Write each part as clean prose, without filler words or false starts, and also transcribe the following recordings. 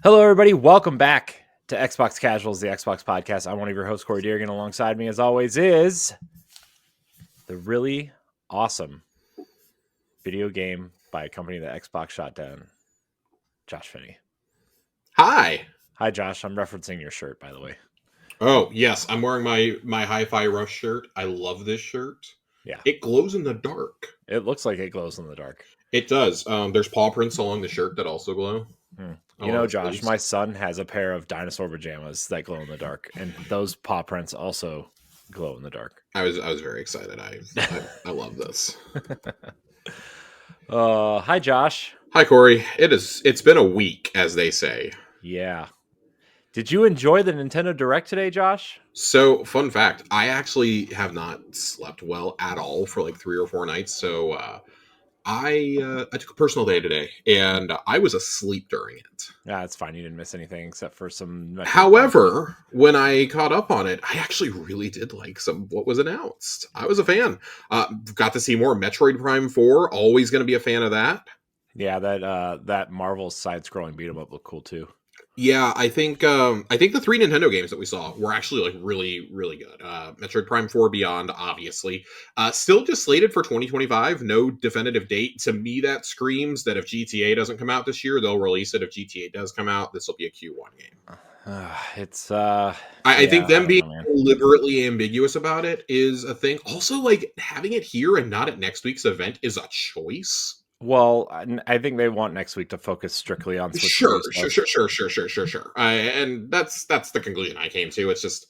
Hello, everybody. Welcome back to Xbox Casuals, the Xbox podcast. I'm one of your hosts, Corey Deergan. Alongside me, as always, is the really awesome video game by a company that Xbox shot down, Josh Finney. Hi. Hi, Josh. I'm referencing your shirt, by the way. Oh, yes. I'm wearing my Hi-Fi Rush shirt. I love this shirt. Yeah. It glows in the dark. It looks like it glows in the dark. It does. There's paw prints along the shirt that also glow. You know, Josh, my son has a pair of dinosaur pajamas that glow in the dark, and those paw prints also glow in the dark. I was very excited. I love this. Hi, Josh. Hi, Corey. It's been a week, as they say. Yeah. Did you enjoy the Nintendo Direct today, Josh? So, fun fact, I actually have not slept well at all for like 3 or 4 nights. So, I took a personal day today, and I was asleep during it. Yeah, it's fine. You didn't miss anything except for some. However, when I caught up on it, I actually really did like some what was announced. I was a fan. Got to see more Metroid Prime 4. Always going to be a fan of that. Yeah, that Marvel side-scrolling beat 'em up looked cool too. Yeah, I think the 3 Nintendo games that we saw were actually like really, really good. Metroid Prime 4 Beyond, obviously. Still just slated for 2025, no definitive date. To me, that screams that if GTA doesn't come out this year, they'll release it. If GTA does come out, this will be a Q1 game. I think them being deliberately ambiguous about it is a thing. Also, like having it here and not at next week's event is a choice. Well, I think they want next week to focus strictly on Switch. Sure. And that's the conclusion I came to. It's just,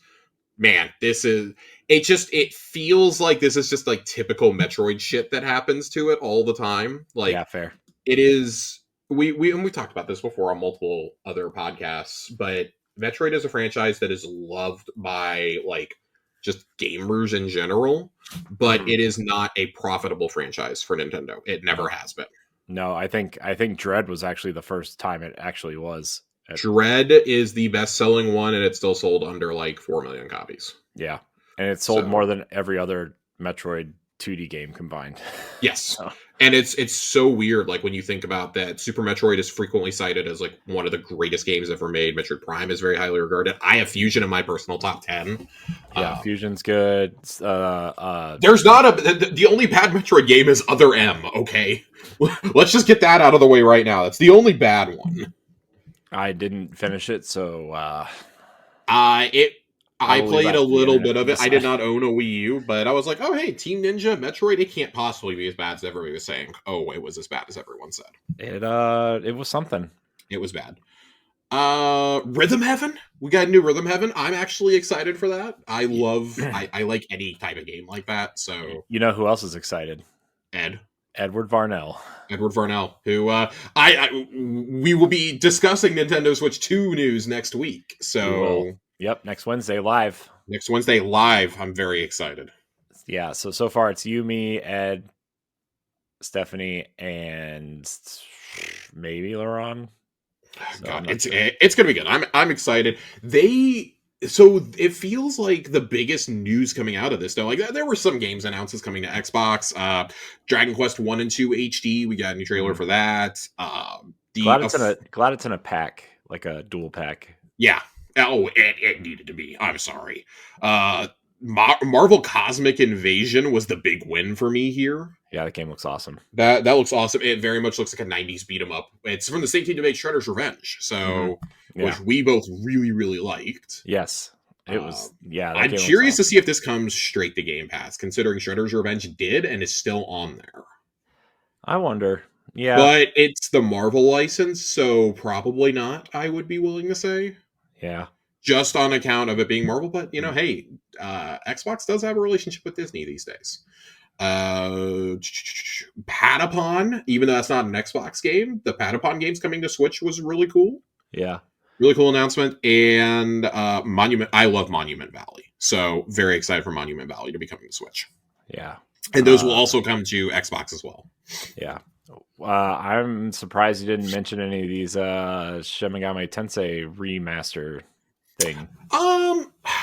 man, it feels like this is just like typical Metroid shit that happens to it all the time. Like, yeah, fair. It is. We talked about this before on multiple other podcasts, but Metroid is a franchise that is loved by like just gamers in general, but it is not a profitable franchise for Nintendo. It never has been. No, I think Dread was actually the first time it actually was. Dread is the best-selling one, and it still sold under like 4 million copies. Yeah, and it sold more than every other Metroid 2D game combined. Yes. So. And it's so weird, like when you think about that. Super Metroid is frequently cited as like one of the greatest games ever made. Metroid Prime is very highly regarded. I have Fusion in my personal top 10. Yeah, Fusion's good. There's not the only bad Metroid game is Other M. Okay, let's just get that out of the way right now. That's the only bad one. I didn't finish it, so I played a little bit of it. I did not own a Wii U, but I was like, oh, hey, Team Ninja, Metroid, it can't possibly be as bad as everybody was saying. Oh, it was as bad as everyone said. It was something. It was bad. Rhythm Heaven? We got a new Rhythm Heaven. I'm actually excited for that. I like any type of game like that, so... You know who else is excited? Edward Varnell. Edward Varnell, who we will be discussing Nintendo Switch 2 news next week, so... Yep, next Wednesday live. I'm very excited. Yeah, so far it's you, me, Ed, Stephanie, and maybe Laurent. So God, it's gonna be good. I'm excited. So it feels like the biggest news coming out of this, though. Like there were some games announcements coming to Xbox. Dragon Quest 1 and 2 HD. We got a new trailer for that. Glad it's in a pack, like a dual pack. Yeah. Oh, it needed to be. I'm sorry. Marvel Cosmic Invasion was the big win for me here. Yeah, that game looks awesome. That looks awesome. It very much looks like a 90s beat 'em up. It's from the same team to make Shredder's Revenge, which we both really, really liked. Yes. It was, I'm curious to see if this comes straight to Game Pass, considering Shredder's Revenge did and is still on there. I wonder. Yeah. But it's the Marvel license, so probably not, I would be willing to say. Yeah. Just on account of it being Marvel, but hey, Xbox does have a relationship with Disney these days. Patapon, even though that's not an Xbox game, the Patapon game's coming to Switch was really cool. Yeah. Really cool announcement. And I love Monument Valley. So very excited for Monument Valley to be coming to Switch. Yeah. And those will also come to Xbox as well. Yeah. I'm surprised you didn't mention any of these Shin Megami Tensei remaster thing.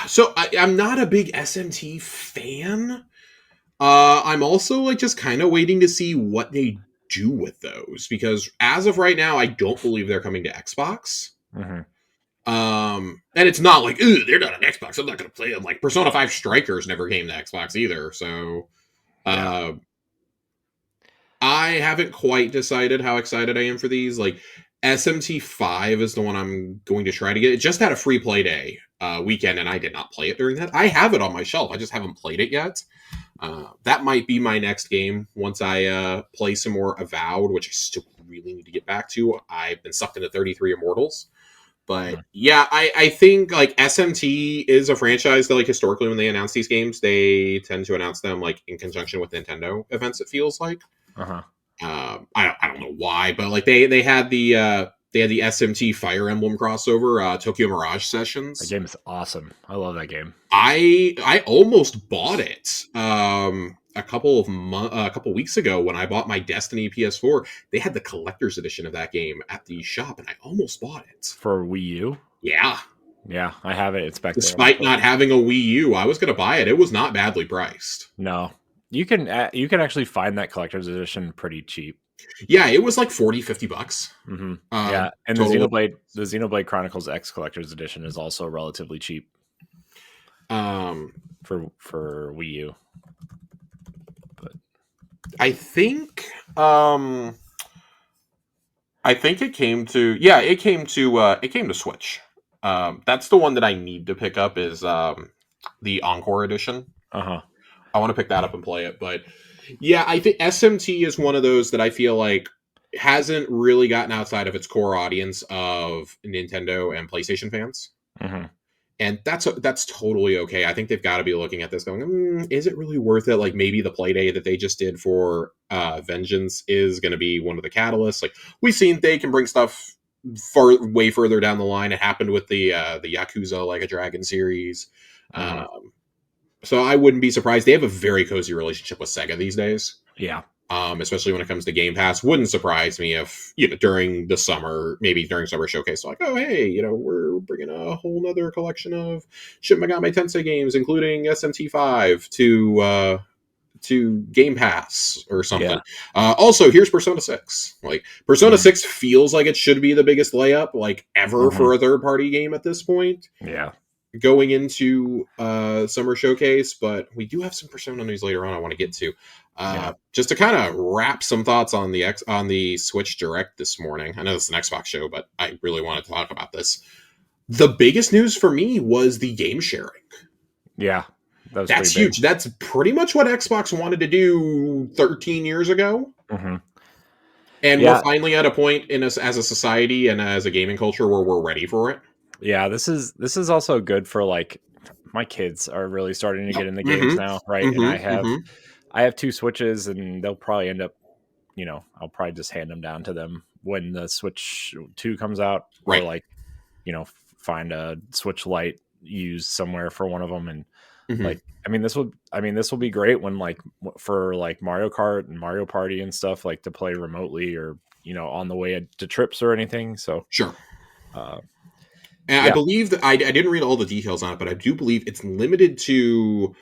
So I'm not a big SMT fan. I'm also like just kind of waiting to see what they do with those, because as of right now, I don't believe they're coming to Xbox. Mm-hmm. And it's not like, ooh, they're not on Xbox, I'm not going to play them. Like Persona 5 Strikers never came to Xbox either. So, Yeah. uh, I haven't quite decided how excited I am for these. Like SMT5 is the one I'm going to try to get. It just had a free play day weekend, and I did not play it during that. I have it on my shelf. I just haven't played it yet. That might be my next game once I play some more Avowed, which I still really need to get back to. I've been sucked into 33 Immortals. But yeah, I think like SMT is a franchise that like historically when they announce these games, they tend to announce them like in conjunction with Nintendo events. It feels like. Uh-huh. I don't know why, but like they had the SMT Fire Emblem crossover, Tokyo Mirage That Sessions. game is awesome. I love that game. I almost bought it a couple weeks ago when I bought my Destiny PS4. They had the collector's edition of that game at the shop, and I almost bought it For Wii U? Yeah, Yeah, I have it. It's back there. despite not having a Wii U, I was going to buy it. It was not badly priced. No. You can actually find that collector's edition pretty cheap. Yeah, it was like 40-50 bucks. Mm-hmm. Yeah, and total. the Xenoblade Chronicles X collector's edition is also relatively cheap for Wii U. But I think it came to Switch. That's the one that I need to pick up is the Encore edition. uh-huh. I want to pick that up and play it, but yeah, I think SMT is one of those that I feel like hasn't really gotten outside of its core audience of Nintendo and PlayStation fans. Mm-hmm. And that's totally okay. I think they've got to be looking at this going, is it really worth it? Like maybe the play day that they just did for Vengeance is going to be one of the catalysts. Like we've seen they can bring stuff way further down the line. It happened with the Yakuza Like a Dragon series. Mm-hmm. So I wouldn't be surprised. They have a very cozy relationship with Sega these days. Yeah. Especially when it comes to Game Pass. Wouldn't surprise me if, during the summer, maybe during Summer Showcase, like, oh, hey, we're bringing a whole nother collection of Shin Megami Tensei games, including SMT5 to Game Pass or something. Yeah. Also, here's Persona 6. Like, Persona 6 feels like it should be the biggest layup, like, ever for a third-party game at this point. Yeah. Going into Summer Showcase, but we do have some Persona news later on I want to get to. Just to kind of wrap some thoughts on the Switch Direct this morning. I know it's an Xbox show, but I really wanted to talk about this. The biggest news for me was the game sharing. Yeah, that's huge. That's pretty much what Xbox wanted to do 13 years ago. Mm-hmm. And we're finally at a point as a society and as a gaming culture where we're ready for it. Yeah, this is also good for like my kids are really starting to get in the games now, right? And I have 2 Switches, and they'll probably end up, I'll probably just hand them down to them when the Switch 2 comes out, right? Or like, find a Switch Lite used somewhere for one of them, and like, this will be great when like for like Mario Kart and Mario Party and stuff, like to play remotely or on the way to trips or anything. So sure. And I believe that I didn't read all the details on it, but I do believe it's limited to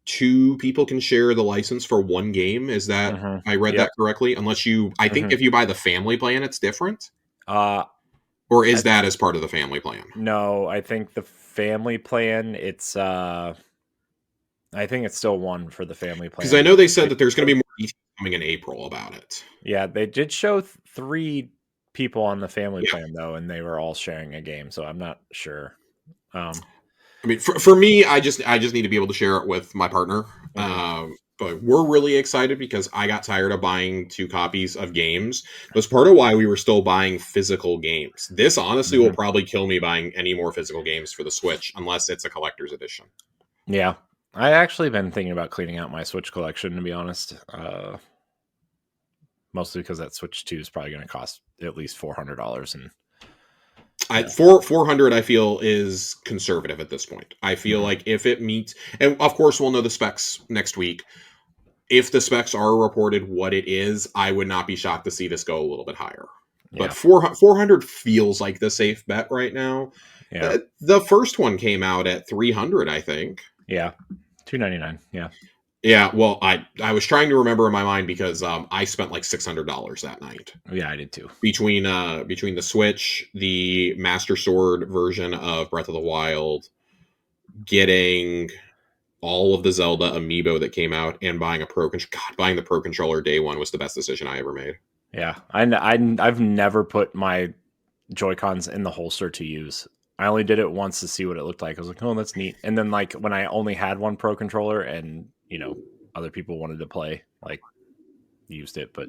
2 people can share the license for one game. Is that I read that correctly? Unless I think if you buy the family plan, it's different. Or is that as part of the family plan? No, I think the family plan. It's I think it's still one for the family plan. Because I know they said that there's going to be more details coming in April about it. Yeah, they did show 3 people on the family plan though, and they were all sharing a game, so I'm not sure. For me, I just need to be able to share it with my partner. But we're really excited because I got tired of buying 2 copies of games. That's part of why we were still buying physical games. This honestly will probably kill me buying any more physical games for the Switch unless it's a collector's edition. Yeah, I actually been thinking about cleaning out my Switch collection, to be honest. Mostly because that Switch 2 is probably going to cost at least $400, and 400 I feel is conservative at this point. I feel like if it meets, and of course we'll know the specs next week. If the specs are reported what it is, I would not be shocked to see this go a little bit higher. Yeah. But 400 feels like the safe bet right now. Yeah. The first one came out at 300, I think. Yeah, $299. Yeah. Yeah, well, I was trying to remember in my mind because I spent like $600 that night Yeah, I did too. between the Switch, the Master Sword version of Breath of the Wild, getting all of the Zelda amiibo that came out, and buying a God, buying the Pro Controller day one was the best decision I ever made. Yeah, I've never put my Joy Cons in the holster to use. I only did it once to see what it looked like. I was like, oh, that's neat. And then like when I only had one Pro controller, and other people wanted to play, like used it. But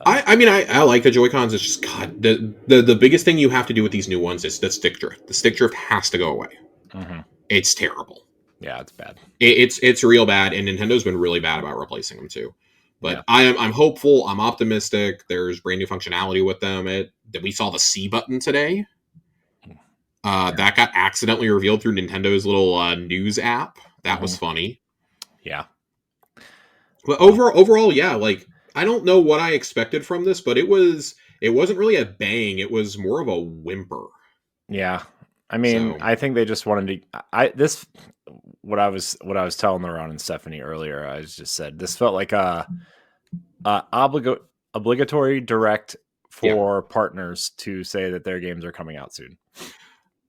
I mean I like the Joy Cons. It's just God, the biggest thing you have to do with these new ones is the stick drift. The stick drift has to go away. mm-hmm. It's terrible. Yeah, it's bad. It's real bad, and Nintendo's been really bad about replacing them too. But Yeah. I'm hopeful. I'm optimistic. There's brand new functionality with them. We saw the C button today. That got accidentally revealed through Nintendo's little news app. That was funny. Yeah. But overall, yeah. Like I don't know what I expected from this, but it wasn't really a bang. It was more of a whimper. Yeah. I mean, So I think they just wanted to. What I was telling Laurent and Stephanie earlier. I just said this felt like obligatory direct yeah. for partners to say that their games are coming out soon.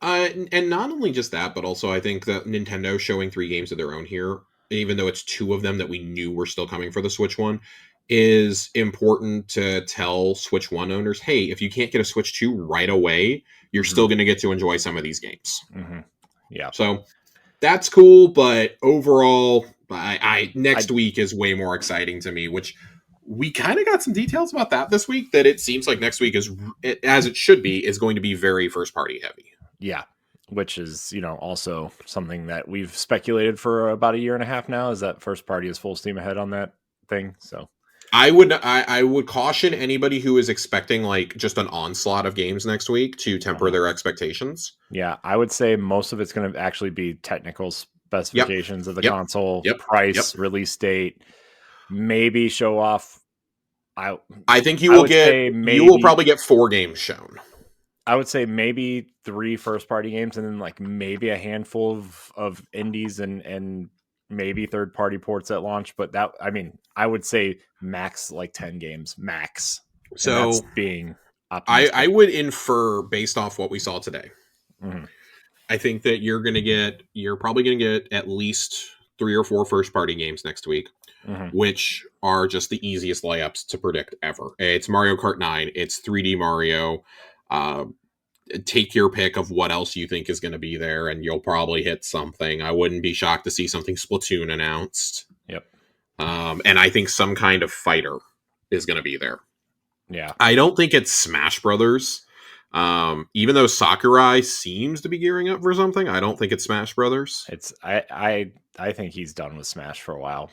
And not only just that, but also I think that Nintendo showing 3 games of their own here, even though it's 2 of them that we knew were still coming for the Switch One, is important to tell Switch One owners, hey, if you can't get a Switch 2 right away, you're still going to get to enjoy some of these games. Mm-hmm. Yeah. So that's cool, but overall, next week is way more exciting to me, which we kind of got some details about that this week, that it seems like next week is, as it should be, is going to be very first party heavy. Yeah. Which is, also something that we've speculated for about a year and a half now, is that first party is full steam ahead on that thing. So I would caution anybody who is expecting like just an onslaught of games next week to temper their expectations. Yeah, I would say most of it's going to actually be technical specifications of the console, price, release date, maybe show off. I think you I will would get say maybe, you will probably get 4 games shown. I would say maybe 3 first party games, and then like maybe a handful of indies and maybe third party ports at launch. But I would say max like 10 games max. So and that's being optimistic. I would infer based off what we saw today. Mm-hmm. I think that you're probably gonna get at least 3 or 4 first party games next week, which are just the easiest layups to predict ever. It's Mario Kart 9, it's 3D Mario. Take your pick of what else you think is going to be there, and you'll probably hit something. I wouldn't be shocked to see something Splatoon announced. Yep. And I think some kind of fighter is going to be there. Yeah. I don't think it's Smash Brothers. Even though Sakurai seems to be gearing up for something, I don't think it's Smash Brothers. I think he's done with Smash for a while.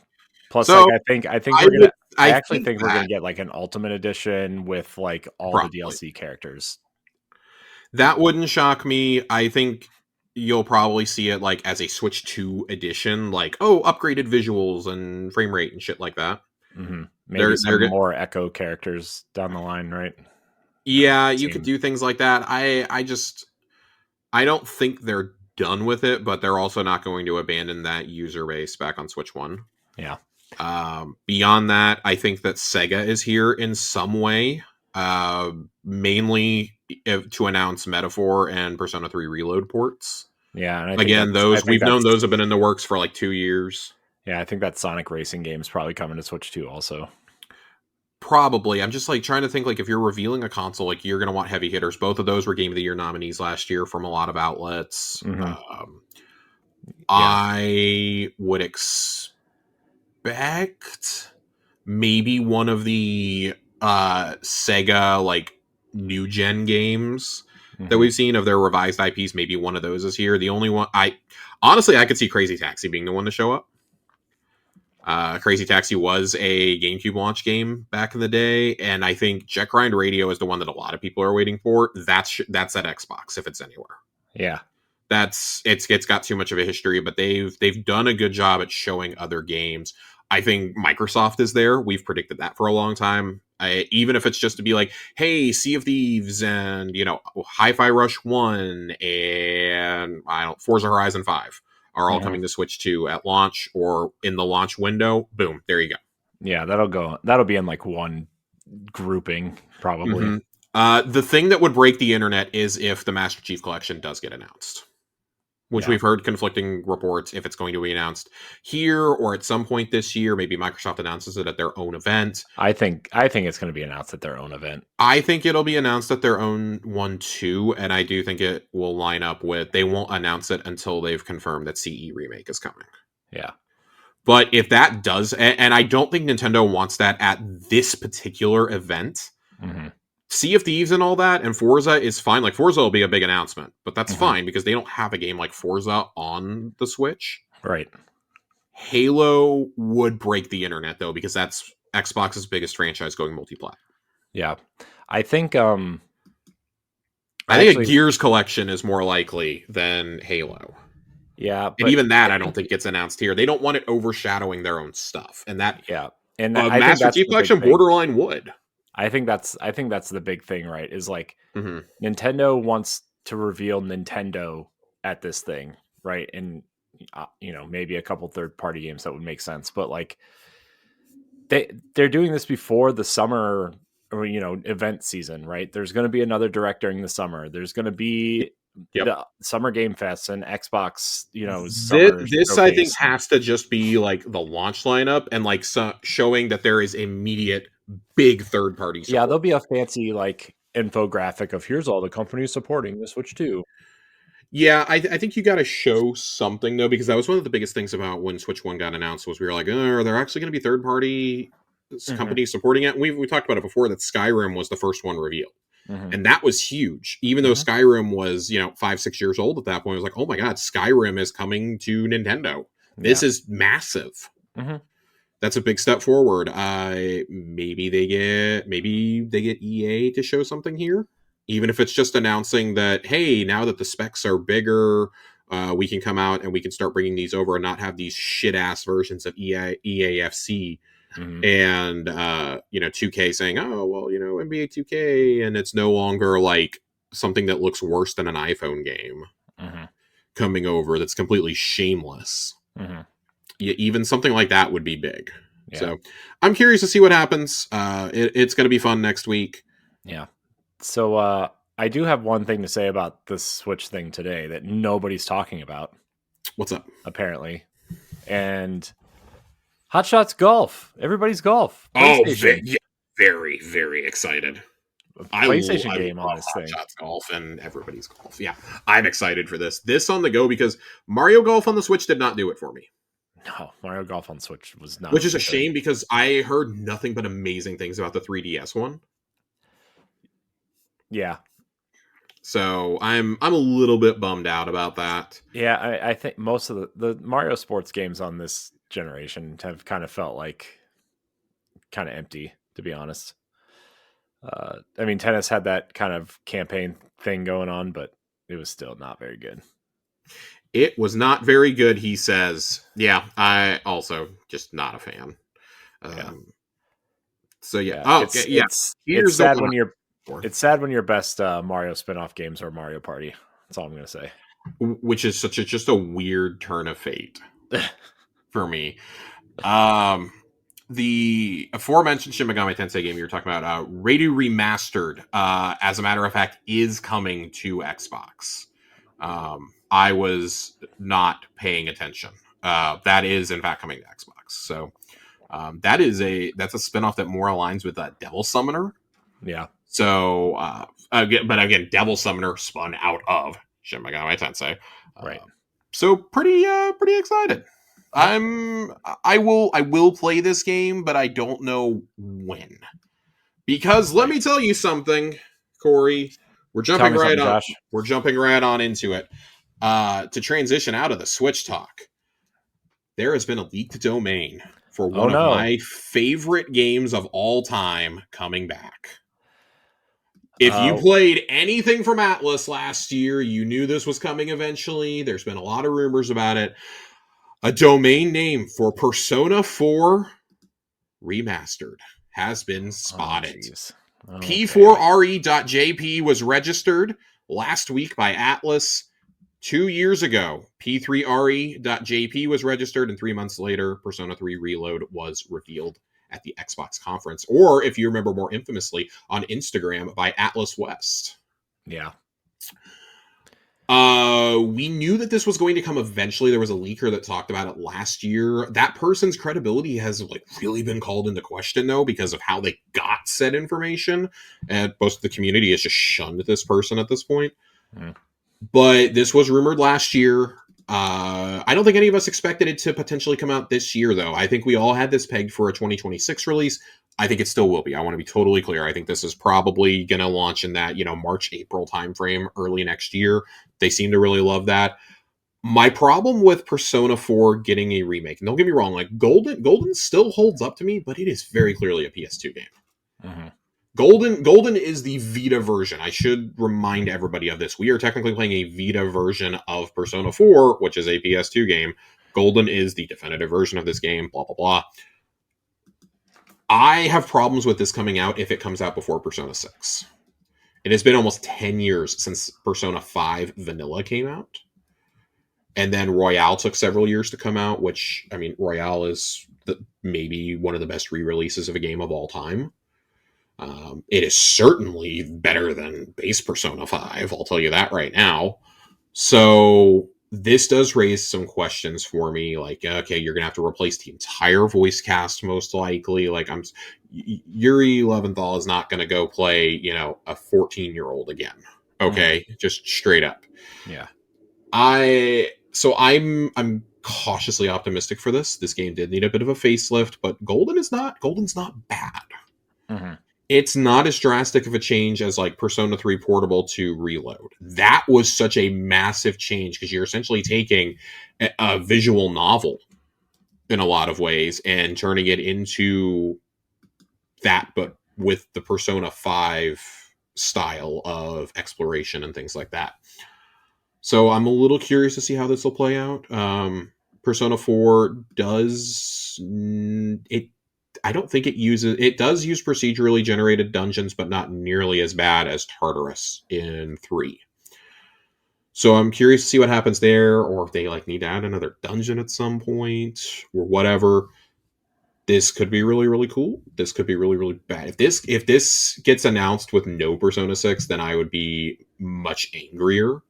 Plus, so like I think we're gonna get like an Ultimate Edition with like all the DLC characters. That wouldn't shock me. I think you'll probably see it like as a Switch 2 edition, like upgraded visuals and frame rate and shit like that. Mm-hmm. Maybe some more Echo characters down the line, right? Yeah, you could do things like that. I don't think they're done with it, but they're also not going to abandon that user base back on Switch 1. Yeah. Beyond that, I think that Sega is here in some way, mainly to announce Metaphor and Persona 3 Reload ports. Yeah, and again, we've known those have been in the works for like 2 years. Yeah, I think that Sonic Racing game is probably coming to Switch 2 also. Probably. I'm just like trying to think, like if you're revealing a console, like you're going to want heavy hitters. Both of those were Game of the Year nominees last year from a lot of outlets. I would expect maybe one of the Sega like new gen games that we've seen of their revised IPs. Maybe one of those is here. The only one I could see Crazy Taxi being the one to show up. Crazy Taxi was a GameCube launch game back in the day, and I think Jet Grind Radio is the one that a lot of people are waiting for. That's at Xbox if it's anywhere. Yeah, it's got too much of a history, but they've done a good job at showing other games. I think Microsoft is there. We've predicted that for a long time. Even if it's just to be like, hey, Sea of Thieves and Hi-Fi Rush 1 and Forza Horizon 5. are all coming to Switch 2 at launch or in the launch window. Boom, there you go. Yeah, that'll be in like one grouping probably. The thing that would break the internet is if the Master Chief Collection does get announced, which we've heard conflicting reports if it's going to be announced here or at some point this year. Maybe Microsoft announces it at their own event. I think it's going to be announced at their own event. I think it'll be announced at their own one too, and I do think it will line up with, they won't announce it until they've confirmed that CE Remake is coming. Yeah. But if that does, and I don't think Nintendo wants that at this particular event. Sea of Thieves and all that, and Forza is fine. Like, Forza will be a big announcement, but that's fine because they don't have a game like Forza on the Switch. Right. Halo would break the internet, though, because that's Xbox's biggest franchise going multi-plat. Yeah. I think a Gears collection is more likely than Halo. Yeah. And even that, I don't think gets announced here. They don't want it overshadowing their own stuff. And that, and Master Chief Collection borderline would. I think that's the big thing, right? Is like Nintendo wants to reveal Nintendo at this thing, right? And maybe a couple third-party games that would make sense, but like they're doing this before the summer or event season, right? There's going to be another direct during the summer. There's going to be the Summer Game Fest and Xbox, this I think has to just be like the launch lineup and like showing that there is immediate big third party support. Yeah, there'll be a fancy like infographic of here's all the companies supporting the Switch 2. Yeah, I think you got to show something though, because that was one of the biggest things about when Switch 1 got announced was we were like, are there actually going to be third party companies supporting it? We talked about it before that Skyrim was the first one revealed. And that was huge. Even though Skyrim was, 5-6 years old at that point, it was like, oh my God, Skyrim is coming to Nintendo. This is massive. That's a big step forward. Maybe they get EA to show something here, even if it's just announcing that, hey, now that the specs are bigger, we can come out and we can start bringing these over and not have these shit ass versions of EAFC. And 2K saying, oh well, NBA 2K, and it's no longer like something that looks worse than an iPhone game coming over that's completely shameless. Even something like that would be big. So I'm curious to see what happens. It's going to be fun next week. So I do have one thing to say about the Switch thing today that nobody's talking about. What's up? Apparently. And Hot Shots Golf. Everybody's golf. Very, very excited. PlayStation game on this thing. Hot Shots Golf and everybody's golf. Yeah, I'm excited for this. This on the go because Mario Golf on the Switch did not do it for me. No, Mario Golf on Switch was not. Which is a shame because I heard nothing but amazing things about the 3DS one. Yeah. So I'm a little bit bummed out about that. Yeah, I think most of the Mario sports games on this generation have kind of felt like kind of empty, to be honest. I mean, tennis had that kind of campaign thing going on, but it was still not very good. It was not very good, he says. Yeah, I also just not a fan. So yeah, it's sad when your best Mario spin-off games are Mario Party. That's all I'm going to say. Which is just a weird turn of fate for me. The aforementioned Shin Megami Tensei game you were talking about, Redo Remastered, as a matter of fact, is coming to Xbox. I was not paying attention. That is, in fact, coming to Xbox. So that's a spinoff that more aligns with Devil Summoner. Yeah. So, again, Devil Summoner spun out of Shin Megami Tensei. Right. So pretty excited. I will play this game, but I don't know when. Because let me tell you something, Corey. We're jumping right on into it. To transition out of the Switch talk, there has been a leaked domain for one of my favorite games of all time coming back. If you played anything from Atlas last year, you knew this was coming eventually. There's been a lot of rumors about it. A domain name for Persona 4 Remastered has been spotted. P4re.jp was registered last week by Atlas. 2 years ago, P3RE.jp was registered, and 3 months later, Persona 3 Reload was revealed at the Xbox conference. Or, if you remember more infamously, on Instagram by Atlas West. Yeah. We knew that this was going to come eventually. There was a leaker that talked about it last year. That person's credibility has like really been called into question, though, because of how they got said information. And most of the community has just shunned this person at this point. Mm. But this was rumored last year. I don't think any of us expected it to potentially come out this year, though. I think we all had this pegged for a 2026 release. I think it still will be. I want to be totally clear. I think this is probably going to launch in that, March, April timeframe, early next year. They seem to really love that. My problem with Persona 4 getting a remake, and don't get me wrong, like Golden still holds up to me, but it is very clearly a PS2 game. Mm-hmm. Golden is the Vita version. I should remind everybody of this. We are technically playing a Vita version of Persona 4, which is a PS2 game. Golden is the definitive version of this game, blah, blah, blah. I have problems with this coming out if it comes out before Persona 6. It has been almost 10 years since Persona 5 Vanilla came out. And then Royale took several years to come out, which, I mean, Royale is maybe one of the best re-releases of a game of all time. It is certainly better than base Persona 5, I'll tell you that right now. So this does raise some questions for me, like, okay, you're going to have to replace the entire voice cast, most likely. Like, Yuri Leventhal is not going to go play, a 14-year-old again. Okay, just straight up. Yeah. I'm cautiously optimistic for this. This game did need a bit of a facelift, but Golden's not bad. Mm-hmm. It's not as drastic of a change as like Persona 3 Portable to Reload. That was such a massive change because you're essentially taking a visual novel in a lot of ways and turning it into that, but with the Persona 5 style of exploration and things like that. So I'm a little curious to see how this will play out. Persona 4 I don't think it does use procedurally generated dungeons, but not nearly as bad as Tartarus in 3. So I'm curious to see what happens there, or if they need to add another dungeon at some point, or whatever. This could be really, really cool. This could be really, really bad. If this gets announced with no Persona 6, then I would be much angrier.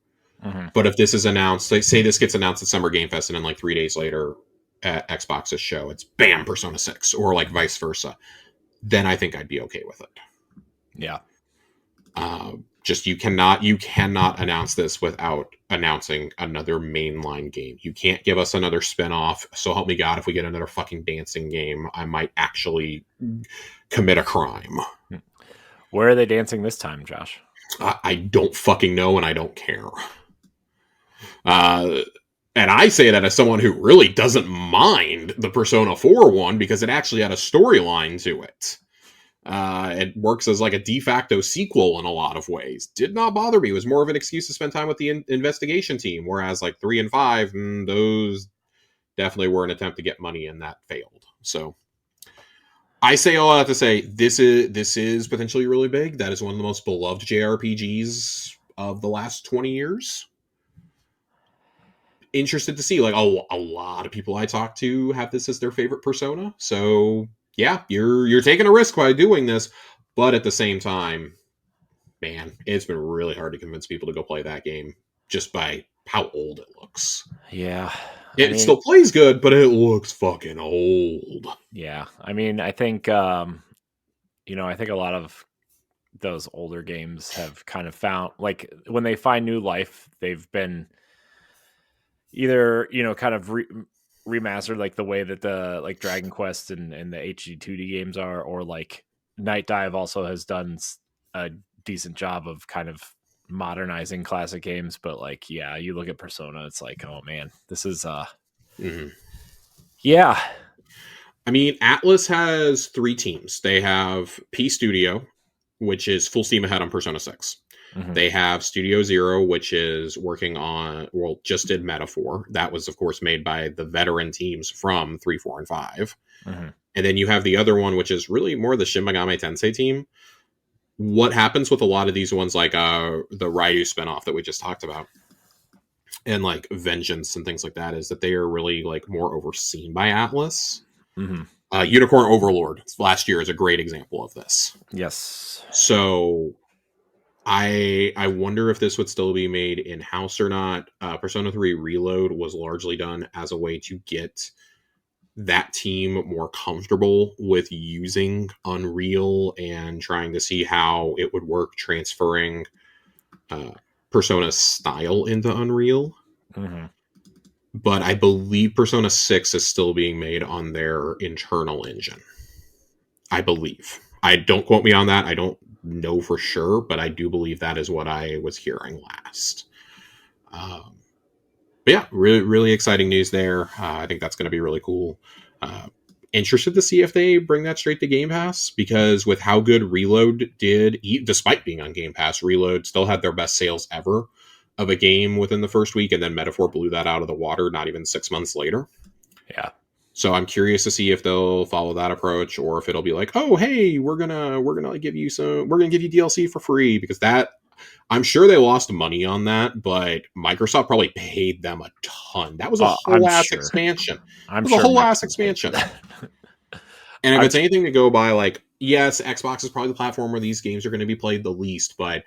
Mm-hmm. But if this is announced, say this gets announced at Summer Game Fest, and then 3 days later at Xbox's show, it's bam, Persona 6, or vice versa, then I think I'd be okay with it. Yeah. Just you cannot announce this without announcing another mainline game. You can't give us another spinoff. So help me God, if we get another fucking dancing game, I might actually commit a crime. Where are they dancing this time, Josh? I don't fucking know, and I don't care. And I say that as someone who really doesn't mind the Persona 4 one because it actually had a storyline to it. It works as a de facto sequel in a lot of ways. Did not bother me. It was more of an excuse to spend time with the investigation team, whereas 3 and 5, those definitely were an attempt to get money, and that failed. So I say all I have to say, this is potentially really big. That is one of the most beloved JRPGs of the last 20 years. Interested to see, a lot of people I talk to have this as their favorite Persona. So yeah, you're taking a risk by doing this, but at the same time, man, it's been really hard to convince people to go play that game just by how old it looks. Yeah. It still plays good, but it looks fucking old. Yeah. I mean, I think, I think a lot of those older games have kind of found, when they find new life, they've been either, kind of remastered, the way that the Dragon Quest and the HD 2D games are, or Night Dive also has done a decent job of kind of modernizing classic games. But yeah, you look at Persona, it's oh man, this is yeah. I mean, Atlas has 3 teams. They have P Studio, which is full steam ahead on Persona 6. Mm-hmm. They have Studio Zero, which is working on, just did Metaphor. That was, of course, made by the veteran teams from 3, 4, and 5. Mm-hmm. And then you have the other one, which is really more the Shin Megami Tensei team. What happens with a lot of these ones, the Ryu spinoff that we just talked about, and like Vengeance and things like that is that they are really like more overseen by Atlas. Mm-hmm. Unicorn Overlord last year is a great example of this. Yes. So I wonder if this would still be made in house or not. Persona 3 Reload was largely done as a way to get that team more comfortable with using Unreal and trying to see how it would work transferring uh, Persona's style into Unreal. Mm-hmm. But I believe Persona 6 is still being made on their internal engine. I believe. I don't quote me on that. I don't know for sure, but I do believe that is what I was hearing last. Um, but yeah, really, really exciting news there. I think that's going to be really cool. Uh, Interested to see if they bring that straight to Game Pass, because with how good Reload did, despite being on Game Pass, Reload still had their best sales ever of a game within the first week, and then Metaphor blew that out of the water not even 6 months later. Yeah. So I'm curious to see if they'll follow that approach, or if it'll be like, oh hey, we're gonna give you DLC for free, because that, I'm sure they lost money on that, but Microsoft probably paid them a ton. That was a I'm whole ass sure. expansion. It I'm was a sure whole ass Microsoft paid for expansion. that. And if I'm it's anything to go by, like, yes, Xbox is probably the platform where these games are going to be played the least, but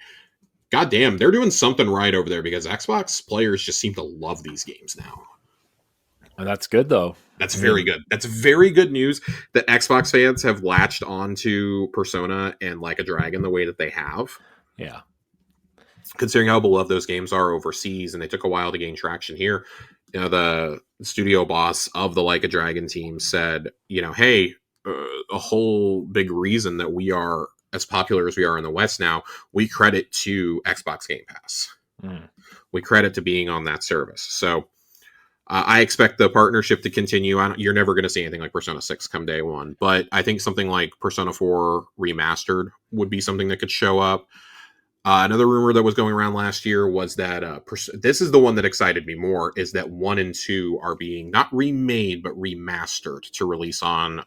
goddamn, they're doing something right over there, because Xbox players just seem to love these games now. That's good though. That's I very mean, good. That's very good news that Xbox fans have latched onto Persona and Like a Dragon the way that they have, yeah. considering how beloved those games are overseas, and they took a while to gain traction here. You know, the studio boss of the Like a Dragon team said, you know, hey, a whole big reason that we are as popular as we are in the West now, we credit to Xbox Game Pass. Mm. We credit to being on that service. So I expect the partnership to continue. You're never going to see anything like Persona 6 come day one, but I think something like Persona 4 Remastered would be something that could show up. Another rumor that was going around last year was that this is the one that excited me more, is that 1 and 2 are being not remade but remastered to release on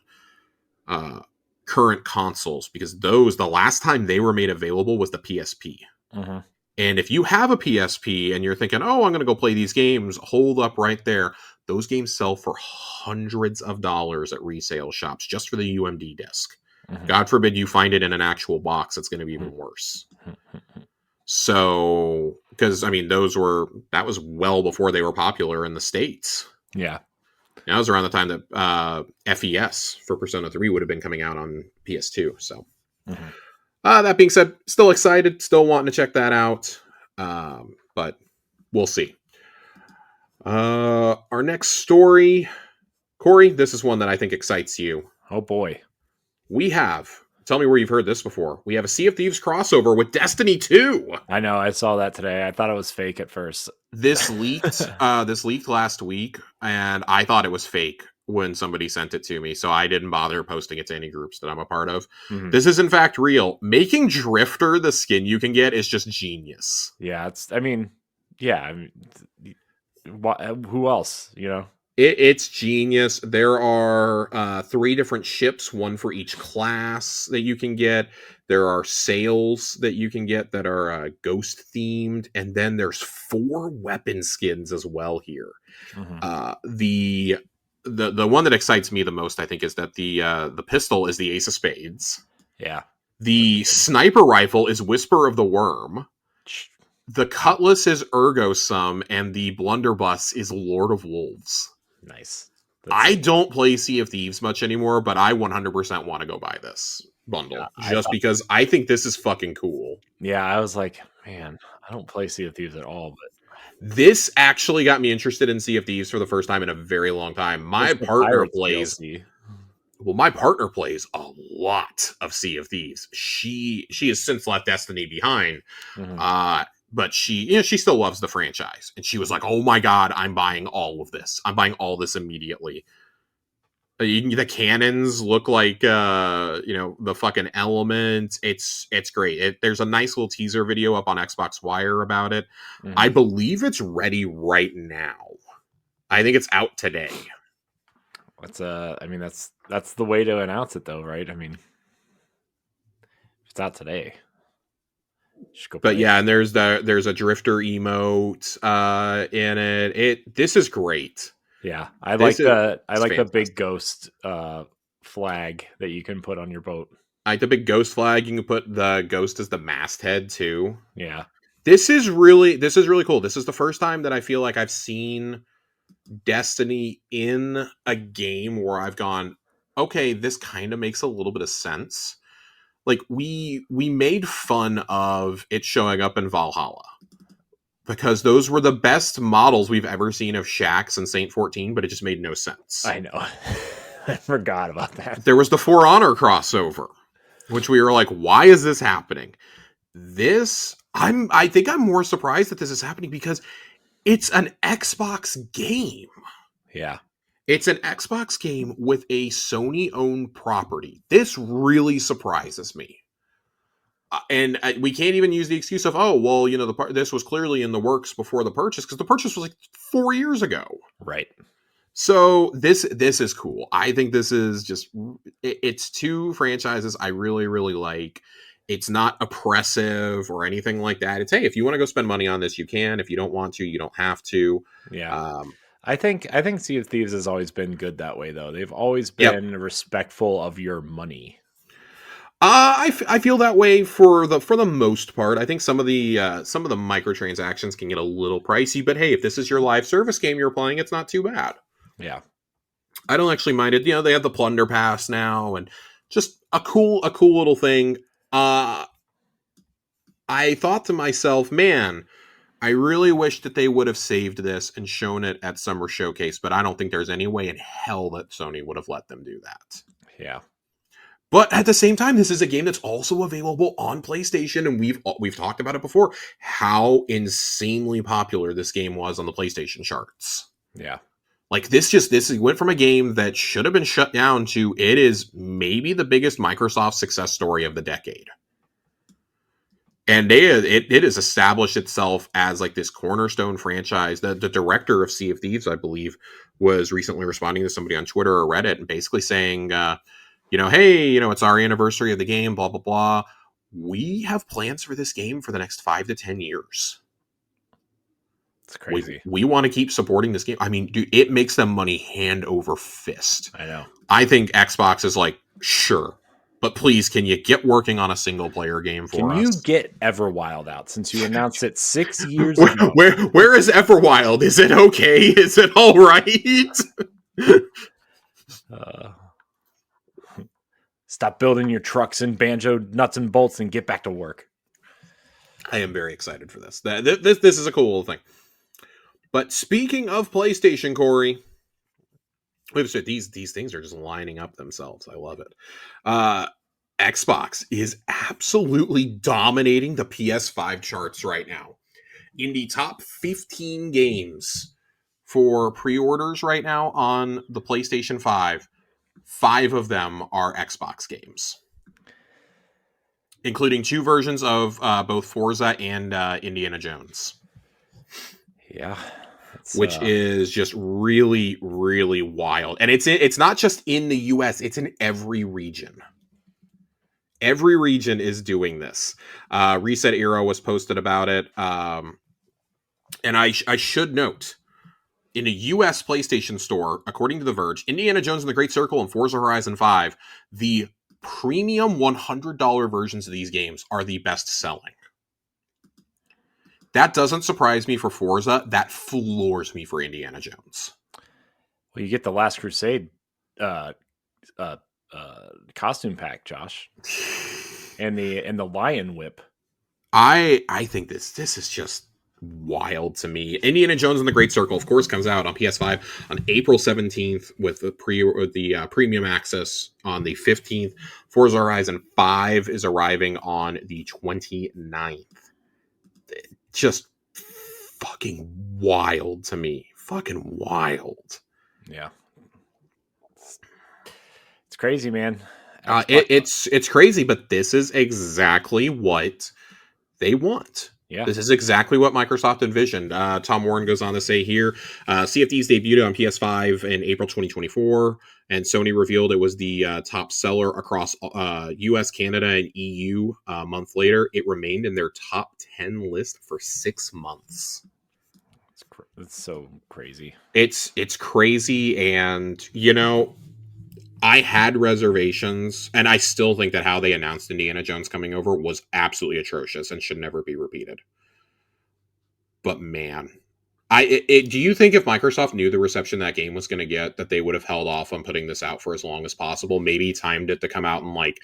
uh, current consoles, because those, the last time they were made available was the PSP. Mm-hmm. And if you have a PSP and you're thinking, oh, I'm going to go play these games, hold up right there. Those games sell for hundreds of dollars at resale shops just for the UMD disc. Mm-hmm. God forbid you find it in an actual box, it's going to be even worse. So, because I mean, that was well before they were popular in the States. Yeah. That was around the time that FES for Persona 3 would have been coming out on PS2. So, Mm-hmm. that being said, still excited, still wanting to check that out. But we'll see. Our next story, Corey, this is one that I think excites you. Oh boy. We have, tell me where you've heard this before. We have a Sea of Thieves crossover with Destiny 2. I know. I saw that today. I thought it was fake at first. This leaked. This leaked last week, and I thought it was fake when somebody sent it to me, so I didn't bother posting it to any groups that I'm a part of. Mm-hmm. This is in fact real. Making Drifter the skin you can get is just genius. Yeah. It's. I mean. Yeah. I mean, who else? You know. It's genius. There are 3 different ships, one for each class that you can get. There are sails that you can get that are ghost themed, and then there's 4 weapon skins as well here. Mm-hmm. The one that excites me the most, I think, is that the pistol is the Ace of Spades. Yeah. The sniper rifle is Whisper of the Worm. The cutlass is Ergo Sum, and the blunderbuss is Lord of Wolves. Nice. I don't play Sea of Thieves much anymore, but I 100% want to go buy this bundle, because I think this is fucking cool. Yeah, I was like, man, I don't play Sea of Thieves at all, but this actually got me interested in Sea of Thieves for the first time in a very long time. My partner plays a lot of Sea of Thieves. She has since left Destiny behind. Mm-hmm. But she still loves the franchise, and she was like, "Oh my god, I'm buying all of this. I'm buying all this immediately." The cannons look like the fucking element. It's great. There's a nice little teaser video up on Xbox Wire about it. Mm-hmm. I believe it's ready right now. I think it's out today. I mean, that's the way to announce it, though, right? I mean, if it's out today, Just go But play it. yeah, and there's a drifter emote in it. This is great. Yeah, I This like is the big fantastic. ghost flag that you can put on your boat. I like the big ghost flag. You can put the ghost as the masthead too. Yeah, This is really cool. This is the first time that I feel like I've seen Destiny in a game where I've gone, okay, this kind of makes a little bit of sense. Like we made fun of it showing up in Valhalla because those were the best models we've ever seen of Shax and Saint 14, but it just made no sense. I know. I forgot about that. There was the For Honor crossover, which we were like, why is this happening? I think I'm more surprised that this is happening because it's an Xbox game. Yeah, It's an Xbox game with a Sony owned property. This really surprises me. And we can't even use the excuse of, oh, well, this was clearly in the works before the purchase, because the purchase was like 4 years ago. right. So this is cool. I think this is just, it's two franchises I really, really like. It's not oppressive or anything like that. It's, hey, if you want to go spend money on this, you can. If you don't want to, you don't have to. Yeah. Um, I think Sea of Thieves has always been good that way, though. They've always yep. been respectful of your money. I feel that way for the most part. I think some of the microtransactions can get a little pricey, but hey, if this is your live service game you're playing, it's not too bad. Yeah. I don't actually mind it. They have the plunder pass now, and just a cool little thing. I thought to myself, man, I really wish that they would have saved this and shown it at Summer Showcase, but I don't think there's any way in hell that Sony would have let them do that. Yeah. But at the same time, this is a game that's also available on PlayStation, and we've talked about it before, how insanely popular this game was on the PlayStation charts. Yeah. Like this went from a game that should have been shut down to it is maybe the biggest Microsoft success story of the decade. And it has established itself as like this cornerstone franchise. The director of Sea of Thieves, I believe, was recently responding to somebody on Twitter or Reddit and basically saying, hey, it's our anniversary of the game, blah, blah, blah. We have plans for this game for the next 5 to 10 years. It's crazy. We want to keep supporting this game. I mean, dude, it makes them money hand over fist. I know. I think Xbox is like, sure, but please, can you get working on a single player game for us? Can you get Everwild out since you announced it 6 years ago? Where is Everwild? Is it okay? Is it all right? Stop building your trucks and banjo nuts and bolts and get back to work. I am very excited for this. This is a cool little thing. But speaking of PlayStation, Corey, these things are just lining up themselves. I love it. Xbox is absolutely dominating the PS5 charts right now. In the top 15 games for pre-orders right now on the PlayStation 5, 5 of them are Xbox games, including 2 versions of both Forza and Indiana Jones. Yeah. Which is just really, really wild. And it's not just in the US, it's in every region. Every region is doing this. Reset Era was posted about it. And I should note, in a US PlayStation store, according to The Verge, Indiana Jones and the Great Circle and Forza Horizon 5, the premium $100 versions of these games are the best selling. That doesn't surprise me for Forza. That floors me for Indiana Jones. Well, you get the Last Crusade costume pack, Josh, and the Lion Whip. I think this is just wild to me. Indiana Jones and the Great Circle, of course, comes out on PS5 on April 17th with the premium access on the 15th. Forza Horizon 5 is arriving on the 29th. Just fucking wild to me. Fucking wild. Yeah. It's crazy, man. It's crazy, but this is exactly what they want. Yeah. This is exactly what Microsoft envisioned. Tom Warren goes on to say here, CFDs debuted on PS5 in April 2024, and Sony revealed it was the top seller across US, Canada, and EU. A month later, it remained in their top 10 list for 6 months. It's so crazy. It's crazy, and I had reservations, and I still think that how they announced Indiana Jones coming over was absolutely atrocious and should never be repeated. But man, do you think if Microsoft knew the reception that game was going to get, that they would have held off on putting this out for as long as possible? Maybe timed it to come out in like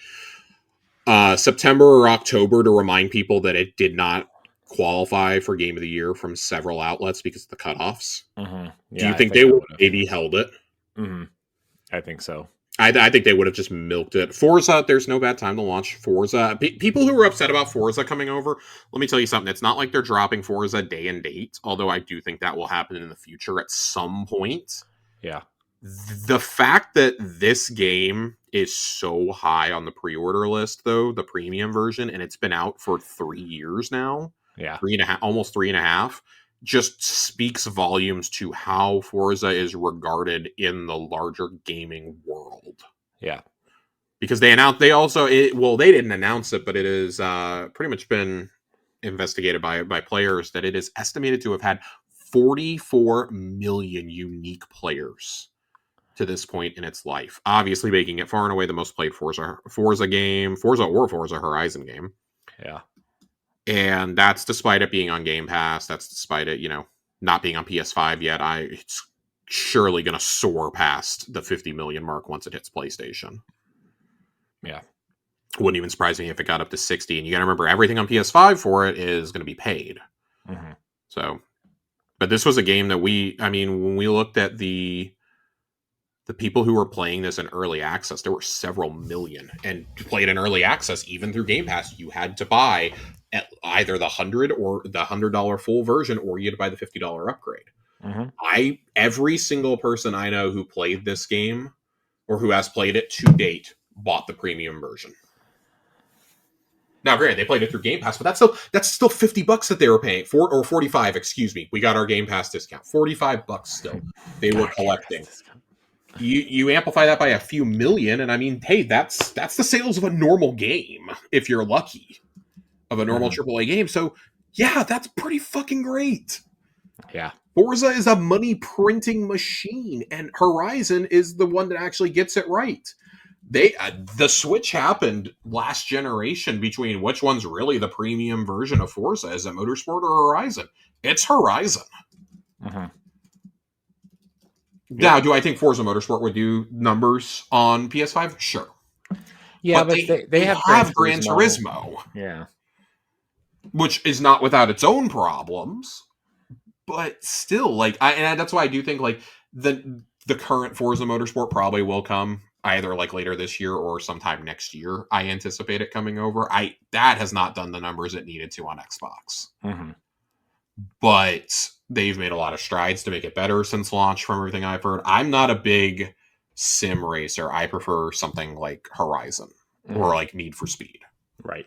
September or October to remind people that it did not qualify for Game of the Year from several outlets because of the cutoffs. Mm-hmm. Yeah, Do you think they would have maybe held it? Mm-hmm. I think so. I think they would have just milked it. Forza, there's no bad time to launch Forza. People who were upset about Forza coming over, let me tell you something. It's not like they're dropping Forza day and date, although I do think that will happen in the future at some point. Yeah. The fact that this game is so high on the pre-order list, though, the premium version, and it's been out for 3 years now. Yeah. 3.5, almost 3.5. Just speaks volumes to how Forza is regarded in the larger gaming world. Yeah. Because they didn't announce it, but it is pretty much been investigated by players that it is estimated to have had 44 million unique players to this point in its life. Obviously making it far and away the most played Forza game, Forza Horizon game. Yeah. And that's despite it being on Game Pass. That's despite it, not being on PS5 yet. It's surely going to soar past the 50 million mark once it hits PlayStation. Yeah. Wouldn't even surprise me if it got up to 60. And you got to remember, everything on PS5 for it is going to be paid. Mm-hmm. So, but this was a game that when we looked at the people who were playing this in early access, there were several million, and to play it in early access, even through Game Pass, you had to buy at either the $100 or the $100 full version, or you had to buy the $50 upgrade. Mm-hmm. Every single person I know who played this game or who has played it to date bought the premium version. Now, granted, they played it through Game Pass, but that's still $50 that they were paying for, or 45. Excuse me, we got our Game Pass discount. $45 still they were collecting. You amplify that by a few million, and hey, that's the sales of a normal game if you're lucky, of a normal AAA game. So yeah, that's pretty fucking great. Yeah, Forza is a money printing machine, and Horizon is the one that actually gets it right. The switch happened last generation between which one's really the premium version of Forza. Is it Motorsport or Horizon? It's Horizon. Mm-hmm. Now, do I think Forza Motorsport would do numbers on PS5? Sure. Yeah, but they have Gran Turismo. Yeah. Which is not without its own problems. But still, and that's why I do think, the current Forza Motorsport probably will come either, later this year or sometime next year. I anticipate it coming over. That has not done the numbers it needed to on Xbox. Mm-hmm. But they've made a lot of strides to make it better since launch, from everything I've heard. I'm not a big sim racer. I prefer something like Horizon or Need for Speed. Right.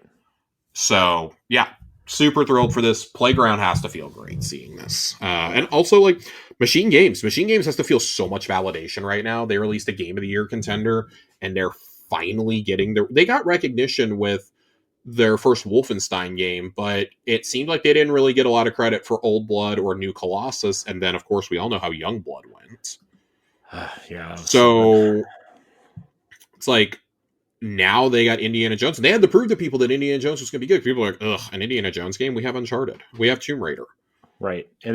So, yeah, super thrilled for this. Playground has to feel great seeing this. And also, Machine Games. Machine Games has to feel so much validation right now. They released a Game of the Year contender, and they're finally getting they got recognition with their first Wolfenstein game, but it seemed like they didn't really get a lot of credit for Old Blood or New Colossus, and then, of course, we all know how Young Blood went. Yeah. So it's now they got Indiana Jones, and they had to prove to people that Indiana Jones was going to be good. People are like, ugh, an Indiana Jones game? We have Uncharted. We have Tomb Raider. Right. And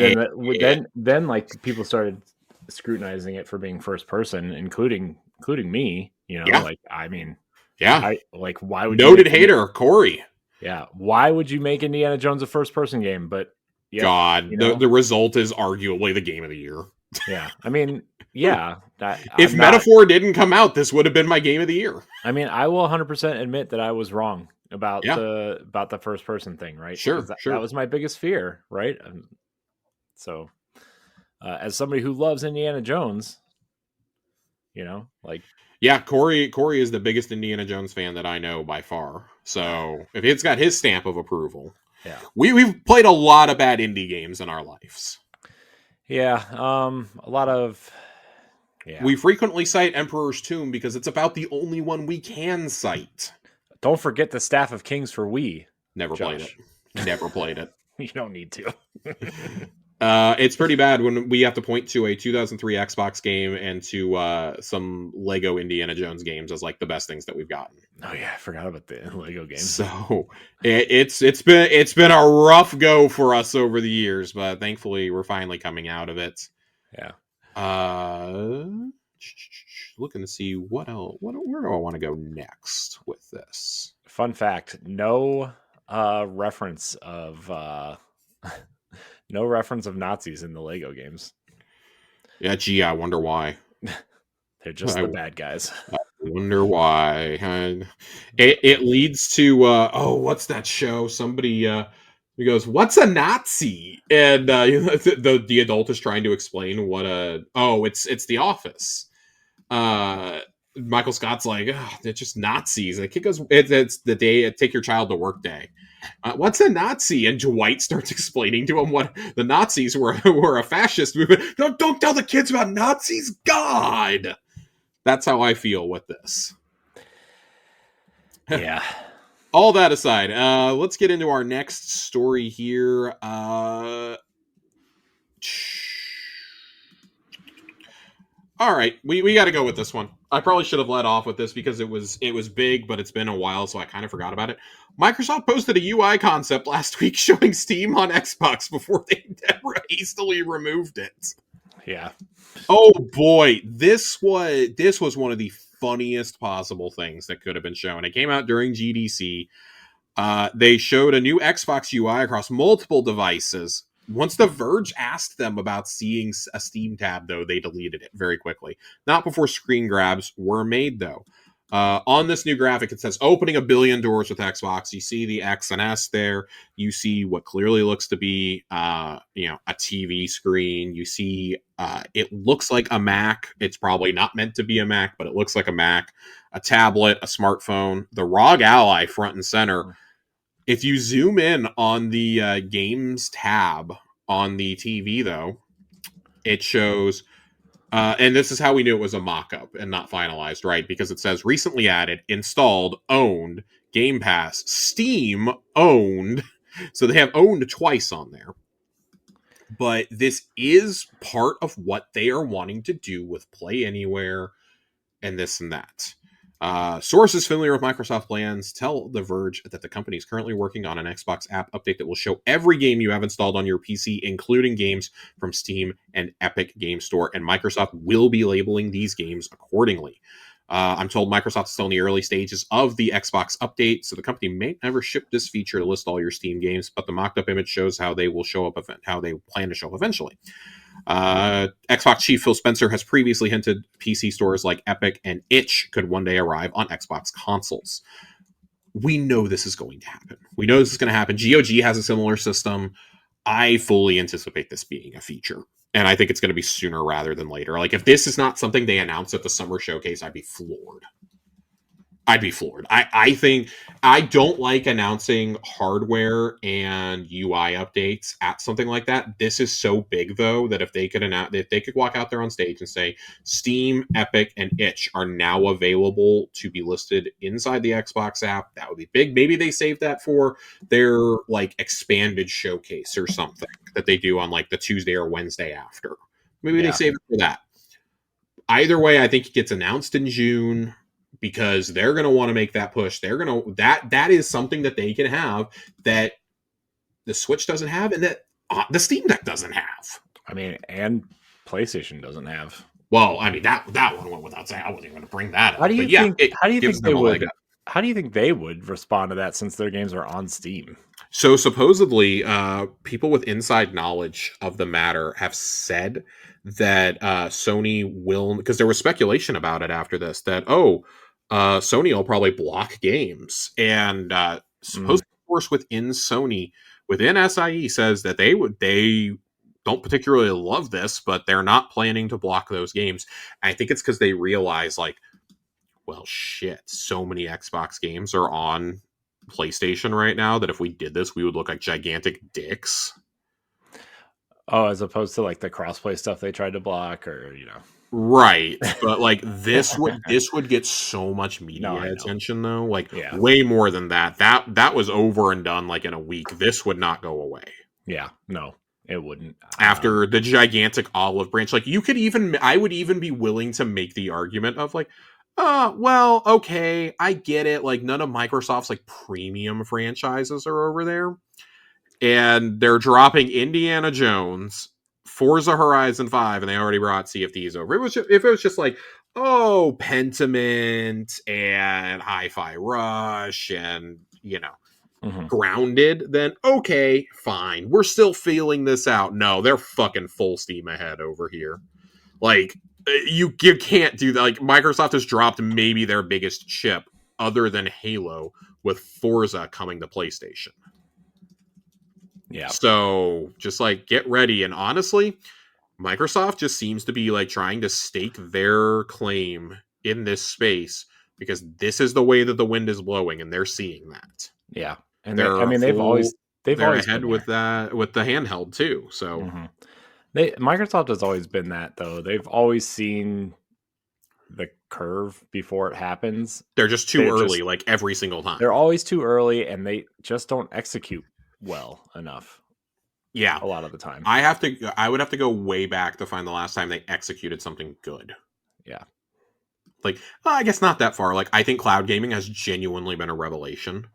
then people started scrutinizing it for being first person, including me, Yeah. Yeah. Why would noted hater Corey? Yeah. Why would you make Indiana Jones a first person game? But yeah, God, the result is arguably the Game of the Year. Yeah. Yeah. If Metaphor didn't come out, this would have been my Game of the Year. I will 100% admit that I was wrong about the first person thing, right? Sure. That was my biggest fear, right? So, as somebody who loves Indiana Jones, yeah, Corey is the biggest Indiana Jones fan that I know by far. So if it's got his stamp of approval, Yeah. We've played a lot of bad indie games in our lives. Yeah. A lot of. Yeah. We frequently cite Emperor's Tomb because it's about the only one we can cite. Don't forget the Staff of Kings for Wii. Never played it. Never played it. You don't need to. It's pretty bad when we have to point to a 2003 Xbox game and to some Lego Indiana Jones games as like the best things that we've gotten. Oh yeah, I forgot about the Lego games. So it's been a rough go for us over the years, but thankfully we're finally coming out of it. Yeah. Looking to see what else. Where do I want to go next with this? Fun fact: no reference of no reference of Nazis in the Lego games. Yeah, gee, I wonder why. They're just the bad guys. I wonder why. It leads to what's that show? Somebody he goes, "What's a Nazi?" And the adult is trying to explain what it's The Office. Michael Scott's like, oh, they're just Nazis. And the kid goes, it's the day take your child to work day. What's a Nazi? And Dwight starts explaining to him what the Nazis were a fascist movement. Don't tell the kids about Nazis. God, that's how I feel with this. Yeah. All that aside, let's get into our next story here. All right, we got to go with this one. I probably should have led off with this because it was big, but it's been a while, so I kind of forgot about it. Microsoft posted a UI concept last week showing Steam on Xbox before they hastily removed it. Yeah. Oh boy, this was one of the funniest possible things that could have been shown. It came out during GDC. They showed a new Xbox UI across multiple devices. Once The Verge asked them about seeing a Steam tab, though, they deleted it very quickly. Not before screen grabs were made, though. On this new graphic, it says opening 1 billion doors with Xbox. You see the X and S there. You see what clearly looks to be, a TV screen. You see, it looks like a Mac. It's probably not meant to be a Mac, but it looks like a Mac. A tablet, a smartphone, the ROG Ally front and center. If you zoom in on the games tab on the TV, though, it shows, and this is how we knew it was a mock-up and not finalized, right? Because it says recently added, installed, owned, Game Pass, Steam, owned. So they have owned twice on there. But this is part of what they are wanting to do with Play Anywhere and this and that. Sources familiar with Microsoft plans tell The Verge that the company is currently working on an Xbox app update that will show every game you have installed on your PC, including games from Steam and Epic Game Store, and Microsoft will be labeling these games accordingly. I'm told Microsoft is still in the early stages of the Xbox update, so the company may never ship this feature to list all your Steam games, but the mocked-up image shows how they will show up, how they plan to show up eventually. Xbox chief Phil Spencer has previously hinted PC stores like Epic and Itch could one day arrive on Xbox consoles. We know this is going to happen. We know this is going to happen. GOG has a similar system. I fully anticipate this being a feature. And I think it's going to be sooner rather than later. Like, if this is not something they announce at the summer showcase, I'd be floored. I think I don't like announcing hardware and UI updates at something like that. This is so big, though, that if they could walk out there on stage and say Steam, Epic, and Itch are now available to be listed inside the Xbox app, that would be big. Maybe they save that for their like expanded showcase or something that they do on like the Tuesday or Wednesday after. Maybe they save it for that. Either way, I think it gets announced in June, because they're going to want to make that push. They're going to that is something that they can have that the Switch doesn't have, and that the Steam Deck doesn't have. I mean, and PlayStation doesn't have. Well, I mean that one went without saying. I wasn't even going to bring that up. How do you think? How do you think they would? How do you think they would respond to that since their games are on Steam? So supposedly, people with inside knowledge of the matter have said that Sony will, because there was speculation about it after this, that Sony will probably block games, and supposedly, of course, within Sony, within SIE, says that they don't particularly love this, but they're not planning to block those games. And I think it's because they realize, like, well, shit, so many Xbox games are on PlayStation right now that if we did this, we would look like gigantic dicks. Oh, as opposed to like the crossplay stuff they tried to block, or Right, but like this would get so much No, I media know. attention though, like Yeah, way more than that. That was over and done like in a week. This would not go away. yeah, no, it wouldn't. After the gigantic olive branch, like I would even be willing to make the argument of like, well, okay, I get it. Like none of Microsoft's like premium franchises are over there, and they're dropping Indiana Jones, Forza Horizon 5, and they already brought Sea of Thieves over. If it was just like, oh, Pentiment and Hi-Fi Rush and, Grounded, then okay, fine. We're still feeling this out. No, they're fucking full steam ahead over here. Like, you can't do that. Like, Microsoft has dropped maybe their biggest chip other than Halo with Forza coming to PlayStation. Yeah. So just like get ready. And honestly, Microsoft just seems to be like trying to stake their claim in this space because this is the way that the wind is blowing, and they're seeing that. Yeah, and They're they've always ahead with that with the handheld too. So Microsoft has always been that though. They've always seen the curve before it happens. They're just too early, like every single time. They're always too early, and they just don't execute well enough. Yeah, a lot of the time. I would have to go way back to find the last time they executed something good. Yeah. Like, I guess not that far. Like, I think cloud gaming has genuinely been a revelation.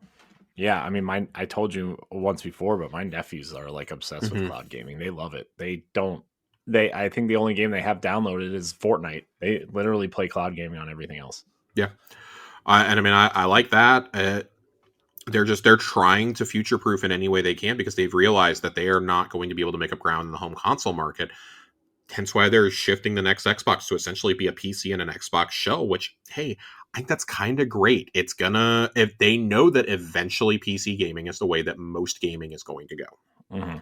Yeah, I mean, I told you once before, but my nephews are like obsessed with cloud gaming. They love it. I think the only game they have downloaded is Fortnite. They literally play cloud gaming on everything else. Yeah. And I mean, I like that. They're trying to future proof in any way they can because they've realized that they are not going to be able to make up ground in the home console market. Hence why they're shifting the next Xbox to essentially be a PC and an Xbox shell, which, hey, I think that's kind of great. It's gonna, if they know that eventually PC gaming is the way that most gaming is going to go.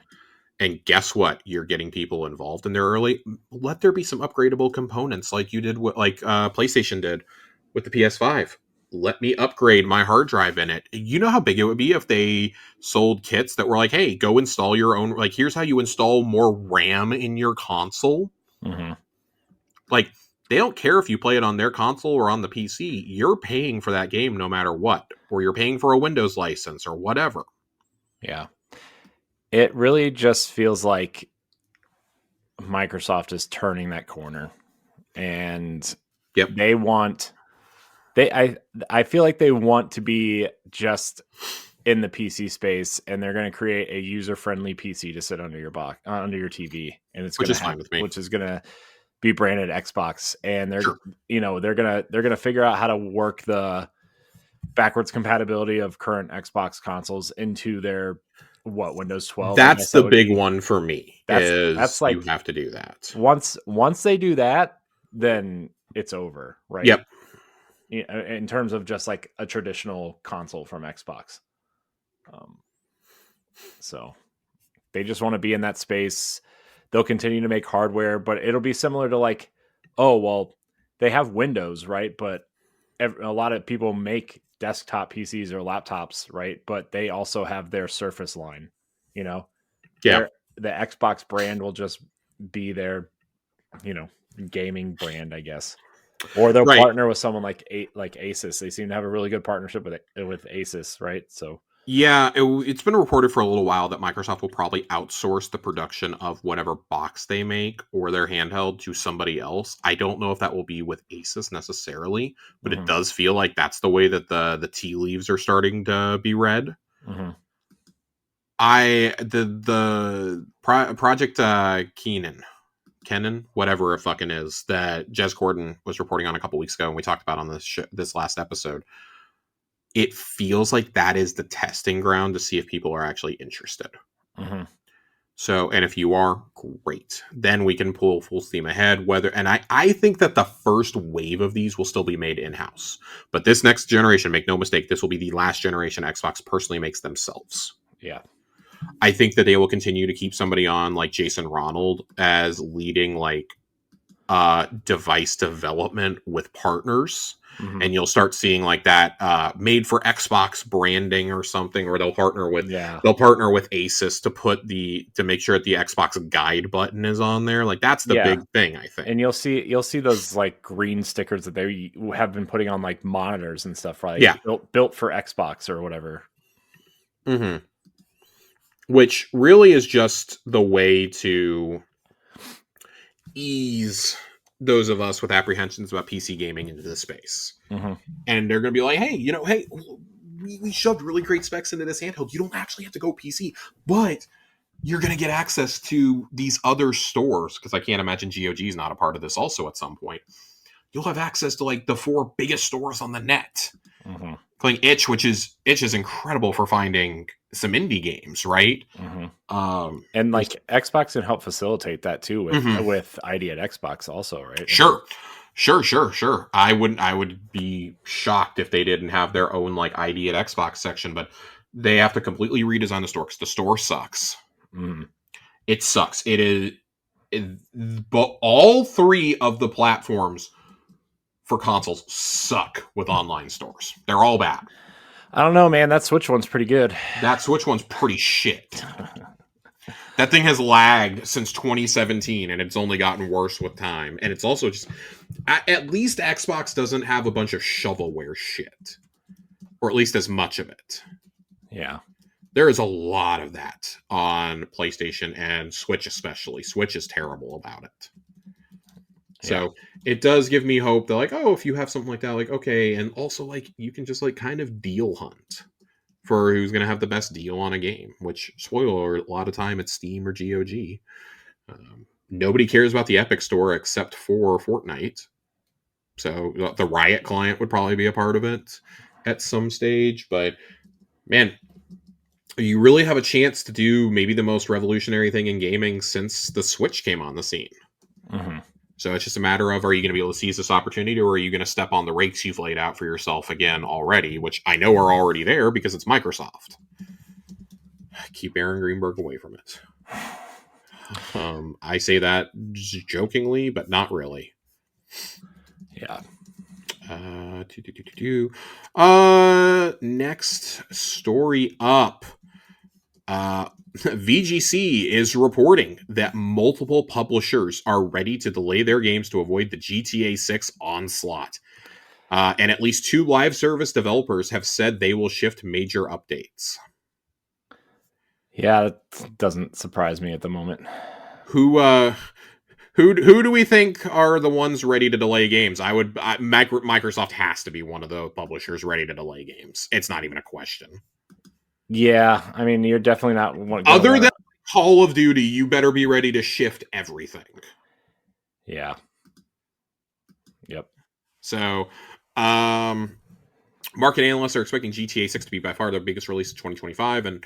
And guess what? You're getting people involved in there early. Let there be some upgradable components like you did, like PlayStation did with the PS5. Let me upgrade my hard drive in it. You know how big it would be if they sold kits that were like, hey, go install your own, like, here's how you install more RAM in your console. Like, they don't care if you play it on their console or on the PC. You're paying for that game no matter what, or you're paying for a Windows license or whatever. Yeah. It really just feels like Microsoft is turning that corner, and they want, I feel like they want to be just in the PC space, and they're going to create a user-friendly PC to sit under your box, under your TV, and it's going to fine with me. Which is going to be branded Xbox, and they're they're gonna figure out how to work the backwards compatibility of current Xbox consoles into their Windows 12. That's the big one for me. That's like, you have to do that. Once they do that, then it's over, right? Yep. In terms of just like a traditional console from Xbox. So they just want to be in that space. They'll continue to make hardware, but it'll be similar to like, oh, well, they have Windows, right? But a lot of people make desktop PCs or laptops, right? But they also have their Surface line, Yeah. The Xbox brand will just be their, gaming brand, I guess. Or they'll partner with someone like Asus. They seem to have a really good partnership with Asus, right? So yeah, it's been reported for a little while that Microsoft will probably outsource the production of whatever box they make or their handheld to somebody else. I don't know if that will be with Asus necessarily, but it does feel like that's the way that the tea leaves are starting to be read. The Project Kenan, whatever it fucking is, that Jez Corden was reporting on a couple weeks ago, and we talked about on this last episode. It feels like that is the testing ground to see if people are actually interested. So, and if you are, great. Then we can pull full steam ahead. I think that the first wave of these will still be made in-house. But this next generation, make no mistake, this will be the last generation Xbox personally makes themselves. Yeah. I think that they will continue to keep somebody on like Jason Ronald as leading like device development with partners. Mm-hmm. and you'll start seeing like that made for Xbox branding or something, or they'll partner with Asus to make sure that the Xbox guide button is on there. Like that's the big thing, I think. And you'll see those like green stickers that they have been putting on like monitors and stuff, right? Yeah. Built for Xbox or whatever. Mm-hmm. Which really is just the way to ease those of us with apprehensions about PC gaming into the space. Mm-hmm. And they're going to be like, hey, we shoved really great specs into this handheld. You don't actually have to go PC, but you're going to get access to these other stores, because I can't imagine GOG is not a part of this also at some point. You'll have access to like the 4 biggest stores on the net. Mm-hmm. Like Itch is incredible for finding some indie games, right? Mm-hmm. And like Xbox can help facilitate that too with ID at Xbox also, right? Sure. I would be shocked if they didn't have their own like ID at Xbox section, but they have to completely redesign the store because the store sucks. Mm-hmm. It sucks. But all 3 of the platforms for consoles suck with online stores. They're all bad. I don't know, man. That Switch one's pretty good. That Switch one's pretty shit. That thing has lagged since 2017, and it's only gotten worse with time. And it's also just, at least Xbox doesn't have a bunch of shovelware shit, or at least as much of it. Yeah. There is a lot of that on PlayStation and Switch especially. Switch is terrible about it. So it does give me hope that, like, oh, if you have something like that, like, okay. And also, like, you can just, like, kind of deal hunt for who's going to have the best deal on a game, which, spoiler, a lot of time it's Steam or GOG. Nobody cares about the Epic Store except for Fortnite. So the Riot client would probably be a part of it at some stage. But, man, you really have a chance to do maybe the most revolutionary thing in gaming since the Switch came on the scene. Mm-hmm. So it's just a matter of, are you going to be able to seize this opportunity, or are you going to step on the rakes you've laid out for yourself again already, which I know are already there because it's Microsoft. Keep Aaron Greenberg away from it. I say that jokingly, but not really. Yeah. Next story up. VGC is reporting that multiple publishers are ready to delay their games to avoid the GTA 6 onslaught. And at least 2 live service developers have said they will shift major updates. Yeah, that doesn't surprise me at the moment. Who do we think are the ones ready to delay games? Microsoft has to be one of the publishers ready to delay games. It's not even a question. Yeah, I mean, you're definitely not one. Other than Call of Duty, you better be ready to shift everything. Yeah. Yep. So, market analysts are expecting GTA 6 to be by far their biggest release of 2025, and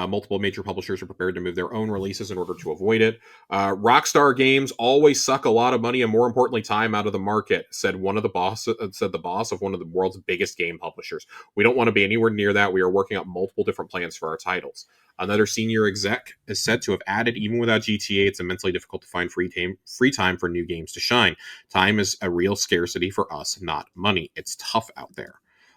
multiple major publishers are prepared to move their own releases in order to avoid it. Rockstar Games always suck a lot of money and, more importantly, time out of the market, said the boss of one of the world's biggest game publishers. We don't want to be anywhere near that. We are working out multiple different plans for our titles. Another senior exec is said to have added, even without GTA, it's immensely difficult to find free time for new games to shine. Time is a real scarcity for us, not money. It's tough out there.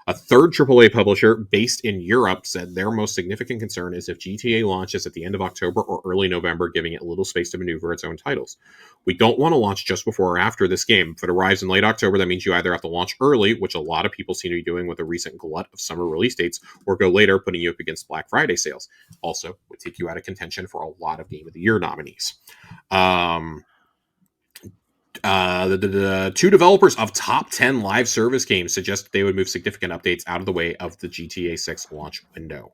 A third AAA publisher based in Europe said their most significant concern is if GTA launches at the end of October or early November, giving it little space to maneuver its own titles. We don't want to launch just before or after this game. If it arrives in late October, that means you either have to launch early, which a lot of people seem to be doing with a recent glut of summer release dates, or go later, putting you up against Black Friday sales. Also, would take you out of contention for a lot of Game of the Year nominees. The 2 developers of top 10 live service games suggested they would move significant updates out of the way of the GTA 6 launch window.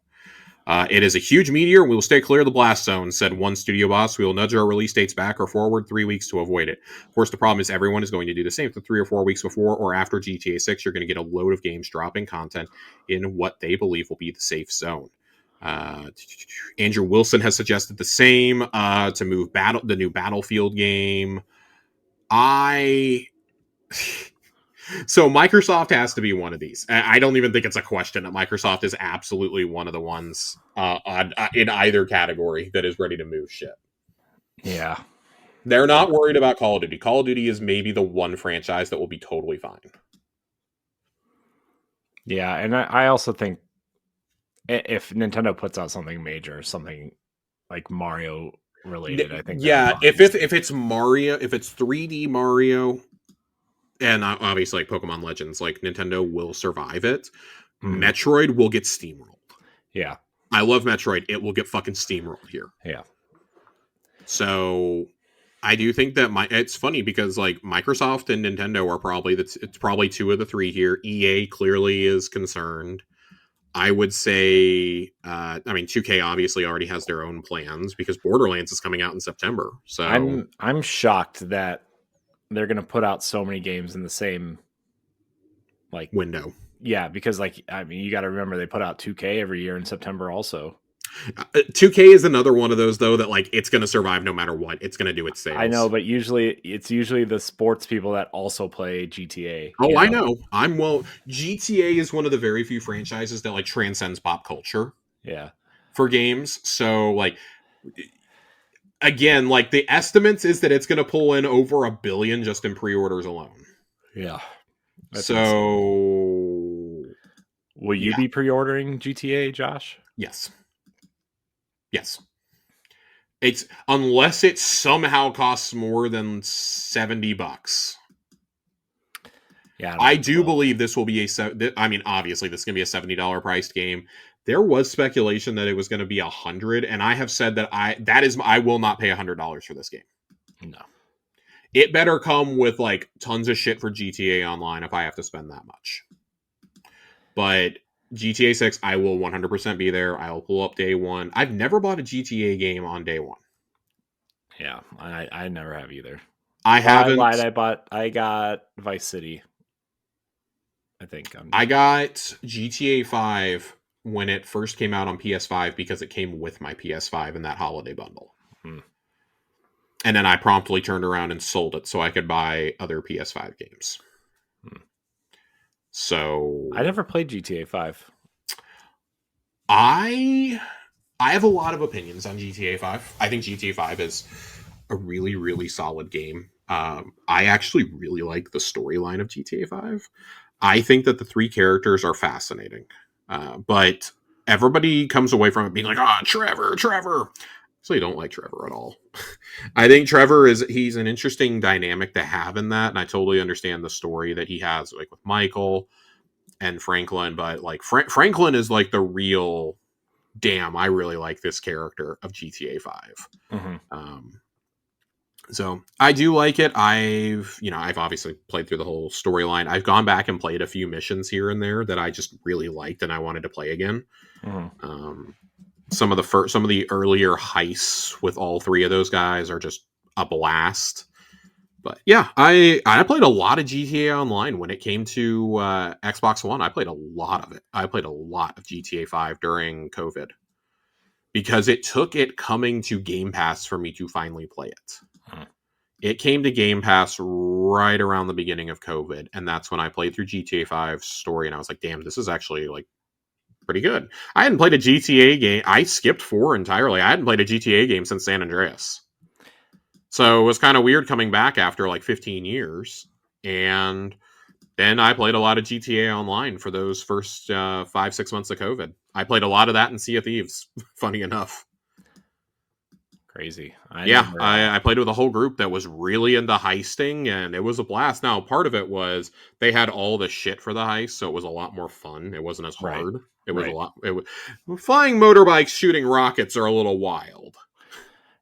It is a huge meteor, and we will stay clear of the blast zone, said one studio boss. We will nudge our release dates back or forward 3 weeks to avoid it. Of course, the problem is everyone is going to do the same. For 3 or 4 weeks before or after GTA 6, you're going to get a load of games dropping content in what they believe will be the safe zone. Andrew Wilson has suggested the same to move the new Battlefield game. So Microsoft has to be one of these. I don't even think it's a question that Microsoft is absolutely one of the ones in either category that is ready to move shit. Yeah. They're not worried about Call of Duty. Call of Duty is maybe the one franchise that will be totally fine. Yeah, and I also think if Nintendo puts out something major, something like Mario related, I think that'll Yeah, probably be safe. if it's Mario, if it's 3D Mario, and obviously like Pokemon Legends, like Nintendo will survive it. Mhm. Metroid will get steamrolled. Yeah, I love Metroid. It will get fucking steamrolled here. yeah. So I do think that it's funny because like Microsoft and Nintendo are probably it's probably two of the three here. EA clearly is concerned. I would say, I mean, 2K obviously already has their own plans because Borderlands is coming out in September. So I'm shocked that they're gonna put out so many games in the same like window. yeah, because like I mean you got to remember they put out 2K every year in September also. 2K is another one of those though that like it's going to survive no matter what. It's going to do its I know, sales. but usually the sports people that also play GTA, Oh, I know. GTA is one of the very few franchises that like transcends pop culture Yeah. for games. So like again, like the estimates is that it's going to pull in over 1 billion just in pre-orders alone. Yeah. That's insane. So Will you yeah, be pre-ordering GTA, Josh? yes. Yes. It's unless it somehow costs more than $70. Yeah, I don't I think do so. believe this will be I mean, obviously, this is going to be a $70 priced game. There was speculation that it was going to be 100, and I have said that I will not pay $100 for this game. No. It better come with like tons of shit for GTA Online if I have to spend that much. But GTA 6, I will 100% be there. I will pull up day one. I've never bought a GTA game on day one. Yeah, I never have either. I Well, I haven't. lied. I got Vice City. I think I got GTA 5 when it first came out on PS5 because it came with my PS5 in that holiday bundle. Hmm. And then I promptly turned around and sold it so I could buy other PS5 games. Hmm. So I never played GTA 5. I I have a lot of opinions on GTA 5. I think GTA 5 is a really, really solid game. I actually really like the storyline of GTA 5. I think that the three characters are fascinating. But everybody comes away from it being like, Trevor, Trevor. So you don't like Trevor at all. I think Trevor he's an interesting dynamic to have in that. And I totally understand the story that he has like with Michael and Franklin. But like Franklin is like the real damn, I really like this character of GTA 5. Mm-hmm. Um, so I do like it. I've obviously played through the whole storyline. I've gone back and played a few missions here and there that I just really liked and I wanted to play again. Mm-hmm. Um, some of the earlier heists with all three of those guys are just a blast. But yeah, I played a lot of GTA Online when it came to Xbox One. I played a lot of it. I played a lot of GTA 5 during COVID because it took it coming to Game Pass for me to finally play it. Mm-hmm. It came to Game Pass right around the beginning of COVID, and that's when I played through GTA 5 story, and I was like, damn, this is actually like pretty good. I hadn't played a GTA game. I skipped 4 entirely. I hadn't played a GTA game since San Andreas. So it was kind of weird coming back after like 15 years. And then I played a lot of GTA Online for those first 5-6 months of COVID. I played a lot of that in Sea of Thieves, funny enough. Crazy. I Yeah, never. I played with a whole group that was really into heisting, and it was a blast. Now, part of it was they had all the shit for the heist, so it was a lot more fun. It wasn't as Right. hard. It was a Right. lot. Flying motorbikes shooting rockets are a little wild,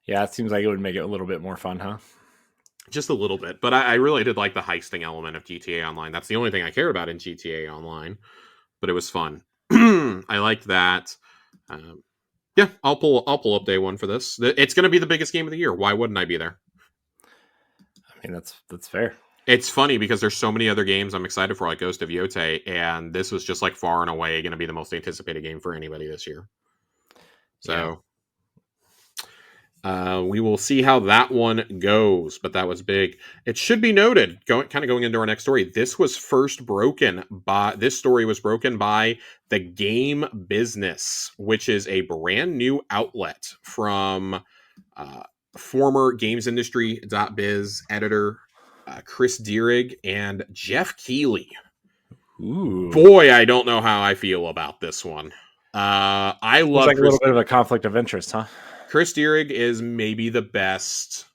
Yeah, it seems like it would make it a little bit more fun, huh? just a little bit. But I really did like the heisting element of GTA Online. That's the only thing I cared about in GTA Online, but it was fun. I liked that. Um, yeah, I'll pull up day one for this. It's going to be the biggest game of the year. Why wouldn't I be there? I mean, that's fair. It's funny because there's so many other games I'm excited for, like Ghost of Yotei, and this was just like far and away going to be the most anticipated game for anybody this year. Yeah. So we will see how that one goes, but that was big. It should be noted, going into our next story. This story was broken by the Game Business, which is a brand new outlet from former GamesIndustry.biz editor Chris Dierig and Jeff Keighley. Ooh. Boy, I don't know how I feel about this one. I Seems love like a little Chris. bit of a conflict of interest, huh? Chris Dierig is maybe the best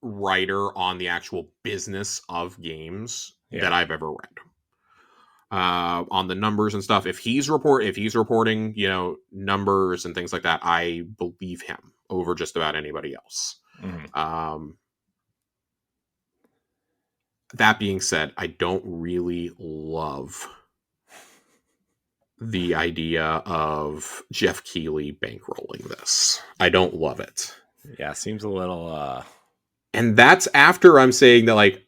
writer on the actual business of games that Yeah. I've ever read. On the numbers and stuff, if he's reporting, numbers and things like that, I believe him over just about anybody else. Mm-hmm. That being said, I don't really love the idea of Jeff Keighley bankrolling this. I don't love it. Yeah, seems a little. And that's after I'm saying that, like,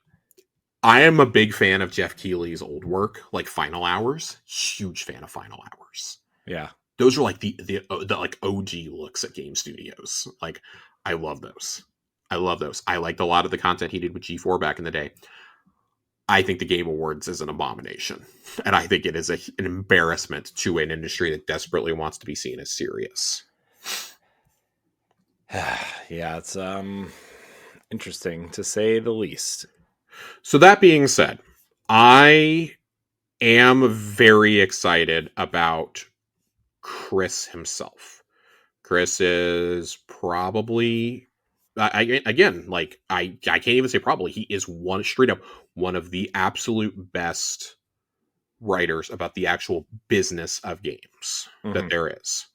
I am a big fan of Jeff Keighley's old work, like Final Hours. Huge fan of Final Hours. Yeah. Those are like the like OG looks at game studios. Like, I love those. I love those. I liked a lot of the content he did with G4 back in the day. I think the Game Awards is an abomination. And I think it is an embarrassment to an industry that desperately wants to be seen as serious. Yeah, it's interesting to say the least. So that being said, I am very excited about Chris himself. Chris is probably I can't even say probably, he is one straight up one of the absolute best writers about the actual business of games that there is.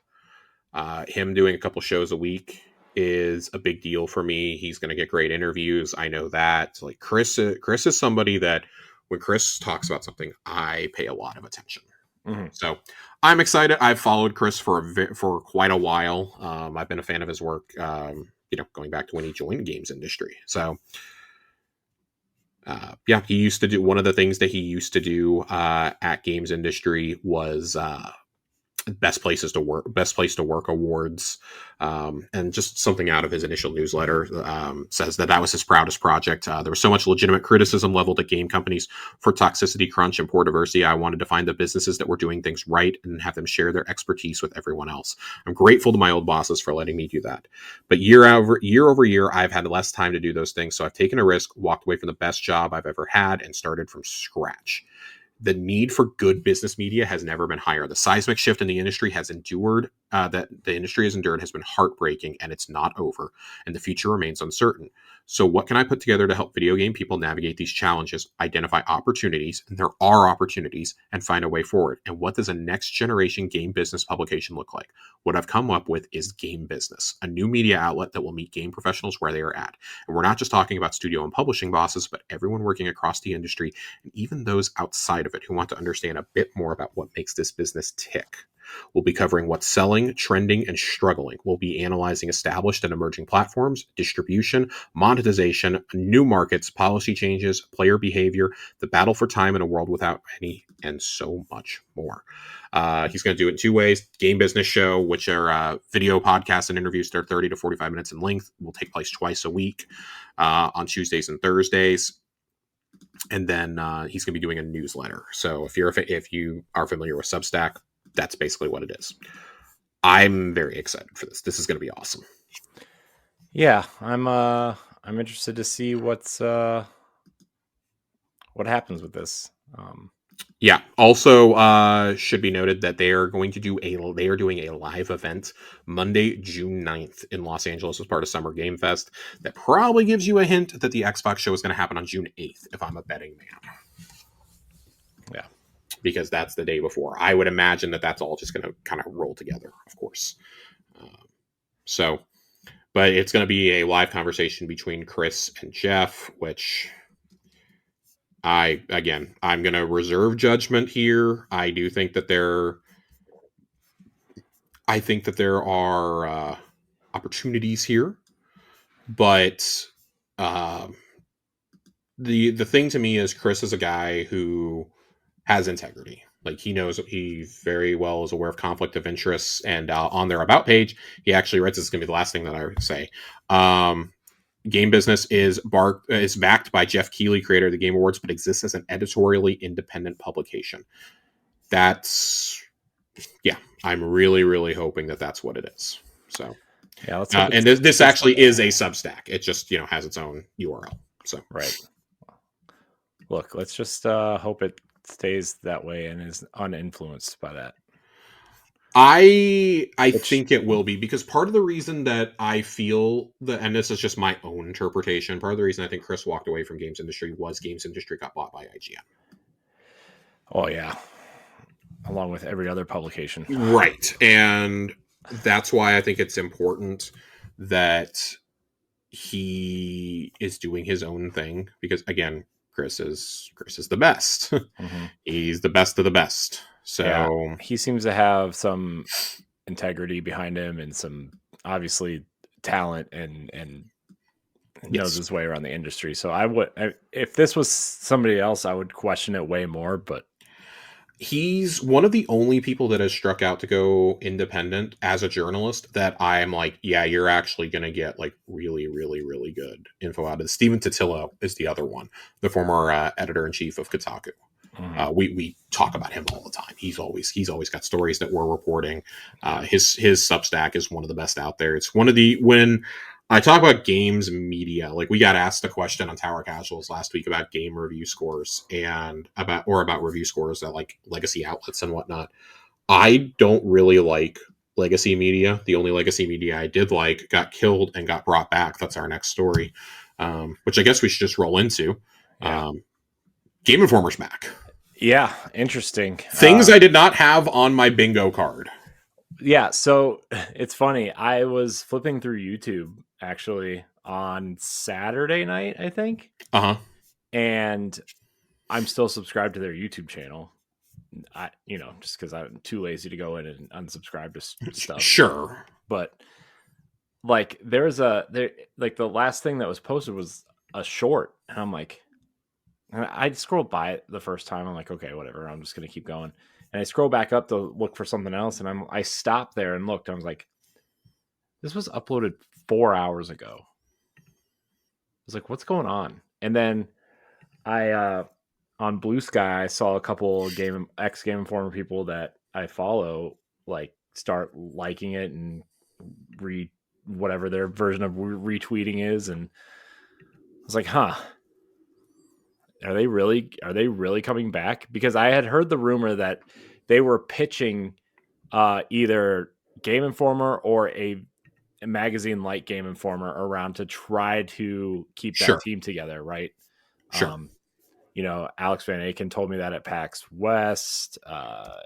Him doing a couple shows a week is a big deal for me. He's going to get great interviews. I know that. Like, Chris is somebody that when Chris talks about something, I pay a lot of attention. Mm-hmm. So I'm excited. I've followed Chris for quite a while. I've been a fan of his work, going back to when he joined the games industry. So he used to do, one of the things that he used to do at games industry was best place to work awards, and just something out of his initial newsletter says that was his proudest project. There was so much legitimate criticism leveled at game companies for toxicity, crunch, and poor diversity. I wanted to find the businesses that were doing things right and have them share their expertise with everyone else. I'm grateful to my old bosses for letting me do that, but year over year I've had less time to do those things, so I've taken a risk, walked away from the best job I've ever had, and started from scratch. The need for good business media has never been higher. The seismic shift in the industry has endured, has been heartbreaking, and it's not over, and the future remains uncertain. So what can I put together to help video game people navigate these challenges, identify opportunities, and there are opportunities, and find a way forward? And what does a next generation game business publication look like? What I've come up with is Game Business, a new media outlet that will meet game professionals where they are at. And we're not just talking about studio and publishing bosses, but everyone working across the industry, and even those outside of it who want to understand a bit more about what makes this business tick. We'll be covering what's selling, trending, and struggling. We'll be analyzing established and emerging platforms, distribution, monetization, new markets, policy changes, player behavior, the battle for time in a world without any, and so much more. He's going to do it in two ways. Game Business Show, which are video podcasts and interviews that are 30 to 45 minutes in length, will take place twice a week on Tuesdays and Thursdays. And then he's going to be doing a newsletter. So if you are familiar with Substack, that's basically what it is. I'm very excited for this. This is going to be awesome. Yeah, I'm interested to see what happens with this. Yeah. Also, should be noted that they are doing a live event Monday, June 9th in Los Angeles as part of Summer Game Fest. That probably gives you a hint that the Xbox show is going to happen on June 8th, if I'm a betting man. Yeah. Because that's the day before. I would imagine that that's all just going to kind of roll together, of course. But it's going to be a live conversation between Chris and Jeff, which I'm going to reserve judgment here. I do think that there are opportunities here, but the thing to me is Chris is a guy who has integrity. Like, he very well is aware of conflict of interests, and on their about page, he actually writes, this is going to be the last thing that I say. Game Business is backed by Jeff Keighley, creator of the Game Awards, but exists as an editorially independent publication. I'm really, really hoping that that's what it is. So, yeah, let's and this actually is a Substack. It just has its own URL. So, right. Look, let's just hope it stays that way and is uninfluenced by that. I think it will be, because part of the reason that I feel that, and this is just my own interpretation, part of the reason I think Chris walked away from Games Industry was Games Industry got bought by IGN. Oh yeah, along with every other publication. Right. And that's why I think it's important that he is doing his own thing, because again, Chris is the best. Mm-hmm. He's the best of the best. So yeah, he seems to have some integrity behind him and some obviously talent and knows his way around the industry. So if this was somebody else, I would question it way more, but he's one of the only people that has struck out to go independent as a journalist that I'm like, yeah, you're actually going to get like really, really, really good info out of it. Steven Totillo is the other one, the former editor-in-chief of Kotaku. Mm-hmm. We talk about him all the time. He's always got stories that we're reporting. His Substack is one of the best out there. It's one of the, when I talk about games media, like we got asked a question on Tower Casuals last week about game review scores and about review scores at like legacy outlets and whatnot. I don't really like legacy media. The only legacy media I did like got killed and got brought back. That's our next story, which I guess we should just roll into. Yeah. Game Informer's back. Yeah, interesting. Things I did not have on my bingo card. Yeah, so it's funny. I was flipping through YouTube actually on Saturday night, I think. Uh-huh. And I'm still subscribed to their YouTube channel. Just because I'm too lazy to go in and unsubscribe to stuff. Sure. But like the last thing that was posted was a short. And I'm like, and I scrolled by it the first time. I'm like, okay, whatever. I'm just going to keep going. And I scroll back up to look for something else. And I stopped there and looked. I was like, this was uploaded 4 hours ago. I was like, what's going on? And then I, on Blue Sky, I saw a couple Game Informer people that I follow, like start liking it and whatever their version of retweeting is. And I was like, huh. Are they really coming back? Because I had heard the rumor that they were pitching either Game Informer or a magazine like Game Informer around to try to keep that team together, right? Sure. Alex Van Aken told me that at PAX West. I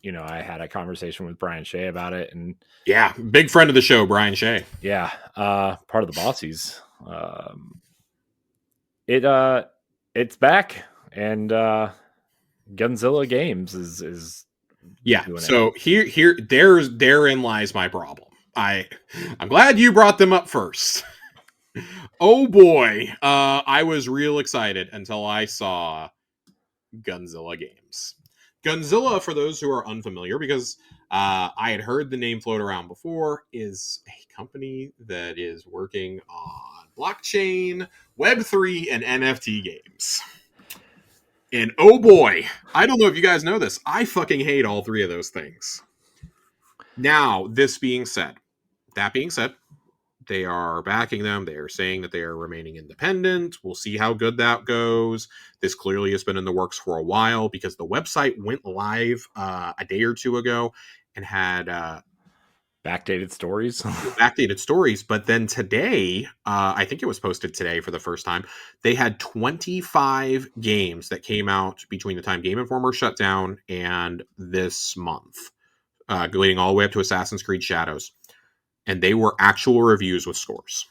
had a conversation with Brian Shea about it, and yeah, big friend of the show, Brian Shea. Yeah, part of the Bossies. It's back, and Gunzilla Games is yeah. So therein lies my problem. I'm glad you brought them up first. Oh boy, I was real excited until I saw Gunzilla Games. Gunzilla, for those who are unfamiliar, because I had heard the name float around before, is a company that is working on blockchain, Web3, and NFT games. And oh boy, I don't know if you guys know this, I fucking hate all three of those things. Now, that being said, they are backing them. They are saying that they are remaining independent. We'll see how good that goes. This clearly has been in the works for a while, because the website went live a day or two ago and had backdated stories. But then today, I think it was posted today for the first time, they had 25 games that came out between the time Game Informer shut down and this month, leading all the way up to Assassin's Creed Shadows. And they were actual reviews with scores.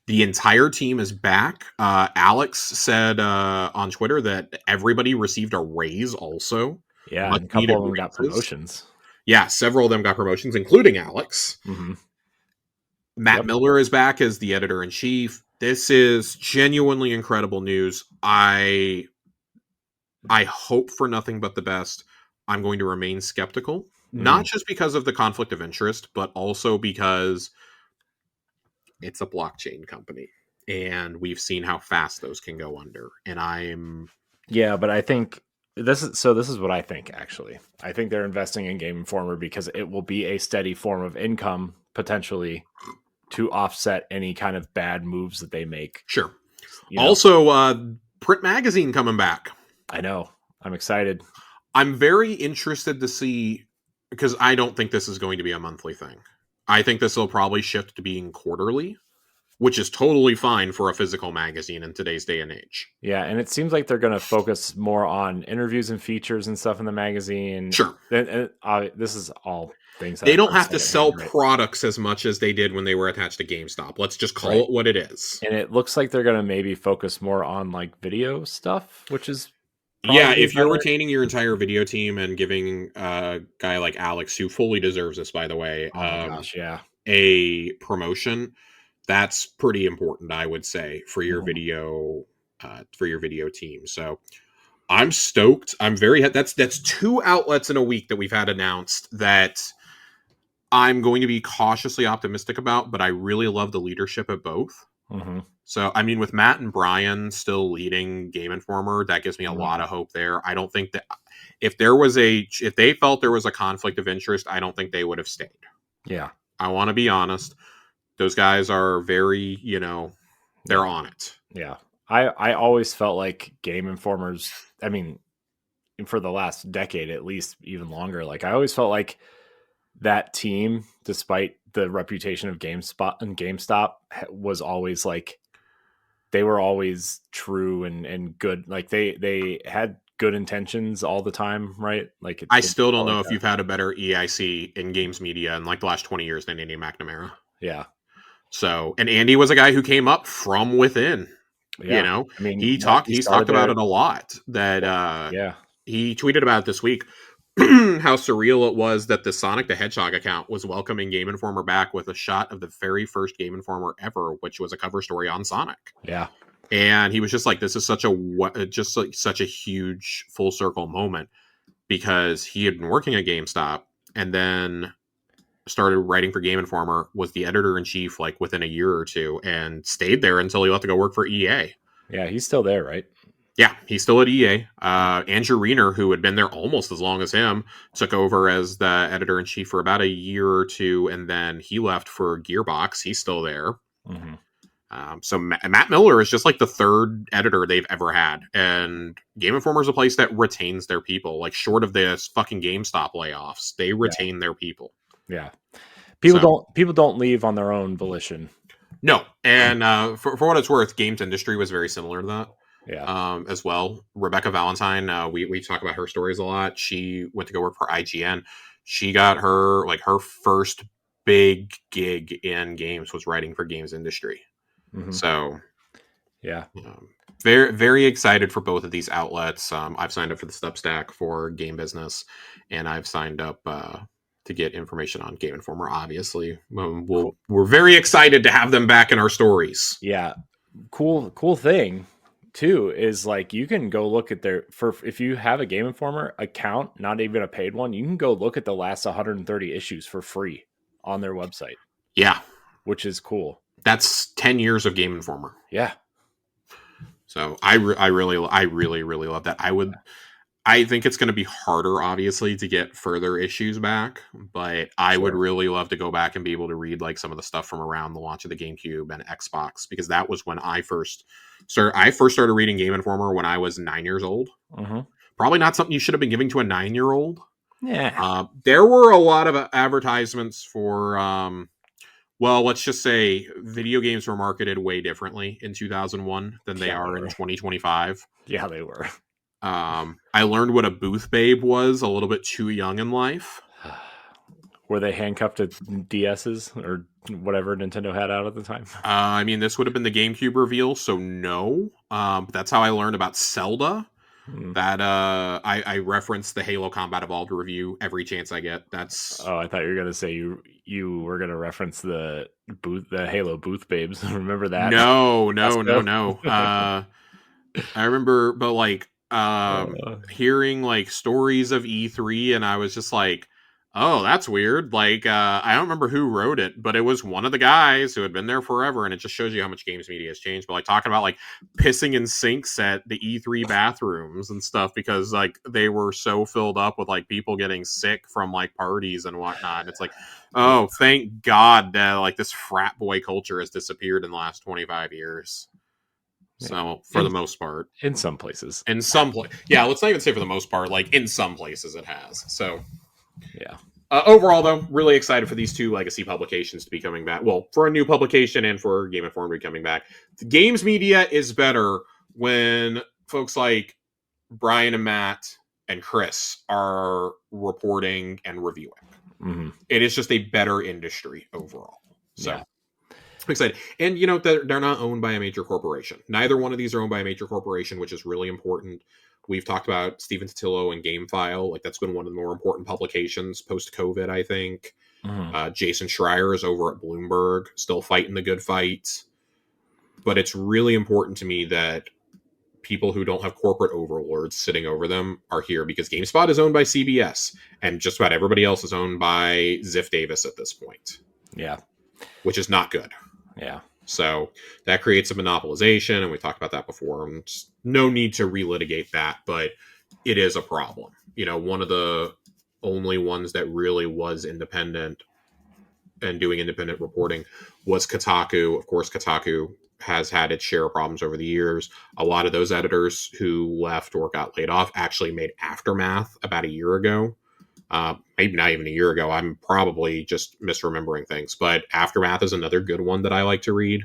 The entire team is back. Alex said on Twitter that everybody received a raise also. Yeah, and a couple of them got promotions. Yeah, several of them got promotions, including Alex. Mm-hmm. Matt Miller is back as the editor-in-chief. This is genuinely incredible news. I hope for nothing but the best. I'm going to remain skeptical. Not just because of the conflict of interest, but also because it's a blockchain company. And we've seen how fast those can go under. And but I think this is what I think, actually. I think they're investing in Game Informer because it will be a steady form of income, potentially, to offset any kind of bad moves that they make. Sure. Also, Print Magazine coming back. I know. I'm excited. I'm very interested to see, because I don't think this is going to be a monthly thing. I think this will probably shift to being quarterly, which is totally fine for a physical magazine in today's day and age. Yeah, and it seems like they're going to focus more on interviews and features and stuff in the magazine. Sure. This is all things that They I've don't heard have to sell secondhand, right? products as much as they did when they were attached to GameStop. Let's just call Right. it what it is. And it looks like they're going to maybe focus more on like video stuff, which is Yeah, probably if you're better. retaining your entire video team and giving a guy like Alex, who fully deserves this, by the way, Oh my gosh, yeah. a promotion, that's pretty important, I would say, for your Mhm. video team. So I'm stoked. I'm very that's 2 outlets in a week that we've had announced that I'm going to be cautiously optimistic about, but I really love the leadership at both. Mhm. So, I mean, with Matt and Brian still leading Game Informer, that gives me a Mhm. lot of hope there. I don't think that if they felt there was a conflict of interest, I don't think they would have stayed. Yeah. I want to be honest. Those guys are very, they're on it. Yeah. I always felt like Game Informers, I mean, for the last decade at least, even longer, like I always felt like that team, despite the reputation of GameSpot and GameStop, was always like they were always true and good. Like they had good intentions all the time, right? Like I it still don't felt like know if that. you've had a better EIC in games media in like the last 20 years than Andy McNamara. Yeah. So, and Andy was a guy who came up from within. Yeah. I mean, He's he talked started about there. it a lot. That Yeah. he tweeted about it this week. How surreal it was that the Sonic the Hedgehog account was welcoming Game Informer back with a shot of the very first Game Informer ever, which was a cover story on Sonic. Yeah. And he was just like, "This is such a huge full circle moment," because he had been working at GameStop and then started writing for Game Informer, was the editor in chief like within a year or two, and stayed there until he left to go work for EA. Yeah. He's still there, right? Yeah, he's still at EA. Andrew Reiner, who had been there almost as long as him, took over as the editor in chief for about a year or two, and then he left for Gearbox. He's still there. Mm-hmm. So Matt Miller is just like the third editor they've ever had, and Game Informer is a place that retains their people. Like short of this fucking GameStop layoffs, they retain their people. Yeah. So, People don't leave on their own volition. no, and for what it's worth, games industry was very similar to that. Yeah. As well. Rebecca Valentine, we talk about her stories a lot. She went to go work for IGN. She got her first big gig in games was writing for games industry. Mm-hmm. So yeah, very very excited for both of these outlets. I've signed up for the Substack for game business, and I've signed up to get information on Game Informer. Obviously, we're very excited to have them back in our stories. Yeah, cool thing too is like you can go look at if you have a Game Informer account, not even a paid one, you can go look at the last 130 issues for free on their website. Yeah, which is cool. That's 10 years of Game Informer. Yeah. So I really love that. I think it's going to be harder, obviously, to get further issues back, but I would really love to go back and be able to read like some of the stuff from around the launch of the GameCube and Xbox, because that was when I first started reading Game Informer when I was 9 years old. Mm-hmm. Probably not something you should have been giving to a 9-year-old. Yeah. There were a lot of advertisements for, well, let's just say video games were marketed way differently in 2001 than they are in 2025. Yeah, they were. I learned what a booth babe was a little bit too young in life. Were they handcuffed to DSs or whatever Nintendo had out at the time? I mean, this would have been the GameCube reveal, so no. But that's how I learned about Zelda. That I reference the Halo Combat Evolved review every chance I get. That's I thought you were gonna say you were gonna reference the Halo booth babes. Remember that? No. I remember, but like hearing like stories of E3, and I was just like, oh, that's weird. Like I don't remember who wrote it, but it was one of the guys who had been there forever, and it just shows you how much games media has changed. But like talking about like pissing in sinks at the E3 bathrooms and stuff because like they were so filled up with like people getting sick from like parties and whatnot. It's like, oh, thank God that like this frat boy culture has disappeared in the last 25 years. So for the most part, in some places, let's not even say for the most part, like in some places it has. So yeah. Overall, though, really excited for these two legacy publications to be coming back. Well, for a new publication and for Game Informer to be coming back. The games media is better when folks like Brian and Matt and Chris are reporting and reviewing. Mm-hmm. It is just a better industry overall. So yeah. I'm excited. And, they're not owned by a major corporation. Neither one of these are owned by a major corporation, which is really important. We've talked about Stephen Totillo and GameFile. Like, that's been one of the more important publications post-COVID, I think. Mm-hmm. Jason Schreier is over at Bloomberg, still fighting the good fight. But it's really important to me that people who don't have corporate overlords sitting over them are here, because GameSpot is owned by CBS, and just about everybody else is owned by Ziff Davis at this point. Yeah. Which is not good. Yeah. So that creates a monopolization, and we talked about that before. And no need to relitigate that, but it is a problem. One of the only ones that really was independent and doing independent reporting was Kotaku. Of course, Kotaku has had its share of problems over the years. A lot of those editors who left or got laid off actually made Aftermath about a year ago. Maybe not even a year ago. I'm probably just misremembering things, but Aftermath is another good one that I like to read.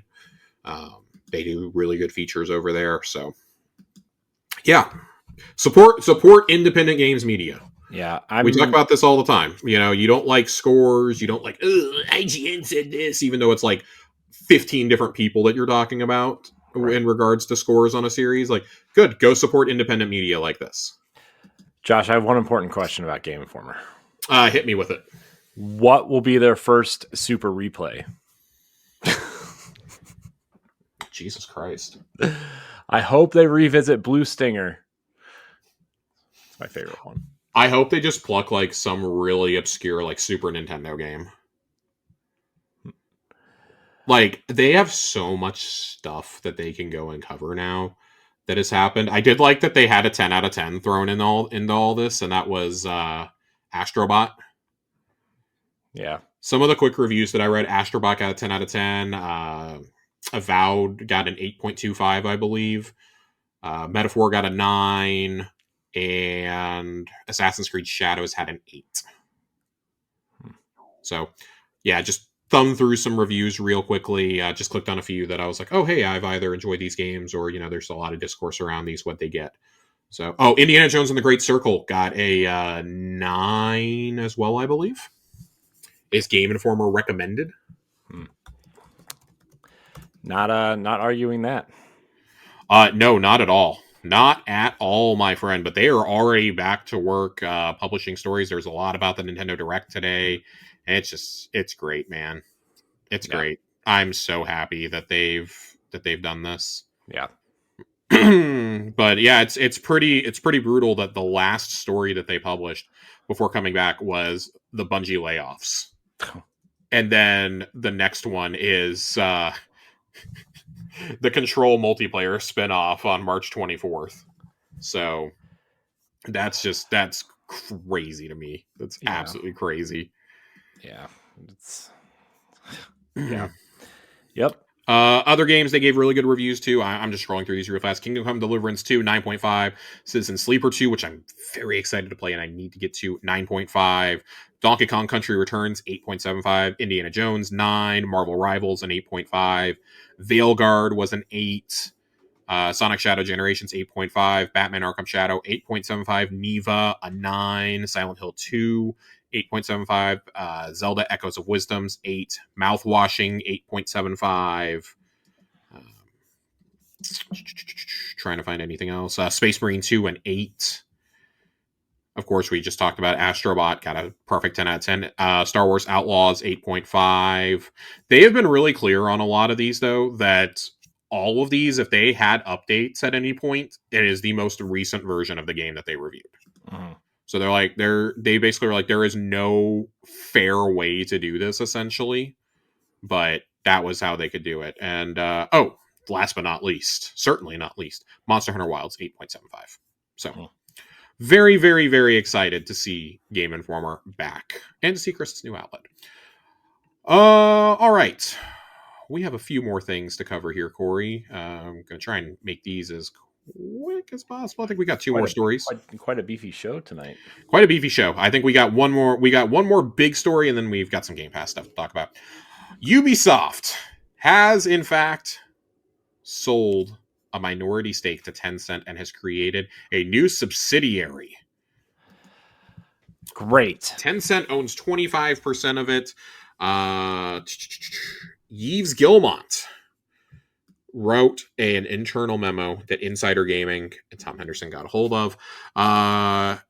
They do really good features over there. So yeah, support independent games media. Yeah. We talk about this all the time. You don't like scores. You don't like, IGN said this, even though it's like 15 different people that you're talking about in regards to scores on a series. Like, good, go support independent media like this. Josh, I have one important question about Game Informer. Hit me with it. What will be their first super replay? Jesus Christ. I hope they revisit Blue Stinger. It's my favorite one. I hope they just pluck like some really obscure like Super Nintendo game. Like, they have so much stuff that they can go and cover now that has happened. I did like that they had a 10 out of 10 thrown into all this, and that was Astrobot. Yeah. Some of the quick reviews that I read, Astrobot got a 10 out of 10. Avowed got an 8.25, I believe. Metaphor got a 9. And Assassin's Creed Shadows had an 8. So, yeah, just thumb through some reviews real quickly. Just clicked on a few that I was like, oh, hey, I've either enjoyed these games or, there's a lot of discourse around these, what they get. So, Indiana Jones and the Great Circle got a 9 as well, I believe. Is Game Informer recommended? Not arguing that. No, not at all. Not at all, my friend. But they are already back to work publishing stories. There's a lot about the Nintendo Direct today. And it's great, man. It's great. I'm so happy that they've done this. Yeah. But yeah, it's pretty brutal that the last story that they published before coming back was the Bungie layoffs. And then the next one is the Control multiplayer spinoff on March 24th. So that's crazy to me. That's absolutely crazy. Yeah. Yeah. Yep. Other games they gave really good reviews to. I'm just scrolling through these real fast. Kingdom Come Deliverance 2, 9.5. Citizen Sleeper 2, which I'm very excited to play and I need to get to, 9.5. Donkey Kong Country Returns, 8.75. Indiana Jones, 9. Marvel Rivals, an 8.5. Veilguard was an 8. Sonic Shadow Generations, 8.5. Batman Arkham Shadow, 8.75. Neva, a 9. Silent Hill 2, 8.75. Zelda Echoes of Wisdoms, 8. Mouthwashing, 8.75. Trying to find anything else. Space Marine 2, an 8. Of course, we just talked about Astrobot, got a perfect 10 out of 10. Star Wars Outlaws, 8.5. They have been really clear on a lot of these, though, that all of these, if they had updates at any point, it is the most recent version of the game that they reviewed. Mm-hmm. So they basically were like, there is no fair way to do this, essentially. But that was how they could do it. And, last but not least, certainly not least, Monster Hunter Wilds, 8.75. So, very, very, very excited to see Game Informer back and to see Chris's new outlet. All right. we have a few more things to cover here, Corey. I'm going to try and make these as quick as possible. I think we got two more stories. Quite a beefy show tonight. Quite a beefy show. I think we got one more. We got one more big story, and then we've got some Game Pass stuff to talk about. Ubisoft has, in fact, sold a minority stake to Tencent and has created a new subsidiary. Great. Tencent owns 25% of it. Yves Guillemot wrote an internal memo that Insider Gaming and Tom Henderson got a hold of.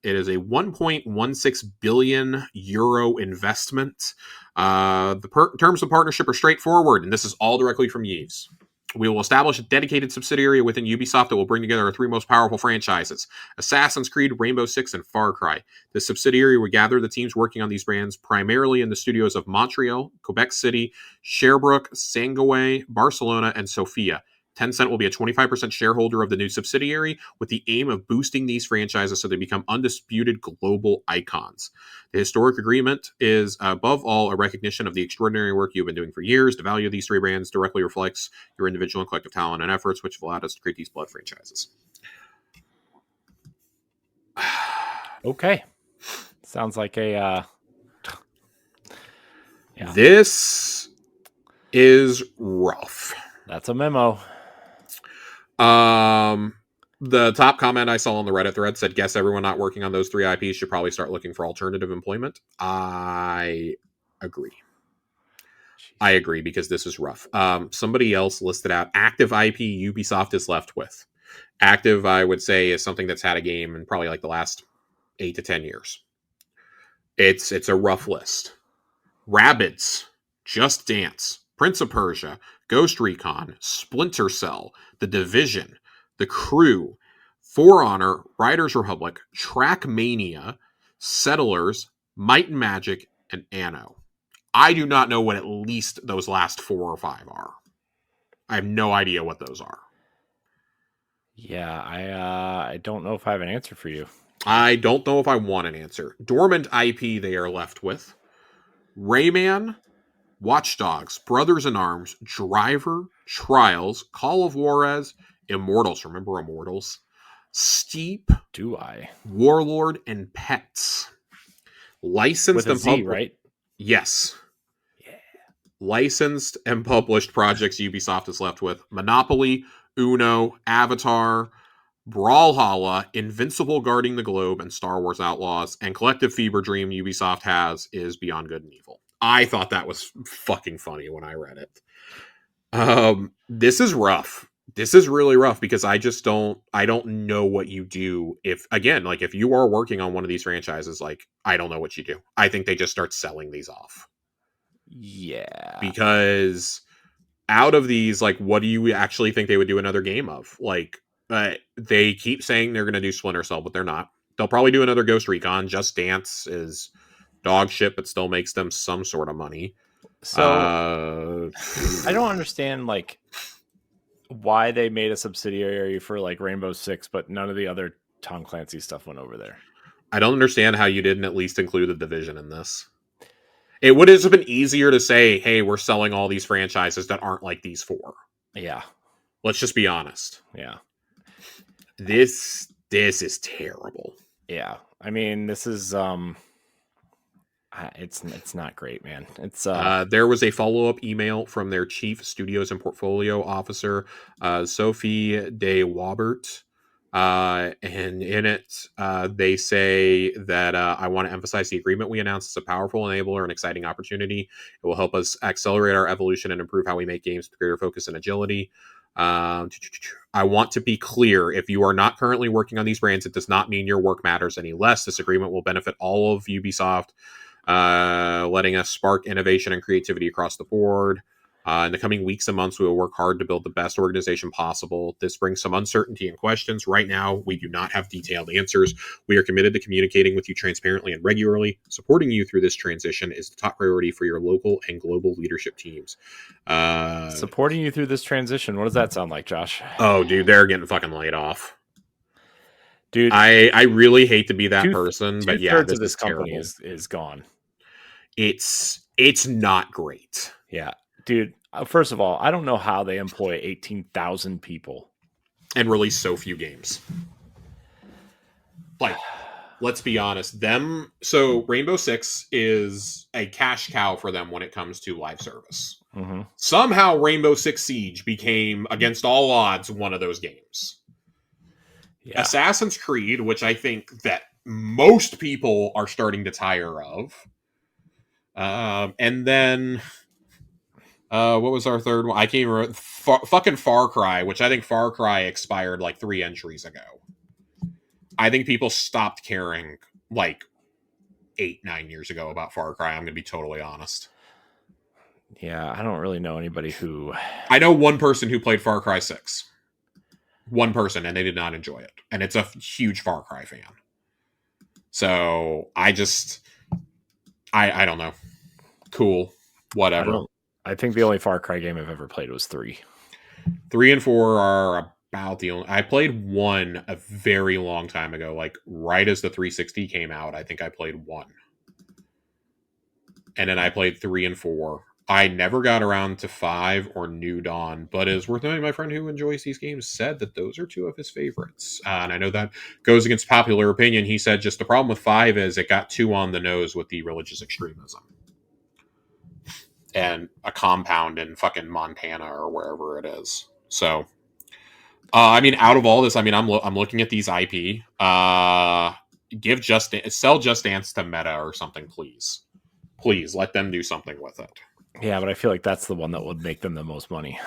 It is a 1.16 billion euro investment. The terms of partnership are straightforward, and this is all directly from Yves. We will establish a dedicated subsidiary within Ubisoft that will bring together our three most powerful franchises, Assassin's Creed, Rainbow Six, and Far Cry. This subsidiary will gather the teams working on these brands primarily in the studios of Montreal, Quebec City, Sherbrooke, Sangoe, Barcelona, and Sofia. Tencent will be a 25% shareholder of the new subsidiary with the aim of boosting these franchises so they become undisputed global icons. The historic agreement is, above all, a recognition of the extraordinary work you've been doing for years. The value of these three brands directly reflects your individual and collective talent and efforts, which have allowed us to create these blood franchises. Okay. Sounds like a... Yeah. This is rough. That's a memo. The top comment I saw on the Reddit thread said, guess everyone not working on those three IPs should probably start looking for alternative employment. I agree. I agree because this is rough. Somebody else listed out active IP Ubisoft is left with. Active, I would say, is something that's had a game in probably like the last 8 to 10 years. It's a rough list. Rabbids, Just Dance, Prince of Persia, Ghost Recon, Splinter Cell, The Division, The Crew, For Honor, Riders Republic, Trackmania, Settlers, Might and Magic, and Anno. I do not know what at least those last 4 or 5 are. I have no idea what those are. Yeah, I don't know if I have an answer for you. I don't know if I want an answer. Dormant IP they are left with. Rayman, Watch Dogs, Brothers in Arms, Driver, Trials, Call of Juarez, Immortals. Remember Immortals? Steep. Do I? Warlord and Pets. Licensed with a Z, right? Yes. Yeah. Licensed and published projects Ubisoft is left with. Monopoly, Uno, Avatar, Brawlhalla, Invincible Guarding the Globe, and Star Wars Outlaws. And collective fever dream Ubisoft has is Beyond Good and Evil. I thought that was fucking funny when I read it. This is rough. This is really rough because I don't know what you do if you are working on one of these franchises, I don't know what you do. I think they just start selling these off. Yeah. Because out of these, what do you actually think they would do another game of? They keep saying they're going to do Splinter Cell, but they're not. They'll probably do another Ghost Recon. Just Dance is dog shit, but still makes them some sort of money. So I don't understand why they made a subsidiary for Rainbow Six, but none of the other Tom Clancy stuff went over there. I don't understand how you didn't at least include the Division in this. It would have been easier to say, hey, we're selling all these franchises that aren't like these 4. Yeah. Let's just be honest. Yeah. This is terrible. Yeah. I mean, this is it's not great, man. It's there was a follow-up email from their chief studios and portfolio officer, Sophie de Wabert. And in it, they say that I want to emphasize the agreement we announced is a powerful enabler and exciting opportunity. It will help us accelerate our evolution and improve how we make games with greater focus and agility. I want to be clear. If you are not currently working on these brands, it does not mean your work matters any less. This agreement will benefit all of Ubisoft, letting us spark innovation and creativity across the board. In the coming weeks and months, we will work hard to build the best organization possible. This brings some uncertainty and questions. Right now, we do not have detailed answers. We are committed to communicating with you transparently and regularly. Supporting you through this transition is the top priority for your local and global leadership teams. Supporting you through this transition. What does that sound like, Josh? Oh, dude, they're getting fucking laid off. Dude, I really hate to be that person, but yeah, this of this company is gone. It's not great. Yeah. Dude, First of all, I don't know how they employ 18,000 people and release so few games. Like, let's be honest, so Rainbow Six is a cash cow for them when it comes to live service. Mm-hmm. Somehow Rainbow Six Siege became, against all odds, one of those games. Yeah. Assassin's Creed, which I think that most people are starting to tire of. And then what was our third one? I can't remember. Fucking Far Cry, which I think Far Cry expired like 3 entries ago. I think people stopped caring like 8-9 years ago about Far Cry. I'm going to be totally honest. Yeah, I don't really know anybody who... I know one person who played Far Cry 6. One person, and they did not enjoy it. And it's a huge Far Cry fan. So, I don't know. Cool. Whatever. I think the only Far Cry game I've ever played was 3. 3 and 4 are about the only... I played 1 a very long time ago. Like, right as the 360 came out, I think I played 1. And then I played 3 and 4. I never got around to 5 or New Dawn, but it's worth noting my friend who enjoys these games said that those are 2 of his favorites. And I know that goes against popular opinion. He said just the problem with 5 is it got too on the nose with the religious extremism. And a compound in fucking Montana or wherever it is. So, I mean, out of all this, I mean, I'm looking at these IP. Sell Just Dance to Meta or something, please. Please let them do something with it. Yeah, but I feel like that's the one that would make them the most money.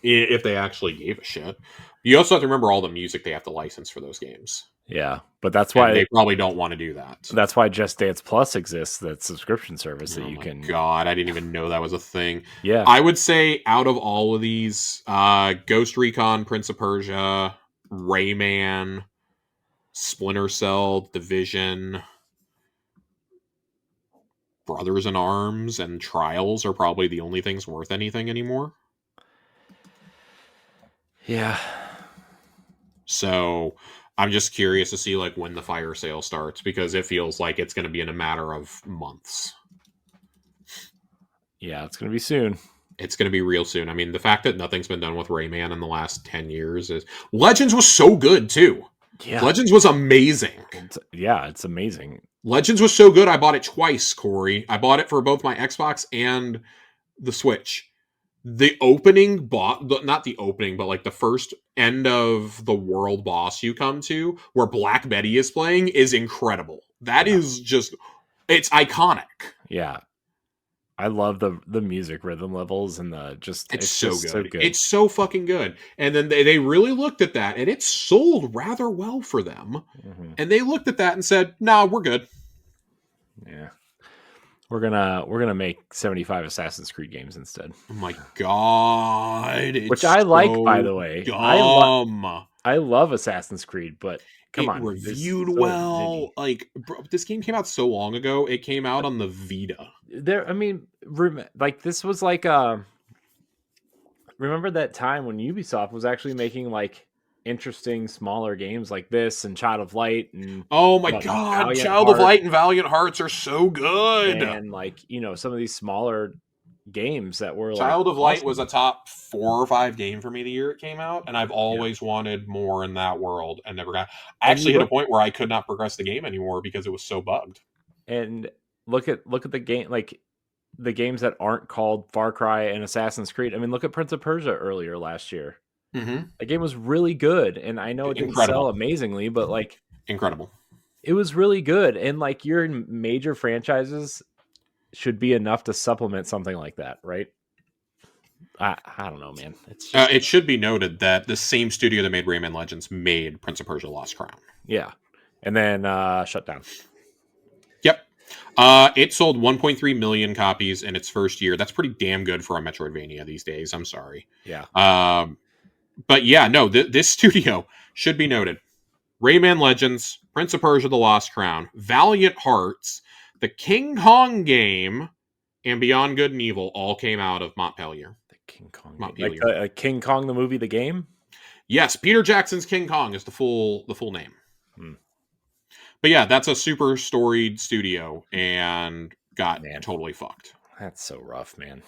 If they actually gave a shit. You also have to remember all the music they have to license for those games. Yeah, but that's why they probably don't want to do that. That's why Just Dance Plus exists, that subscription service that you can... God, I didn't even know that was a thing. Yeah. I would say out of all of these, Ghost Recon, Prince of Persia, Rayman, Splinter Cell, Division, Brothers in Arms, and Trials are probably the only things worth anything anymore. Yeah. So I'm just curious to see like when the fire sale starts, because it feels like it's going to be in a matter of months. Yeah, it's going to be soon. It's going to be real soon. I mean, the fact that nothing's been done with Rayman in the last 10 years is... Legends was so good, too. Yeah. Legends was amazing. It's amazing. Legends was so good, I bought it twice, Corey. I bought it for both my Xbox and the Switch. The opening not the opening, but like the first end of the world boss you come to, where Black Betty is playing, is incredible. That is just... It's iconic. Yeah. I love the music rhythm levels and it's so good. It's so fucking good. And then they really looked at that, and it sold rather well for them. Mm-hmm. And they looked at that and said, "Nah, we're good." Yeah. We're gonna make 75 Assassin's Creed games instead. Oh my god. Which I like, by the way. Dumb. I love Assassin's Creed, but come on. Reviewed well. Like, bro, this game came out so long ago. It came out on the Vita. This was like remember that time when Ubisoft was actually making like interesting smaller games like this and Child of Light and oh my god, Child of Light and Valiant Hearts are so good. And like, some of these smaller games that were Child of Light was a top 4 or 5 game for me the year it came out, and I've always wanted more in that world and never got. I actually hit a point where I could not progress the game anymore because it was so bugged. And look at the game, like the games that aren't called Far Cry and Assassin's Creed. I mean, look at Prince of Persia earlier last year. Mm-hmm. The game was really good, and I know it didn't sell amazingly, but like incredible. It was really good, and like your major franchises should be enough to supplement something like that, right? I don't know, man. It should be noted that the same studio that made Rayman Legends made Prince of Persia: Lost Crown. Yeah, and then shut down. Yep. It sold 1.3 million copies in its first year. That's pretty damn good for a Metroidvania these days. I'm sorry. Yeah. But yeah, no, this studio should be noted. Rayman Legends, Prince of Persia: The Lost Crown, Valiant Hearts, the King Kong game, and Beyond Good and Evil all came out of Montpellier. The King Kong, like King Kong the movie, the game. Yes, Peter Jackson's King Kong is the full name. But yeah, that's a super storied studio and got totally fucked. That's so rough, man.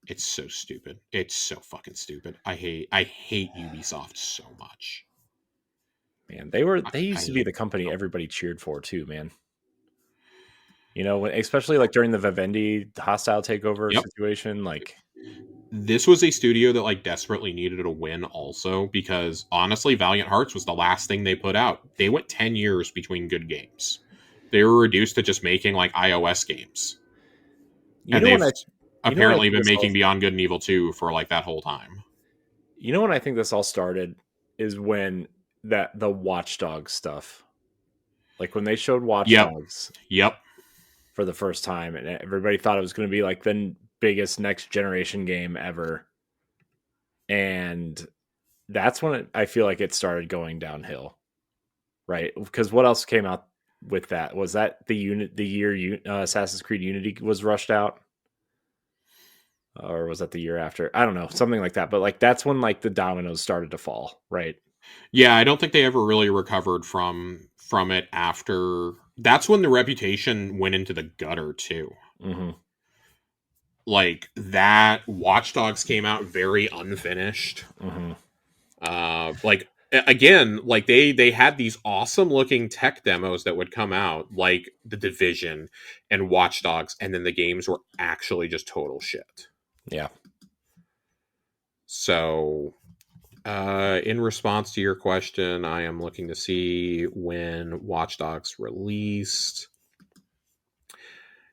It's so stupid. It's so fucking stupid. I hate Ubisoft so much. Man, they I used to be hate the company them. everybody cheered for too, man. Especially like during the Vivendi hostile takeover Yep. situation, like This was a studio that like desperately needed a win also because honestly Valiant Hearts was the last thing they put out. They went 10 years between good games. They were reduced to just making like iOS games. you And know when they've I you know when I apparently think been this all making Beyond Good and Evil 2 for like that whole time. you know when I think this all started is when that the Watchdog stuff. Like when they showed Yep. Watchdogs Yep. for the first time and everybody thought it was going to be like the biggest next generation game ever. And that's when I feel like it started going downhill, right? Because what else came out with that? Was that the year Assassin's Creed Unity was rushed out, or was that the year after? I don't know, something like that. But like that's when like the dominoes started to fall, right? Yeah, I don't think they ever really recovered from it after. That's when the reputation went into the gutter too. Mm-hmm. Like that Watch Dogs came out very unfinished. Mm-hmm. Like again, like they had these awesome looking tech demos that would come out like The Division and Watch Dogs, and then the games were actually just total shit. Yeah. So in response to your question, I am looking to see when Watch Dogs released.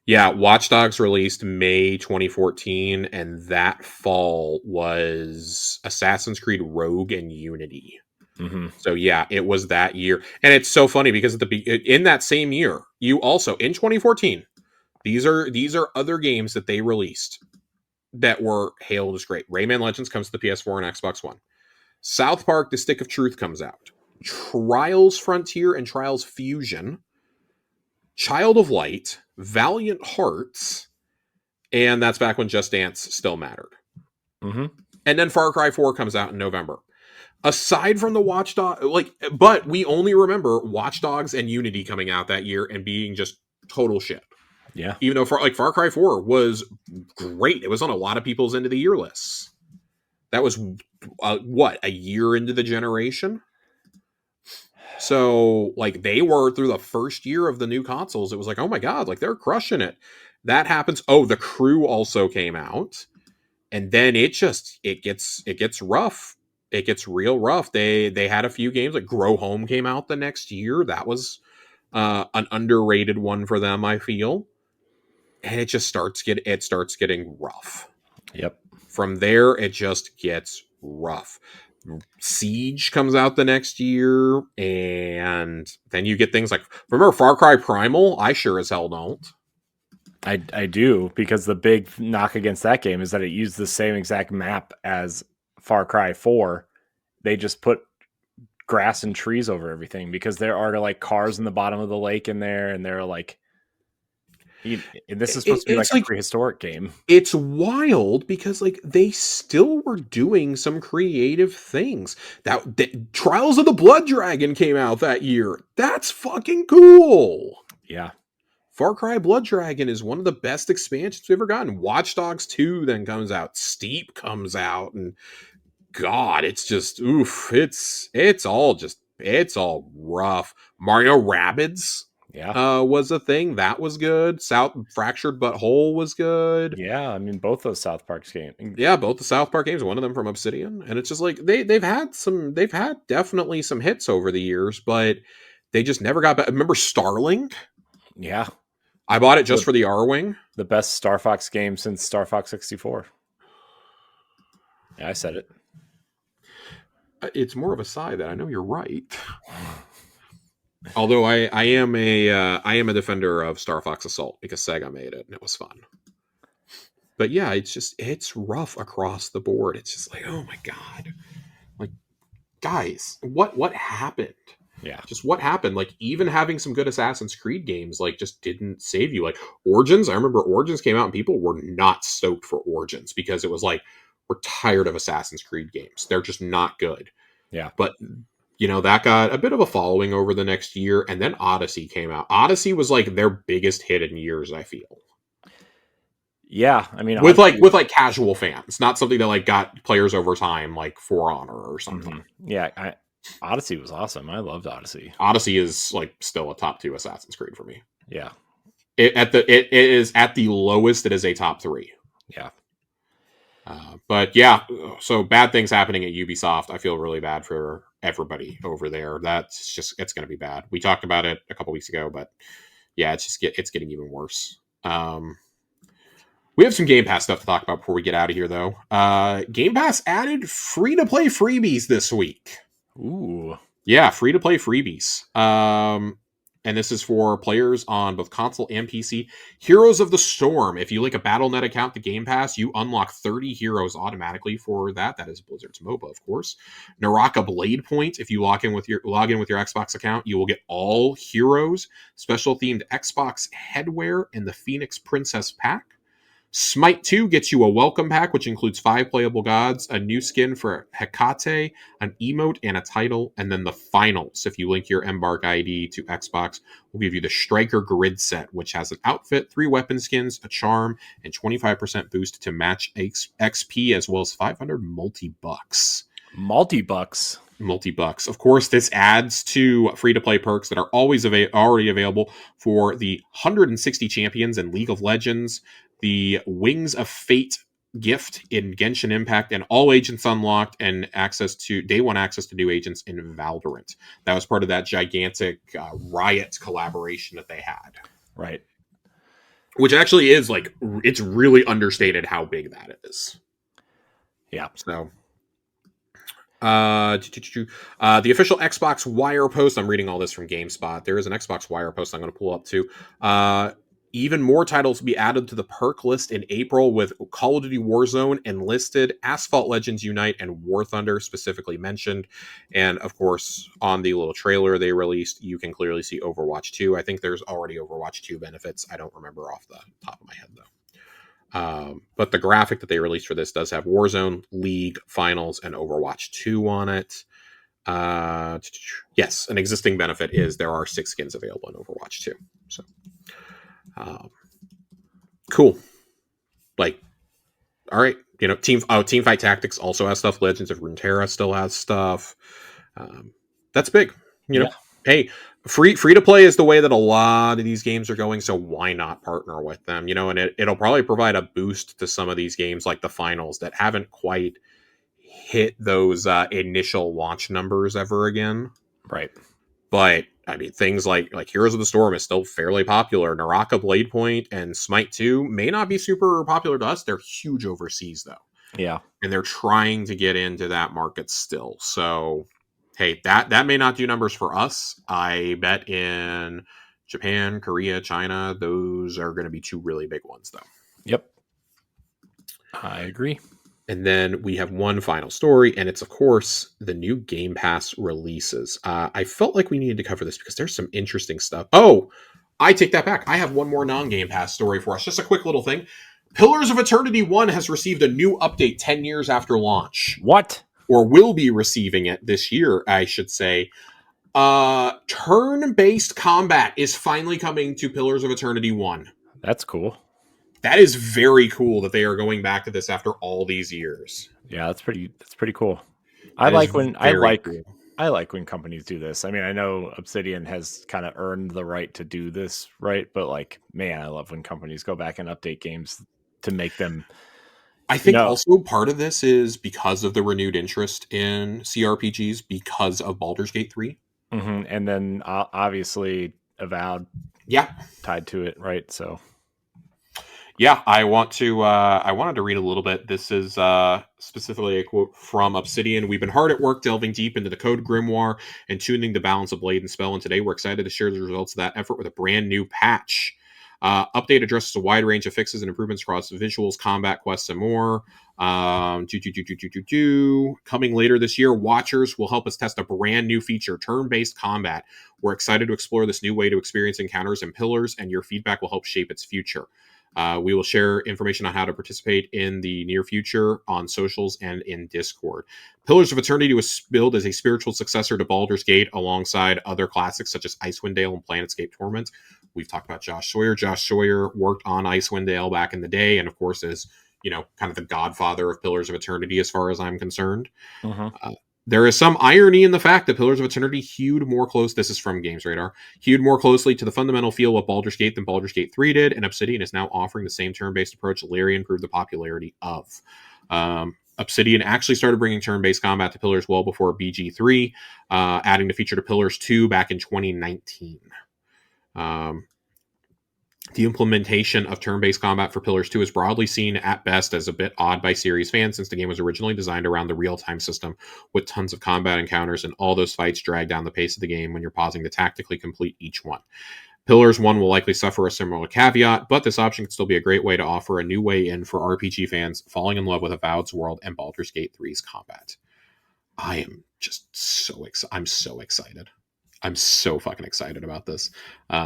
Yeah, Watch Dogs released May 2014, and that fall was Assassin's Creed Rogue and Unity. Mm-hmm. So yeah, it was that year, and it's so funny because in that same year, you also in 2014, these are other games that they released that were hailed as great. Rayman Legends comes to the PS4 and Xbox One. South Park: The Stick of Truth comes out. Trials Frontier and Trials Fusion, Child of Light, Valiant Hearts, and that's back when Just Dance still mattered. Mm-hmm. And then Far Cry 4 comes out in November. Aside from the Watchdog, but we only remember Watch Dogs and Unity coming out that year and being just total shit. Yeah. Even though Far Cry 4 was great, it was on a lot of people's end of the year lists. That was a year into the generation. So like they were through the first year of the new consoles, it was like, oh my god, like they're crushing it. That happens. Oh, The Crew also came out, and then it gets rough. It gets real rough. They had a few games like Grow Home came out the next year. That was an underrated one for them, I feel. And it starts getting rough. Yep. From there, it just gets rough. Siege comes out the next year, and then you get things like remember Far Cry Primal? I sure as hell don't. I do, because the big knock against that game is that it used the same exact map as Far Cry 4. They just put grass and trees over everything because there are like cars in the bottom of the lake in there, and they're like, and this is supposed to be like It's a like prehistoric game. it's wild because like they still were doing some creative things. That Trials of the Blood Dragon came out that year. That's fucking cool. Yeah. Far Cry Blood Dragon is one of the best expansions we've ever gotten. Watch Dogs 2 then comes out. Steep comes out, and God, it's just oof. It's all rough. Mario Rabbids Yeah. was a thing that was good. South Fractured But Whole was good. Yeah. I mean, both those South Park's games. Yeah, both the South Park games, one of them from Obsidian, and it's just like they've had definitely some hits over the years, but they just never got back. Remember Starlink? Yeah. I bought it just The, for the R Wing. the best Star Fox game since Star Fox 64. Yeah, I said it. It's more of a sigh that I know you're right. Although I am a defender of Star Fox Assault because Sega made it and it was fun. But yeah, it's rough across the board. It's just like, oh my god. Like guys, what happened? Yeah. Just what happened? Like even having some good Assassin's Creed games like just didn't save you. Like Origins, I remember Origins came out and people were not stoked for Origins because it was like we're tired of Assassin's Creed games. They're just not good. Yeah. But that got a bit of a following over the next year, and then Odyssey came out. Odyssey was like their biggest hit in years, I feel. Yeah, I mean, with Odyssey, with casual fans, not something that like got players over time, like For Honor or something. yeah, Odyssey was awesome. I loved Odyssey. Odyssey is like still a top 2 Assassin's Creed for me. Yeah, It is at the lowest. It is a top 3. yeah, But yeah, so bad things happening at Ubisoft. I feel really bad for everybody over there. It's going to be bad. We talked about it a couple weeks ago, but yeah, it's getting even worse. We have some Game Pass stuff to talk about before we get out of here, though. Game Pass added free-to-play freebies this week. ooh, Yeah, free-to-play freebies. And this is for players on both console and PC. Heroes of the Storm. If you link a Battle.net account to Game Pass, you unlock 30 heroes automatically for that. That is Blizzard's MOBA, of course. Naraka Blade Point. If you log in with your Xbox account, you will get all heroes, special themed Xbox headwear, and the Phoenix Princess pack. Smite 2 gets you a welcome pack, which includes 5 playable gods, a new skin for Hecate, an emote, and a title. And then the finals, if you link your Embark ID to Xbox, will give you the Striker Grid set, which has an outfit, 3 weapon skins, a charm, and 25% boost to match XP, as well as 500 multi-bucks. Multi-bucks. Of course, this adds to free-to-play perks that are always already available for the 160 champions in League of Legends, the Wings of Fate gift in Genshin Impact, and all agents unlocked, and day one access to new agents in Valorant. That was part of that gigantic Riot collaboration that they had. right. Which actually is like, it's really understated how big that is. Yeah. So... the official Xbox Wire post. I'm reading all this from GameSpot. There is an Xbox Wire post I'm going to pull up too. Even more titles will be added to the perk list in April, with Call of Duty Warzone, Enlisted, Asphalt Legends Unite, and War Thunder specifically mentioned. And of course, on the little trailer they released, you can clearly see Overwatch 2. I think there's already Overwatch 2 benefits. I don't remember off the top of my head though. But the graphic that they released for this does have Warzone, League, Finals, and Overwatch 2 on it. Yes, an existing benefit is there are 6 skins available in Overwatch 2. So, cool. Like, all right, Teamfight Tactics also has stuff. Legends of Runeterra still has stuff. That's big. Hey, free to play is the way that a lot of these games are going, so why not partner with them? And it'll probably provide a boost to some of these games like the finals that haven't quite hit those initial launch numbers ever again. Right. But I mean, things like Heroes of the Storm is still fairly popular. Naraka Blade Point and Smite 2 may not be super popular to us. They're huge overseas though. Yeah. And they're trying to get into that market still. So hey, that may not do numbers for us. I bet in Japan, Korea, China, those are going to be 2 really big ones, though. Yep. I agree. And then we have one final story, and it's, of course, the new Game Pass releases. I felt like we needed to cover this because there's some interesting stuff. Oh, I take that back. I have one more non-Game Pass story for us. Just a quick little thing. Pillars of Eternity 1 has received a new update 10 years after launch. What? Or will be receiving it this year, I should say. Turn-based combat is finally coming to Pillars of Eternity 1. That's cool. That is very cool that they are going back to this after all these years. Yeah, that's pretty cool. I like when companies do this. I mean, I know Obsidian has kind of earned the right to do this, right? But like, man, I love when companies go back and update games to make them. I think also part of this is because of the renewed interest in CRPGs because of Baldur's Gate 3. Mm-hmm. And then obviously Avowed tied to it, right? So yeah, I wanted to read a little bit. This is specifically a quote from Obsidian. We've been hard at work delving deep into the code grimoire and tuning the balance of blade and spell, and today we're excited to share the results of that effort with a brand new patch. Update addresses a wide range of fixes and improvements across visuals, combat, quests, and more. Coming later this year, Watchers will help us test a brand new feature, turn-based combat. We're excited to explore this new way to experience encounters and Pillars, and your feedback will help shape its future. We will share information on how to participate in the near future on socials and in Discord. Pillars of Eternity was billed as a spiritual successor to Baldur's Gate alongside other classics such as Icewind Dale and Planetscape Torment. We've talked about Josh Sawyer. Josh Sawyer worked on Icewind Dale back in the day, and of course is, kind of the godfather of Pillars of Eternity as far as I'm concerned. There is some irony in the fact that Pillars of Eternity this is from Games Radar, hewed more closely to the fundamental feel of Baldur's Gate than Baldur's Gate 3 did, and Obsidian is now offering the same turn-based approach Larian proved the popularity of. Obsidian actually started bringing turn-based combat to Pillars well before BG3, adding the feature to Pillars 2 back in 2019. The implementation of turn-based combat for Pillars 2 is broadly seen at best as a bit odd by series fans, since the game was originally designed around the real-time system with tons of combat encounters, and all those fights drag down the pace of the game when you're pausing to tactically complete each one. Pillars 1 will likely suffer a similar caveat, but this option could still be a great way to offer a new way in for RPG fans falling in love with Avowed's world and Baldur's Gate 3's combat. I am just I'm so excited. I'm so fucking excited about this.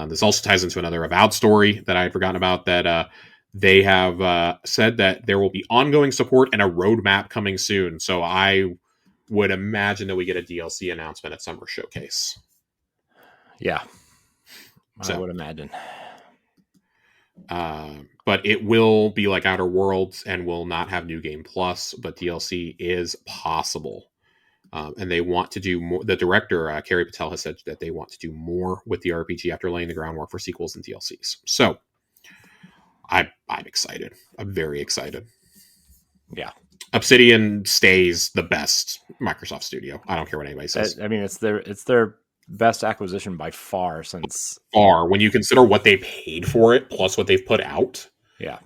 This also ties into another Avowed story that I had forgotten about, that they have said that there will be ongoing support and a roadmap coming soon. So I would imagine that we get a DLC announcement at Summer Showcase. Yeah, I would imagine. But it will be like Outer Worlds and will not have New Game Plus, but DLC is possible. And they want to do more. The director, Carrie Patel, has said that they want to do more with the RPG after laying the groundwork for sequels and DLCs. So I'm excited. I'm very excited. Yeah. Obsidian stays the best Microsoft studio. I don't care what anybody says. I mean, it's their best acquisition by far since when you consider what they paid for it plus what they've put out. Yeah.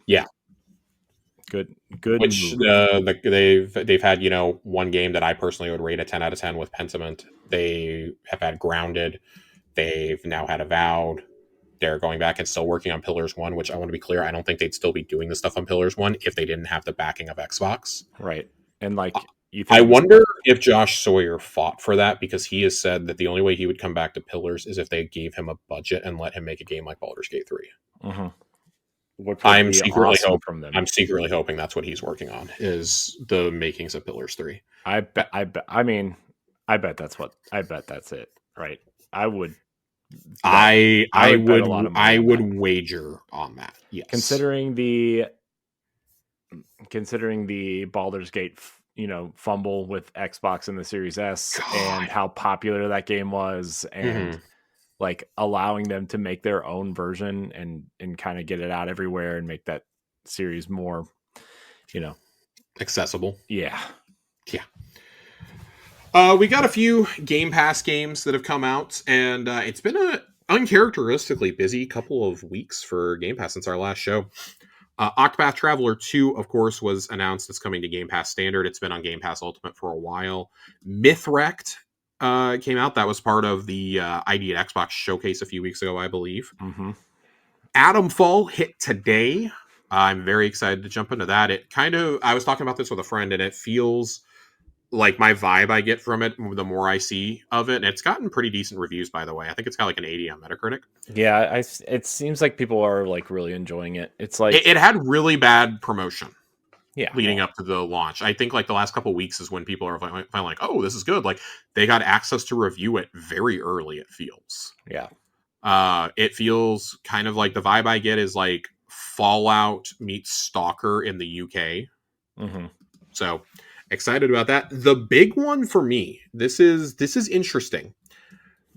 Good. Which they've had, one game that I personally would rate a 10 out of 10 with Pentiment. They have had Grounded. They've now had Avowed. They're going back and still working on Pillars 1, which I want to be clear, I don't think they'd still be doing the stuff on Pillars 1 if they didn't have the backing of Xbox. Right. And I wonder if Josh Sawyer fought for that, because he has said that the only way he would come back to Pillars is if they gave him a budget and let him make a game like Baldur's Gate 3. Mm-hmm. I'm secretly hoping that's what he's working on, is the makings of Pillars 3. I bet that's it. Right. I would wager on that. Yes. Considering the Baldur's Gate, fumble with Xbox and the Series S, and how popular that game was, and allowing them to make their own version and kind of get it out everywhere and make that series more, accessible. Yeah. We got a few Game Pass games that have come out, and it's been a uncharacteristically busy couple of weeks for Game Pass since our last show. Octopath Traveler 2, of course, was announced as coming to Game Pass Standard. It's been on Game Pass Ultimate for a while. Mythwrecked came out. That was part of the ID at Xbox showcase a few weeks ago, I believe. Mm-hmm. Atomfall hit today. I'm very excited to jump into that. I was talking about this with a friend, and it feels like my vibe I get from it the more I see of it. And it's gotten pretty decent reviews, by the way. I think it's got like an 80 on Metacritic. Yeah, it seems like people are really enjoying it. It's like it had really bad promotion. Yeah, leading up to the launch. I think the last couple of weeks is when people are finally like, oh, this is good. Like, they got access to review it very early, it feels. Yeah. It feels kind of like the vibe I get is like Fallout meets Stalker in the UK. Mm-hmm. So excited about that. The big one for me, this is interesting.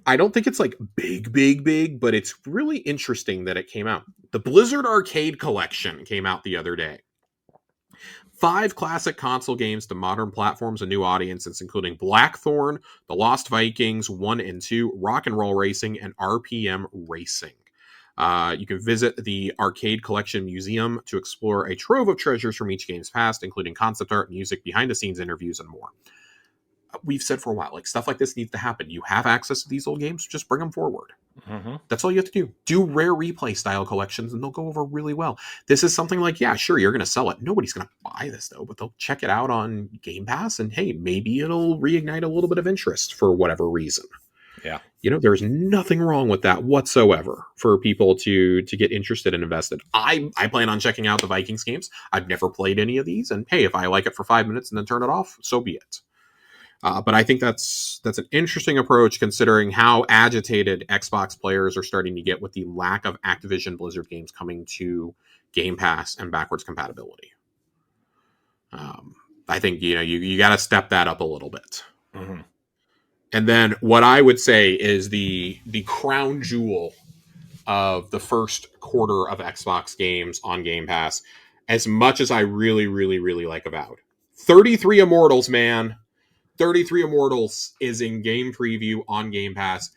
I don't think it's like big, but it's really interesting that it came out. The Blizzard Arcade Collection came out the other day. 5 classic console games to modern platforms and new audiences, including Blackthorn, The Lost Vikings 1 and 2, Rock and Roll Racing, and RPM Racing. You can visit the Arcade Collection Museum to explore a trove of treasures from each game's past, including concept art, music, behind-the-scenes interviews, and more. We've said for a while, like, stuff like this needs to happen. You have access to these old games, just bring them forward. Mm-hmm. That's all you have to do. Do rare replay style collections, and they'll go over really well. This is something like, yeah, sure, you're going to sell it. Nobody's going to buy this, though, but they'll check it out on Game Pass, and hey, maybe it'll reignite a little bit of interest for whatever reason. Yeah. There's nothing wrong with that whatsoever for people to get interested and invested. I plan on checking out the Vikings games. I've never played any of these, and hey, if I like it for 5 minutes and then turn it off, so be it. But I think that's an interesting approach considering how agitated Xbox players are starting to get with the lack of Activision Blizzard games coming to Game Pass and backwards compatibility. I think you got to step that up a little bit. Mm-hmm. And then what I would say is the crown jewel of the first quarter of Xbox games on Game Pass, as much as I really, really, really like Avowed. 33 Immortals, man. 33 Immortals is in game preview on Game Pass.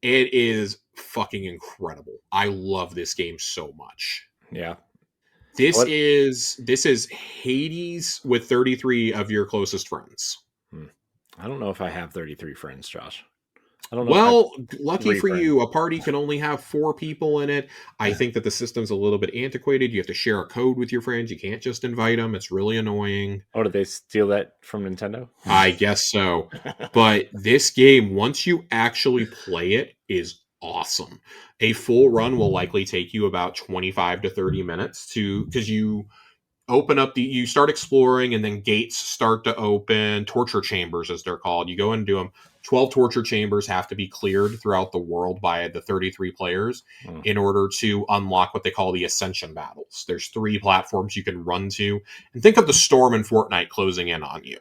It is fucking incredible. I love this game so much. Yeah. This is Hades with 33 of your closest friends. I don't know if I have 33 friends, Josh. I don't know. Well, lucky for you, a party can only have 4 people in it. I think that the system's a little bit antiquated. You have to share a code with your friends. You can't just invite them. It's really annoying. Oh, did they steal that from Nintendo? I guess so. But this game, once you actually play it, is awesome. A full run will likely take you about 25 to 30 minutes because you you start exploring and then gates start to open, torture chambers as they're called. You go into them. 12 torture chambers have to be cleared throughout the world by the 33 players in order to unlock what they call the Ascension battles. There's 3 platforms you can run to. And think of the storm in Fortnite closing in on you.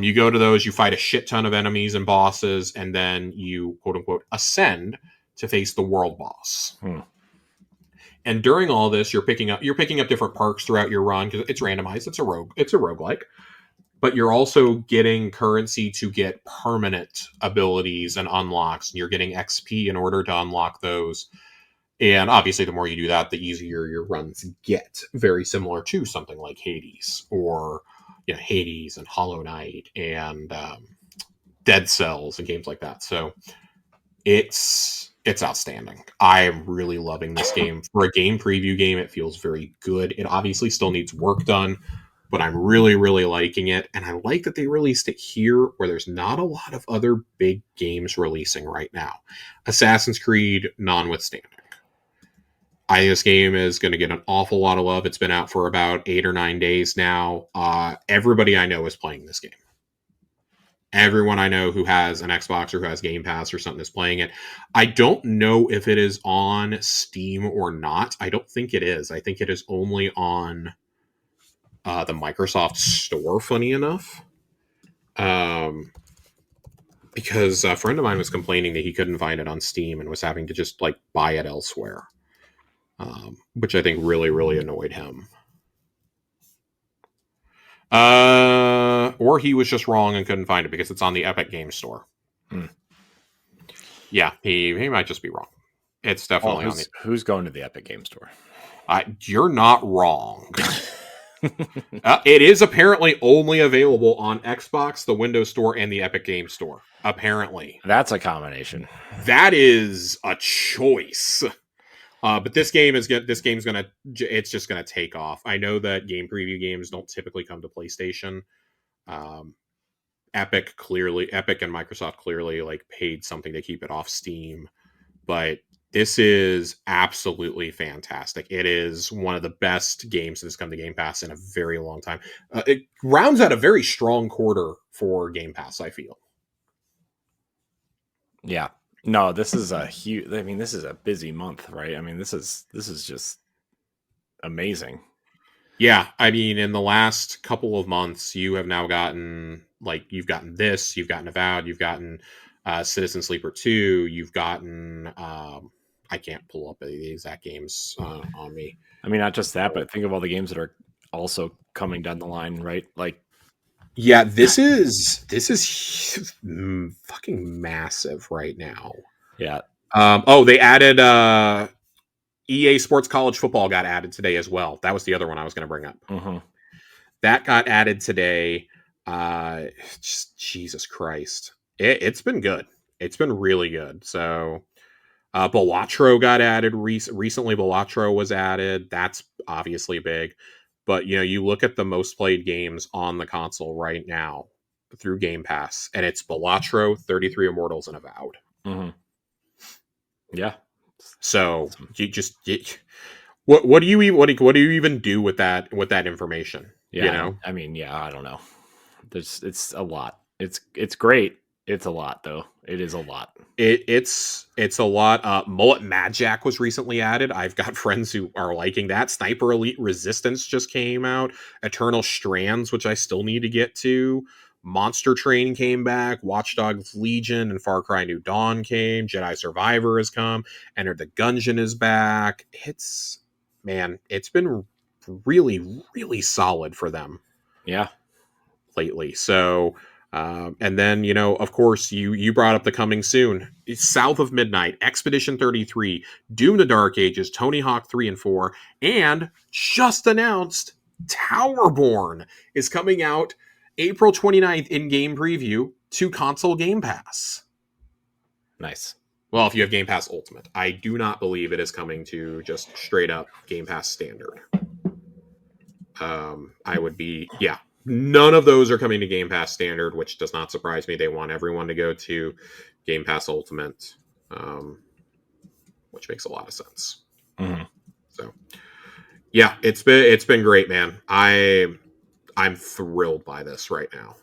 You go to those, you fight a shit ton of enemies and bosses, and then you, quote unquote, ascend to face the world boss. And during all this, you're picking up different perks throughout your run because it's randomized. It's a roguelike. But you're also getting currency to get permanent abilities and unlocks, and you're getting XP in order to unlock those. And obviously, the more you do that, the easier your runs get. Very similar to something like Hades, or Hades and Hollow Knight and Dead Cells and games like that. So it's outstanding. I am really loving this game. For a game preview game, it feels very good. It obviously still needs work done, but I'm really, really liking it. And I like that they released it here where there's not a lot of other big games releasing right now. Assassin's Creed notwithstanding. I think this game is going to get an awful lot of love. It's been out for about 8 or 9 days now. Everybody I know is playing this game. Everyone I know who has an Xbox or who has Game Pass or something is playing it. I don't know if it is on Steam or not. I don't think it is. I think it is only on the Microsoft Store, funny enough. Because a friend of mine was complaining that he couldn't find it on Steam and was having to just buy it elsewhere. Which I think really, really annoyed him. Or he was just wrong and couldn't find it because it's on the Epic Games Store. Yeah, he might just be wrong. It's definitely on the... Who's going to the Epic Games Store? You're not wrong. It is apparently only available on Xbox, the Windows Store, and the Epic Games Store. Apparently. That's a combination. That is a choice. But this game's gonna take off. I know that game preview games don't typically come to PlayStation. Epic and Microsoft clearly paid something to keep it off Steam, but this is absolutely fantastic. It is one of the best games that has come to Game Pass in a very long time. It rounds out a very strong quarter for Game Pass, I feel. Yeah. No, this is a huge. I mean, this is a busy month, right? I mean, this is just amazing. Yeah, I mean, in the last couple of months, you have now gotten you've gotten this, you've gotten Avowed, you've gotten Citizen Sleeper 2, you've gotten I can't pull up the exact games on me. I mean, not just that, but think of all the games that are also coming down the line, right? Yeah, this is fucking massive right now. Yeah. They added EA Sports College Football got added today as well. That was the other one I was going to bring up. Mm-hmm. That got added today. Jesus Christ. It's been good. It's been really good. So Balatro got added recently. Balatro was added. That's obviously big. But, you look at the most played games on the console right now through Game Pass, and it's Balatro, 33 Immortals, and Avowed. Mm-hmm. Yeah. So what do you even do with that information? Yeah. I mean, yeah, I don't know. It's a lot. It's great. It's a lot though. It is a lot. It's a lot. Mullet Mad Jack was recently added. I've got friends who are liking that. Sniper Elite Resistance just came out. Eternal Strands, which I still need to get to. Monster Train came back. Watch Dogs Legion and Far Cry New Dawn came. Jedi Survivor has come. Enter the Gungeon is back. It's been really, really solid for them. Yeah. Lately. So, and then, of course, you brought up the coming soon. It's South of Midnight, Expedition 33, Doom the Dark Ages, Tony Hawk 3 and 4, and just announced Towerborn is coming out April 29th in game preview to console Game Pass. Nice. Well, if you have Game Pass Ultimate. I do not believe it is coming to just straight up Game Pass Standard. None of those are coming to Game Pass Standard, which does not surprise me. They want everyone to go to Game Pass Ultimate, which makes a lot of sense. Mm-hmm. So, yeah, it's been great, man. I'm thrilled by this right now.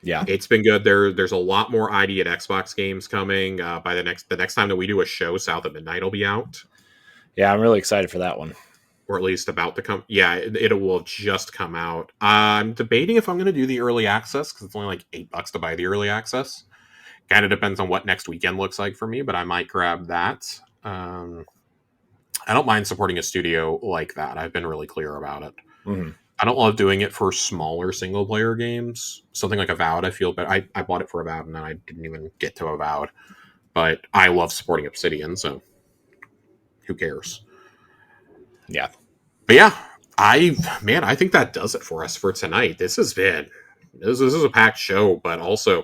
Yeah, it's been good. There's a lot more ID at Xbox games coming. By the next time that we do a show, South at Midnight will be out. Yeah, I'm really excited for that one. Or at least about to come. Yeah, it will just come out. I'm debating if I'm going to do the early access because it's only like $8 to buy the early access. Kind of depends on what next weekend looks like for me, but I might grab that. I don't mind supporting a studio like that. I've been really clear about it. Mm-hmm. I don't love doing it for smaller single player games. Something like Avowed, I feel, but I bought it for Avowed and then I didn't even get to Avowed. But I love supporting Obsidian, so who cares? Yeah. But yeah, I think that does it for us for tonight. This is a packed show, but also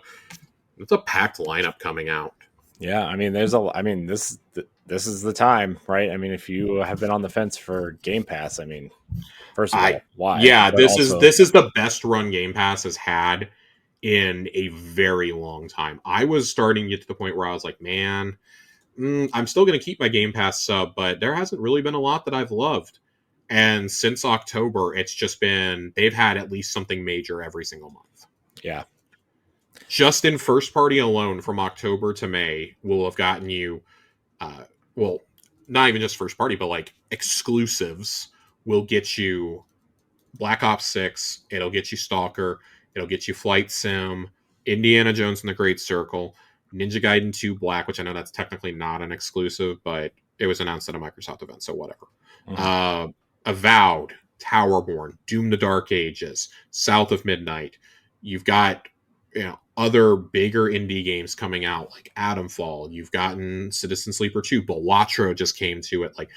it's a packed lineup coming out. Yeah, I mean, this is the time, right? I mean, if you have been on the fence for Game Pass, I mean, first of all, why? Yeah, but this also, is the best run Game Pass has had in a very long time. I was starting to get to the point where I was like, man, I'm still going to keep my Game Pass sub, but there hasn't really been a lot that I've loved. And since October, it's just been, they've had at least something major every single month. Yeah. Just in first party alone from October to May will have gotten you, well, not even just first party, but like exclusives will get you Black Ops 6. It'll get you Stalker. It'll get you Flight Sim, Indiana Jones and the Great Circle, Ninja Gaiden 2 Black, which I know that's technically not an exclusive, but it was announced at a Microsoft event, so whatever. Mm-hmm. Avowed, Towerborn, Doom the Dark Ages, South of Midnight. You've got other bigger indie games coming out like Atomfall. You've gotten Citizen Sleeper 2. Balatro just came to it. Like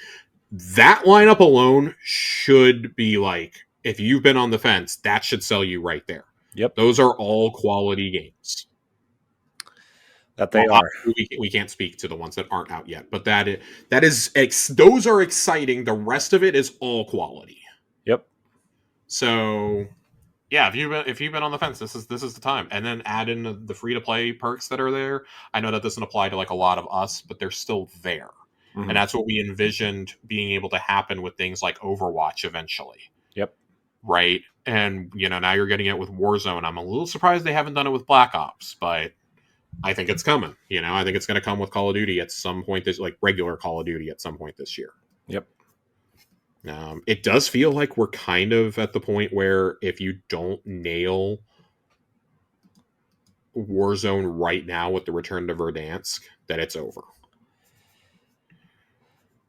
that lineup alone should be like, if you've been on the fence, that should sell you right there. Yep. Those are all quality games. That they are. We can't speak to the ones that aren't out yet, but those are exciting. The rest of it is all quality. Yep. So, yeah, if you've been on the fence, this is the time. And then add in the free to play perks that are there. I know that doesn't apply to like a lot of us, but they're still there. Mm-hmm. And that's what we envisioned being able to happen with things like Overwatch eventually. Yep. Right. And now you're getting it with Warzone. I'm a little surprised they haven't done it with Black Ops, but I think it's coming. I think it's going to come with Call of Duty at some point like regular Call of Duty at some point this year. Yep. It does feel like we're kind of at the point where if you don't nail Warzone right now with the return to Verdansk, that it's over.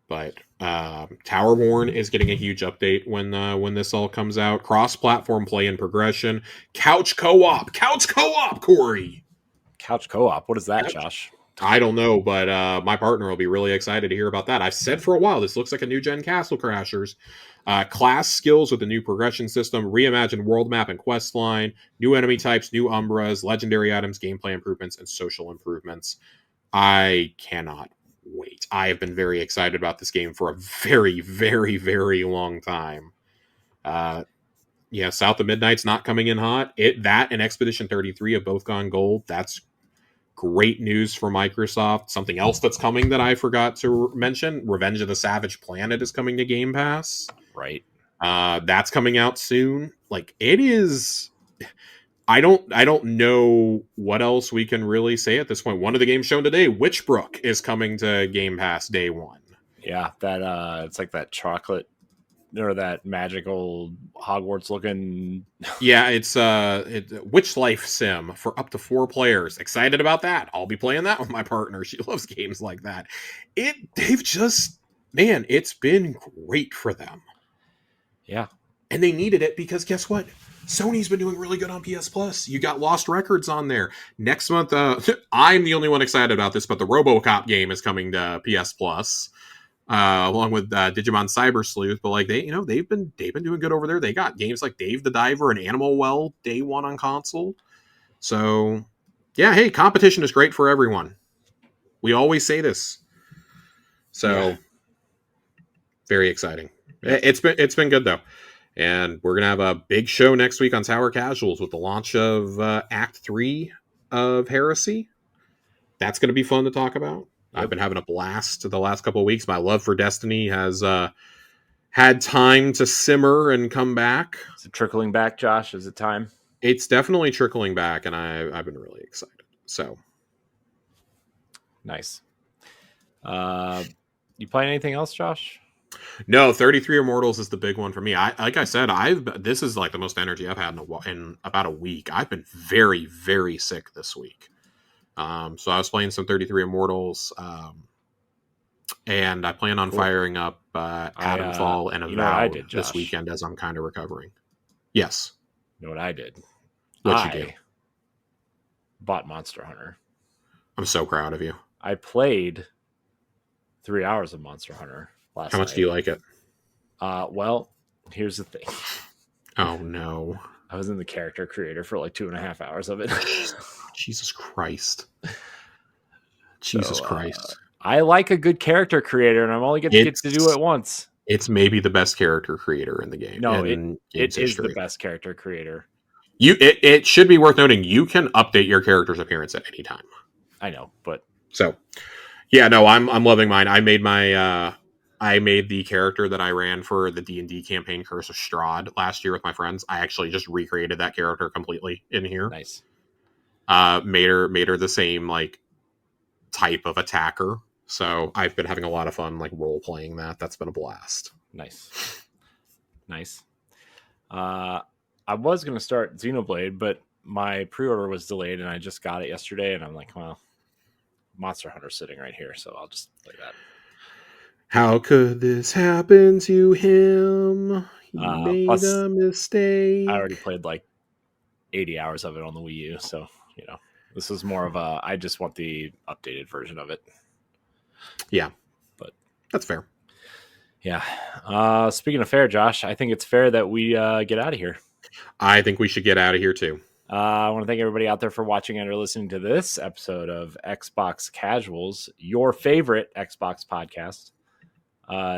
But Towerborn is getting a huge update when this all comes out. Cross-platform play and progression. Couch co-op, Corey. Couch co-op. What is that, Josh? I don't know, but my partner will be really excited to hear about that. I've said for a while, this looks like a new gen Castle Crashers. Class skills with a new progression system, reimagined world map and quest line, new enemy types, new Umbras, legendary items, gameplay improvements, and social improvements. I cannot wait. I have been very excited about this game for a very, very, very long time. South of Midnight's not coming in hot. That and Expedition 33 have both gone gold. That's great news for Microsoft. Something else that's coming that I forgot to mention, Revenge of the Savage Planet is coming to Game Pass. Right. That's coming out soon. Like, it is... I don't know what else we can really say at this point. One of the games shown today, Witchbrook, is coming to Game Pass day one. Yeah, that it's like that chocolate or that magical Hogwarts looking. Yeah, it's Witch Life Sim for up to 4 players. Excited about that. I'll be playing that with my partner. She loves games like that. It's been great for them. Yeah. And they needed it because guess what? Sony's been doing really good on PS Plus. You got Lost Records on there. Next month, I'm the only one excited about this, but the RoboCop game is coming to PS Plus, along with Digimon Cyber Sleuth. But like they've been doing good over there. They got games like Dave the Diver and Animal Well day one on console. So yeah, hey, competition is great for everyone. We always say this. So very exciting. Yeah. It's been good though. And we're going to have a big show next week on Tower Casuals with the launch of Act 3 of Heresy. That's going to be fun to talk about. Yep. I've been having a blast the last couple of weeks. My love for Destiny has had time to simmer and come back. Is it trickling back, Josh? Is it time? It's definitely trickling back, and I've been really excited. So nice. You playing anything else, Josh? No, 33 Immortals is the big one for me. Like I said, this is like the most energy I've had in about a week. I've been very, very sick this week. So I was playing some 33 Immortals, and I plan on firing up Adamfall and Avowed this weekend as I'm kind of recovering. Yes. You know what I did? What you do? Bought Monster Hunter. I'm so proud of you. I played 3 hours of Monster Hunter last night. How much do you like it? Well, here's the thing. Oh, no. I was in the character creator for like 2.5 hours of it. Jesus Christ. Jesus Christ. I like a good character creator, and I'm only get to do it once. It's maybe the best character creator in the game. No, it is the best character creator. It should be worth noting, you can update your character's appearance at any time. I know, but... So, yeah, no, I'm loving mine. I made the character that I ran for the D&D campaign Curse of Strahd last year with my friends. I actually just recreated that character completely in here. Nice. Made her the same like type of attacker. So I've been having a lot of fun like role playing that. That's been a blast. Nice. I was going to start Xenoblade, but my pre-order was delayed and I just got it yesterday and I'm like, well, Monster Hunter's sitting right here, so I'll just play that. How could this happen to him? He made a mistake. I already played like 80 hours of it on the Wii U, so, this is more of a, I just want the updated version of it. Yeah. But that's fair. Yeah. Speaking of fair, Josh, I think it's fair that we get out of here. I think we should get out of here too. I want to thank everybody out there for watching and or listening to this episode of Xbox Casuals, your favorite Xbox podcast.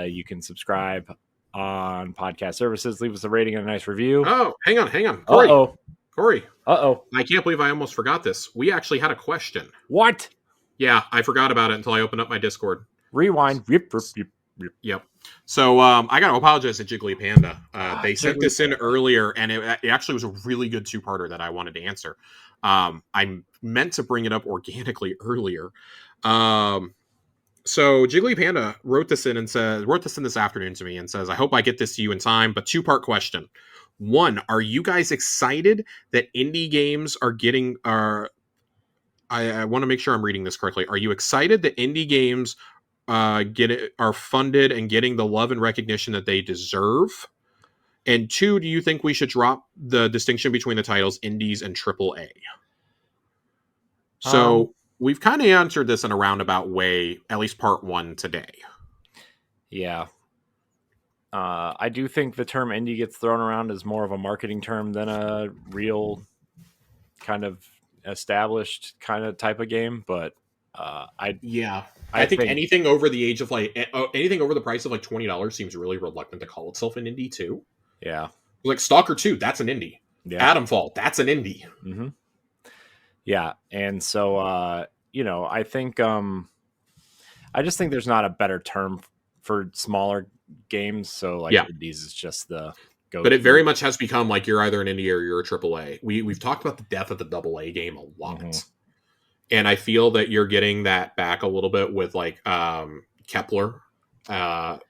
You can subscribe on podcast services. Leave us a rating and a nice review. Oh, hang on. Corey. I can't believe I almost forgot this. We actually had a question. What? Yeah, I forgot about it until I opened up my Discord. Rewind. Yep. So I got to apologize to Jiggly Panda. They sent this in earlier, and it actually was a really good two-parter that I wanted to answer. I meant to bring it up organically earlier. So Jiggly Panda wrote this in this afternoon to me and says, I hope I get this to you in time, but two-part question. One, are you guys excited that indie games are getting... I want to make sure I'm reading this correctly. Are you excited that indie games are funded and getting the love and recognition that they deserve? And two, do you think we should drop the distinction between the titles indies and AAA? So we've kind of answered this in a roundabout way, at least part one today. Yeah. I do think the term indie gets thrown around as more of a marketing term than a real kind of established kind of type of game, but I think anything over the age of anything over the price of like $20 seems really reluctant to call itself an indie too. Yeah, like Stalker 2, that's an indie. Yeah. Adamfall, that's an indie. Mm-hmm. Yeah, and so I think I just think there's not a better term for smaller games. So indies is just the go But it through. very much has become like you're either an indie or you're a AAA. We've talked about the death of the AA game a lot. Mm-hmm. And I feel that you're getting that back a little bit with like Kepler. You know,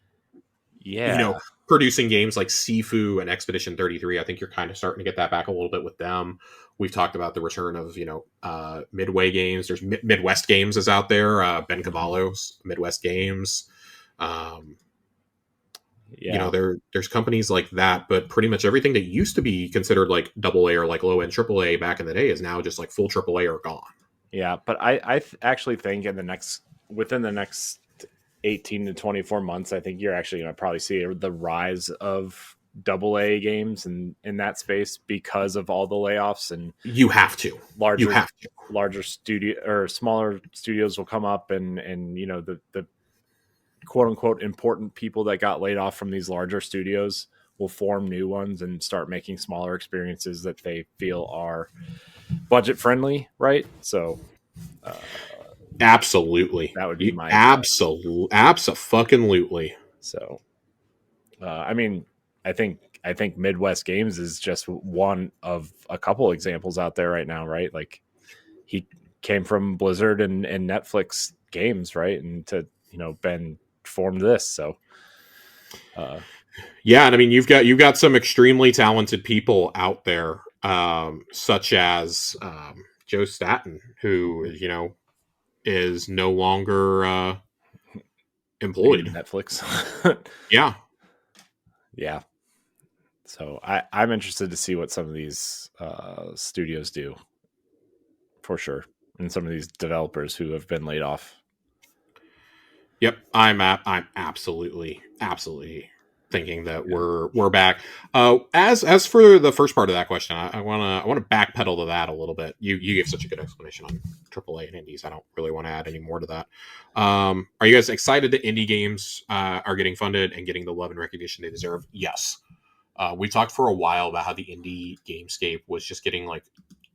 Yeah. producing games like Sifu and Expedition 33. I think you're kind of starting to get that back a little bit with them. We've talked about the return of, Midway Games. There's Midwest Games is out there. Ben Mm-hmm. Cavallo's Midwest Games. Um, Yeah. there's companies like that, but pretty much everything that used to be considered like double A or like low end AAA back in the day is now just like full AAA or gone. Yeah. But actually think within the next 18 to 24 months, I think you're actually going to probably see the rise of double A games in that space because of all the layoffs and You have to. You larger have to. larger studio or smaller studios will come up and the quote unquote important people that got laid off from these larger studios will form new ones and start making smaller experiences that they feel are budget friendly, right? So Absolutely. that would be my Absolutely. so I mean, I think Midwest Games is just one of a couple examples out there right now, right? Like he came from Blizzard and Netflix games, right? And to been formed this. So Yeah, and I mean you've got some extremely talented people out there, such as Joe Staten, who is no longer employed. Netflix. Yeah, Yeah. So I'm interested to see what some of these studios do for sure, and some of these developers who have been laid off. yep. I'm absolutely thinking that we're back. As for the first part of that question, I wanna backpedal to that a little bit. You gave such a good explanation on AAA and indies. I don't really want to add any more to that. Are you guys excited that indie games are getting funded and getting the love and recognition they deserve? Yes. We talked for a while about how the indie gamescape was just getting like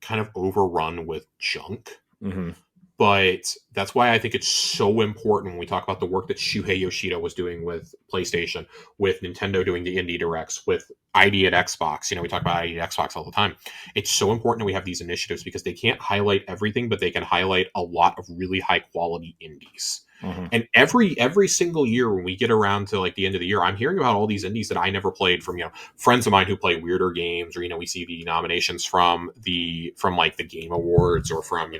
kind of overrun with junk. Mm-hmm. But that's why I think it's so important when we talk about the work that Shuhei Yoshida was doing with PlayStation, with Nintendo doing the indie directs, with ID at Xbox. We talk about ID at Xbox all the time. It's so important that we have these initiatives because they can't highlight everything, but they can highlight a lot of really high quality indies. Mm-hmm. And every single year when we get around to like the end of the year, I'm hearing about all these indies that I never played from friends of mine who play weirder games, or we see the nominations from like the Game Awards, or from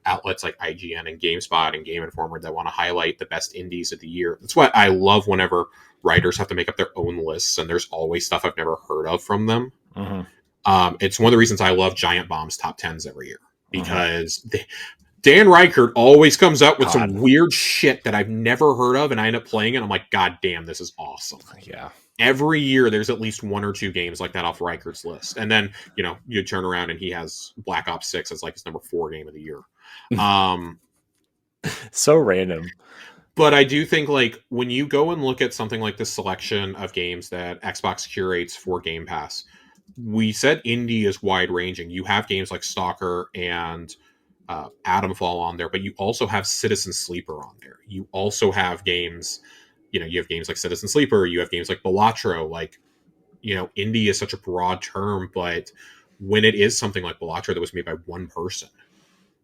outlets like IGN and GameSpot and Game Informer that want to highlight the best indies of the year. That's what I love whenever writers have to make up their own lists, and there's always stuff I've never heard of from them. Mm-hmm. It's one of the reasons I love Giant Bomb's top 10s every year, because Dan Reichert always comes up with some weird shit that I've never heard of, and I end up playing it. I'm like, God damn, this is awesome. Yeah. Every year there's at least one or two games like that off Reichert's list. And then, you turn around and he has Black Ops 6 as like his number 4 game of the year. So random. But I do think like when you go and look at something like this selection of games that Xbox curates for Game Pass, we said indie is wide ranging. You have games like Stalker and Atomfall on there, but you also have Citizen Sleeper on there. You also have games, you have games like Citizen Sleeper, you have games like Balatro. Like, indie is such a broad term, but when it is something like Balatro that was made by one person,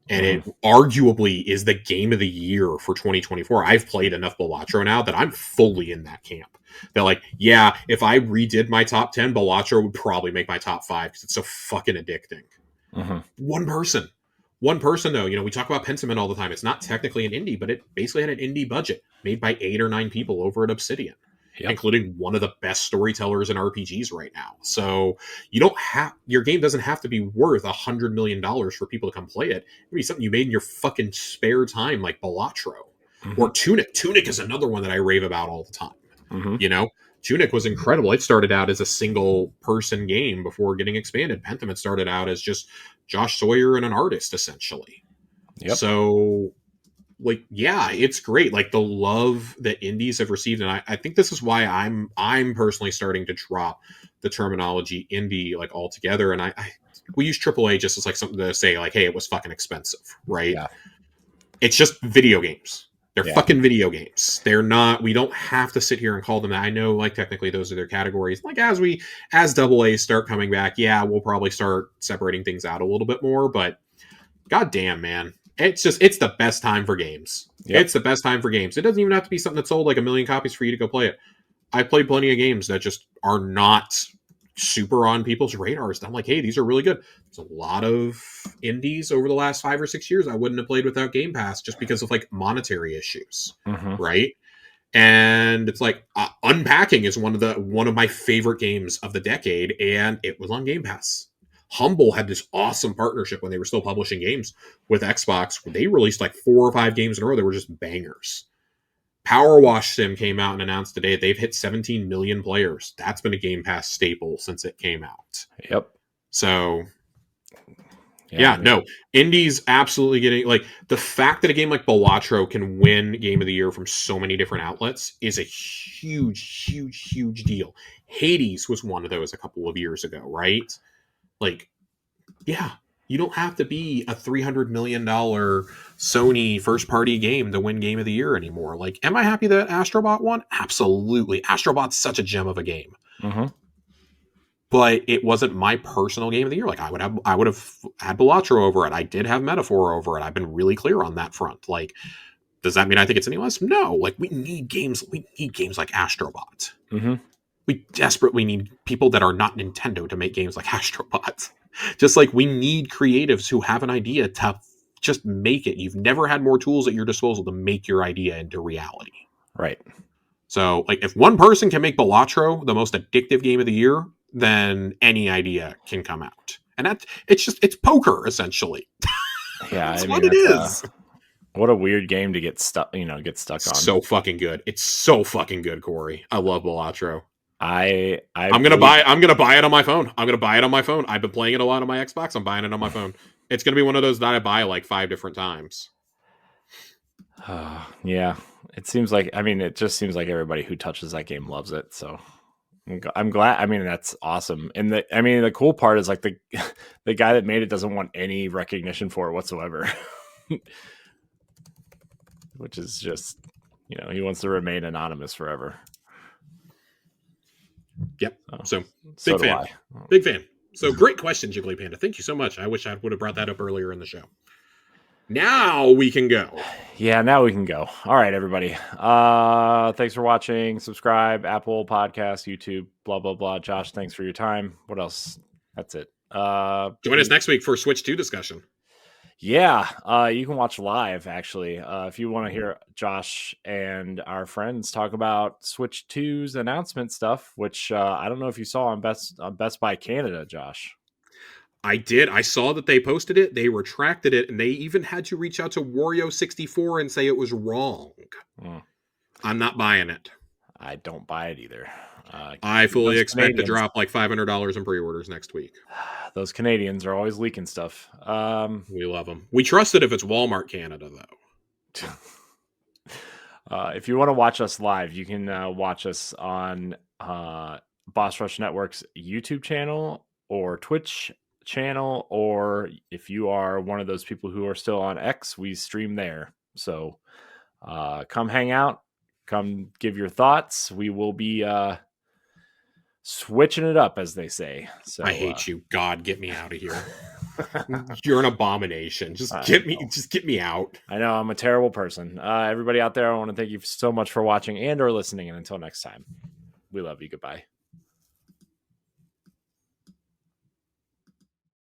and it arguably is the game of the year for 2024. I've played enough Balatro now that I'm fully in that camp. They're like, yeah, if I redid my top 10, Balatro would probably make my top 5 because it's so fucking addicting. Mm-hmm. One person though, we talk about Pentiment all the time. It's not technically an indie, but it basically had an indie budget made by 8 or 9 people over at Obsidian. Yep. Including one of the best storytellers in RPGs right now. So your game doesn't have to be worth $100 million for people to come play it. It can be something you made in your fucking spare time, like Balatro. Mm-hmm. Or Tunic. Tunic is another one that I rave about all the time. Mm-hmm. Tunic was incredible. It started out as a single person game before getting expanded. Pentiment started out as just Josh Sawyer and an artist, essentially. Yep. So like, yeah, it's great. Like the love that indies have received. And I think this is why I'm personally starting to drop the terminology indie like altogether. And we use AAA just as like something to say like, hey, it was fucking expensive, right? Yeah. It's just video games. They're fucking video games. They're not. We don't have to sit here and call them that. I know, like, technically those are their categories. Like, as double A start coming back, yeah, we'll probably start separating things out a little bit more. But goddamn, man, it's the best time for games. Yep. It's the best time for games. It doesn't even have to be something that sold like 1 million copies for you to go play it. I played plenty of games that just are not super on people's radars. And I'm like, hey, these are really good. There's a lot of indies over the last 5 or 6 years I wouldn't have played without Game Pass just because of like monetary issues, right? And it's like Unpacking is one of my favorite games of the decade, and it was on Game Pass. Humble had this awesome partnership when they were still publishing games with Xbox. They released like 4 or 5 games in a row that were just bangers. Power Wash Sim came out and announced today that they've hit 17 million players. That's been a Game Pass staple since it came out. Yep. So, no. Indies absolutely getting... Like, the fact that a game like Balatro can win Game of the Year from so many different outlets is a huge, huge, huge deal. Hades was one of those a couple of years ago, right? Like, yeah. You don't have to be a $300 million Sony first-party game to win Game of the Year anymore. Like, am I happy that Astrobot won? Absolutely. Astrobot's such a gem of a game. But it wasn't my personal Game of the Year. Like, I would have had Balatro over it. I did have Metaphor over it. I've been really clear on that front. Like, does that mean I think it's any less? No. Like, we need games like Astrobot. We desperately need people that are not Nintendo to make games like Astrobot. Just like we need creatives who have an idea to just make it. You've never had more tools at your disposal to make your idea into reality. Right. So, like, if one person can make Balatro the most addictive game of the year, then any idea can come out. And it's poker, essentially. Yeah, that's what it is. What a weird game to get stuck on. So fucking good. It's so fucking good, Corey. I love Balatro. I'm gonna buy it on my phone. I've been playing it a lot on my Xbox. I'm buying it on my phone. It's gonna be one of those that I buy like 5 different times. Yeah, it seems like. I mean, it just seems like everybody who touches that game loves it. So I'm glad. I mean, that's awesome. And the cool part is like the guy that made it doesn't want any recognition for it whatsoever, which is just, he wants to remain anonymous forever. Yep. So big fan. So great question, Jiggly Panda. Thank you so much. I wish I would have brought that up earlier in the show. Now we can go. Yeah, now we can go. All right, everybody. Thanks for watching. Subscribe, Apple Podcasts, YouTube, blah, blah, blah. Josh, thanks for your time. What else? That's it. Join us next week for Switch 2 discussion. Yeah, you can watch live, actually. If you want to hear Josh and our friends talk about Switch 2's announcement stuff, which I don't know if you saw on Best Buy Canada, Josh. I did. I saw that they posted it. They retracted it, and they even had to reach out to Wario64 and say it was wrong. I'm not buying it. I don't buy it either. I fully expect to drop like $500 in pre-orders next week. Those Canadians are always leaking stuff. We love them. We trust it if it's Walmart Canada, though. If you want to watch us live, you can watch us on Boss Rush Network's YouTube channel or Twitch channel, or if you are one of those people who are still on X, we stream there. So come hang out, come give your thoughts. We will be switching it up, as they say. So I hate you. God, get me out of here. You're an abomination. Just get me out. I know, I'm a terrible person. Everybody out there, I want to thank you so much for watching and or listening, and until next time, we love you. Goodbye.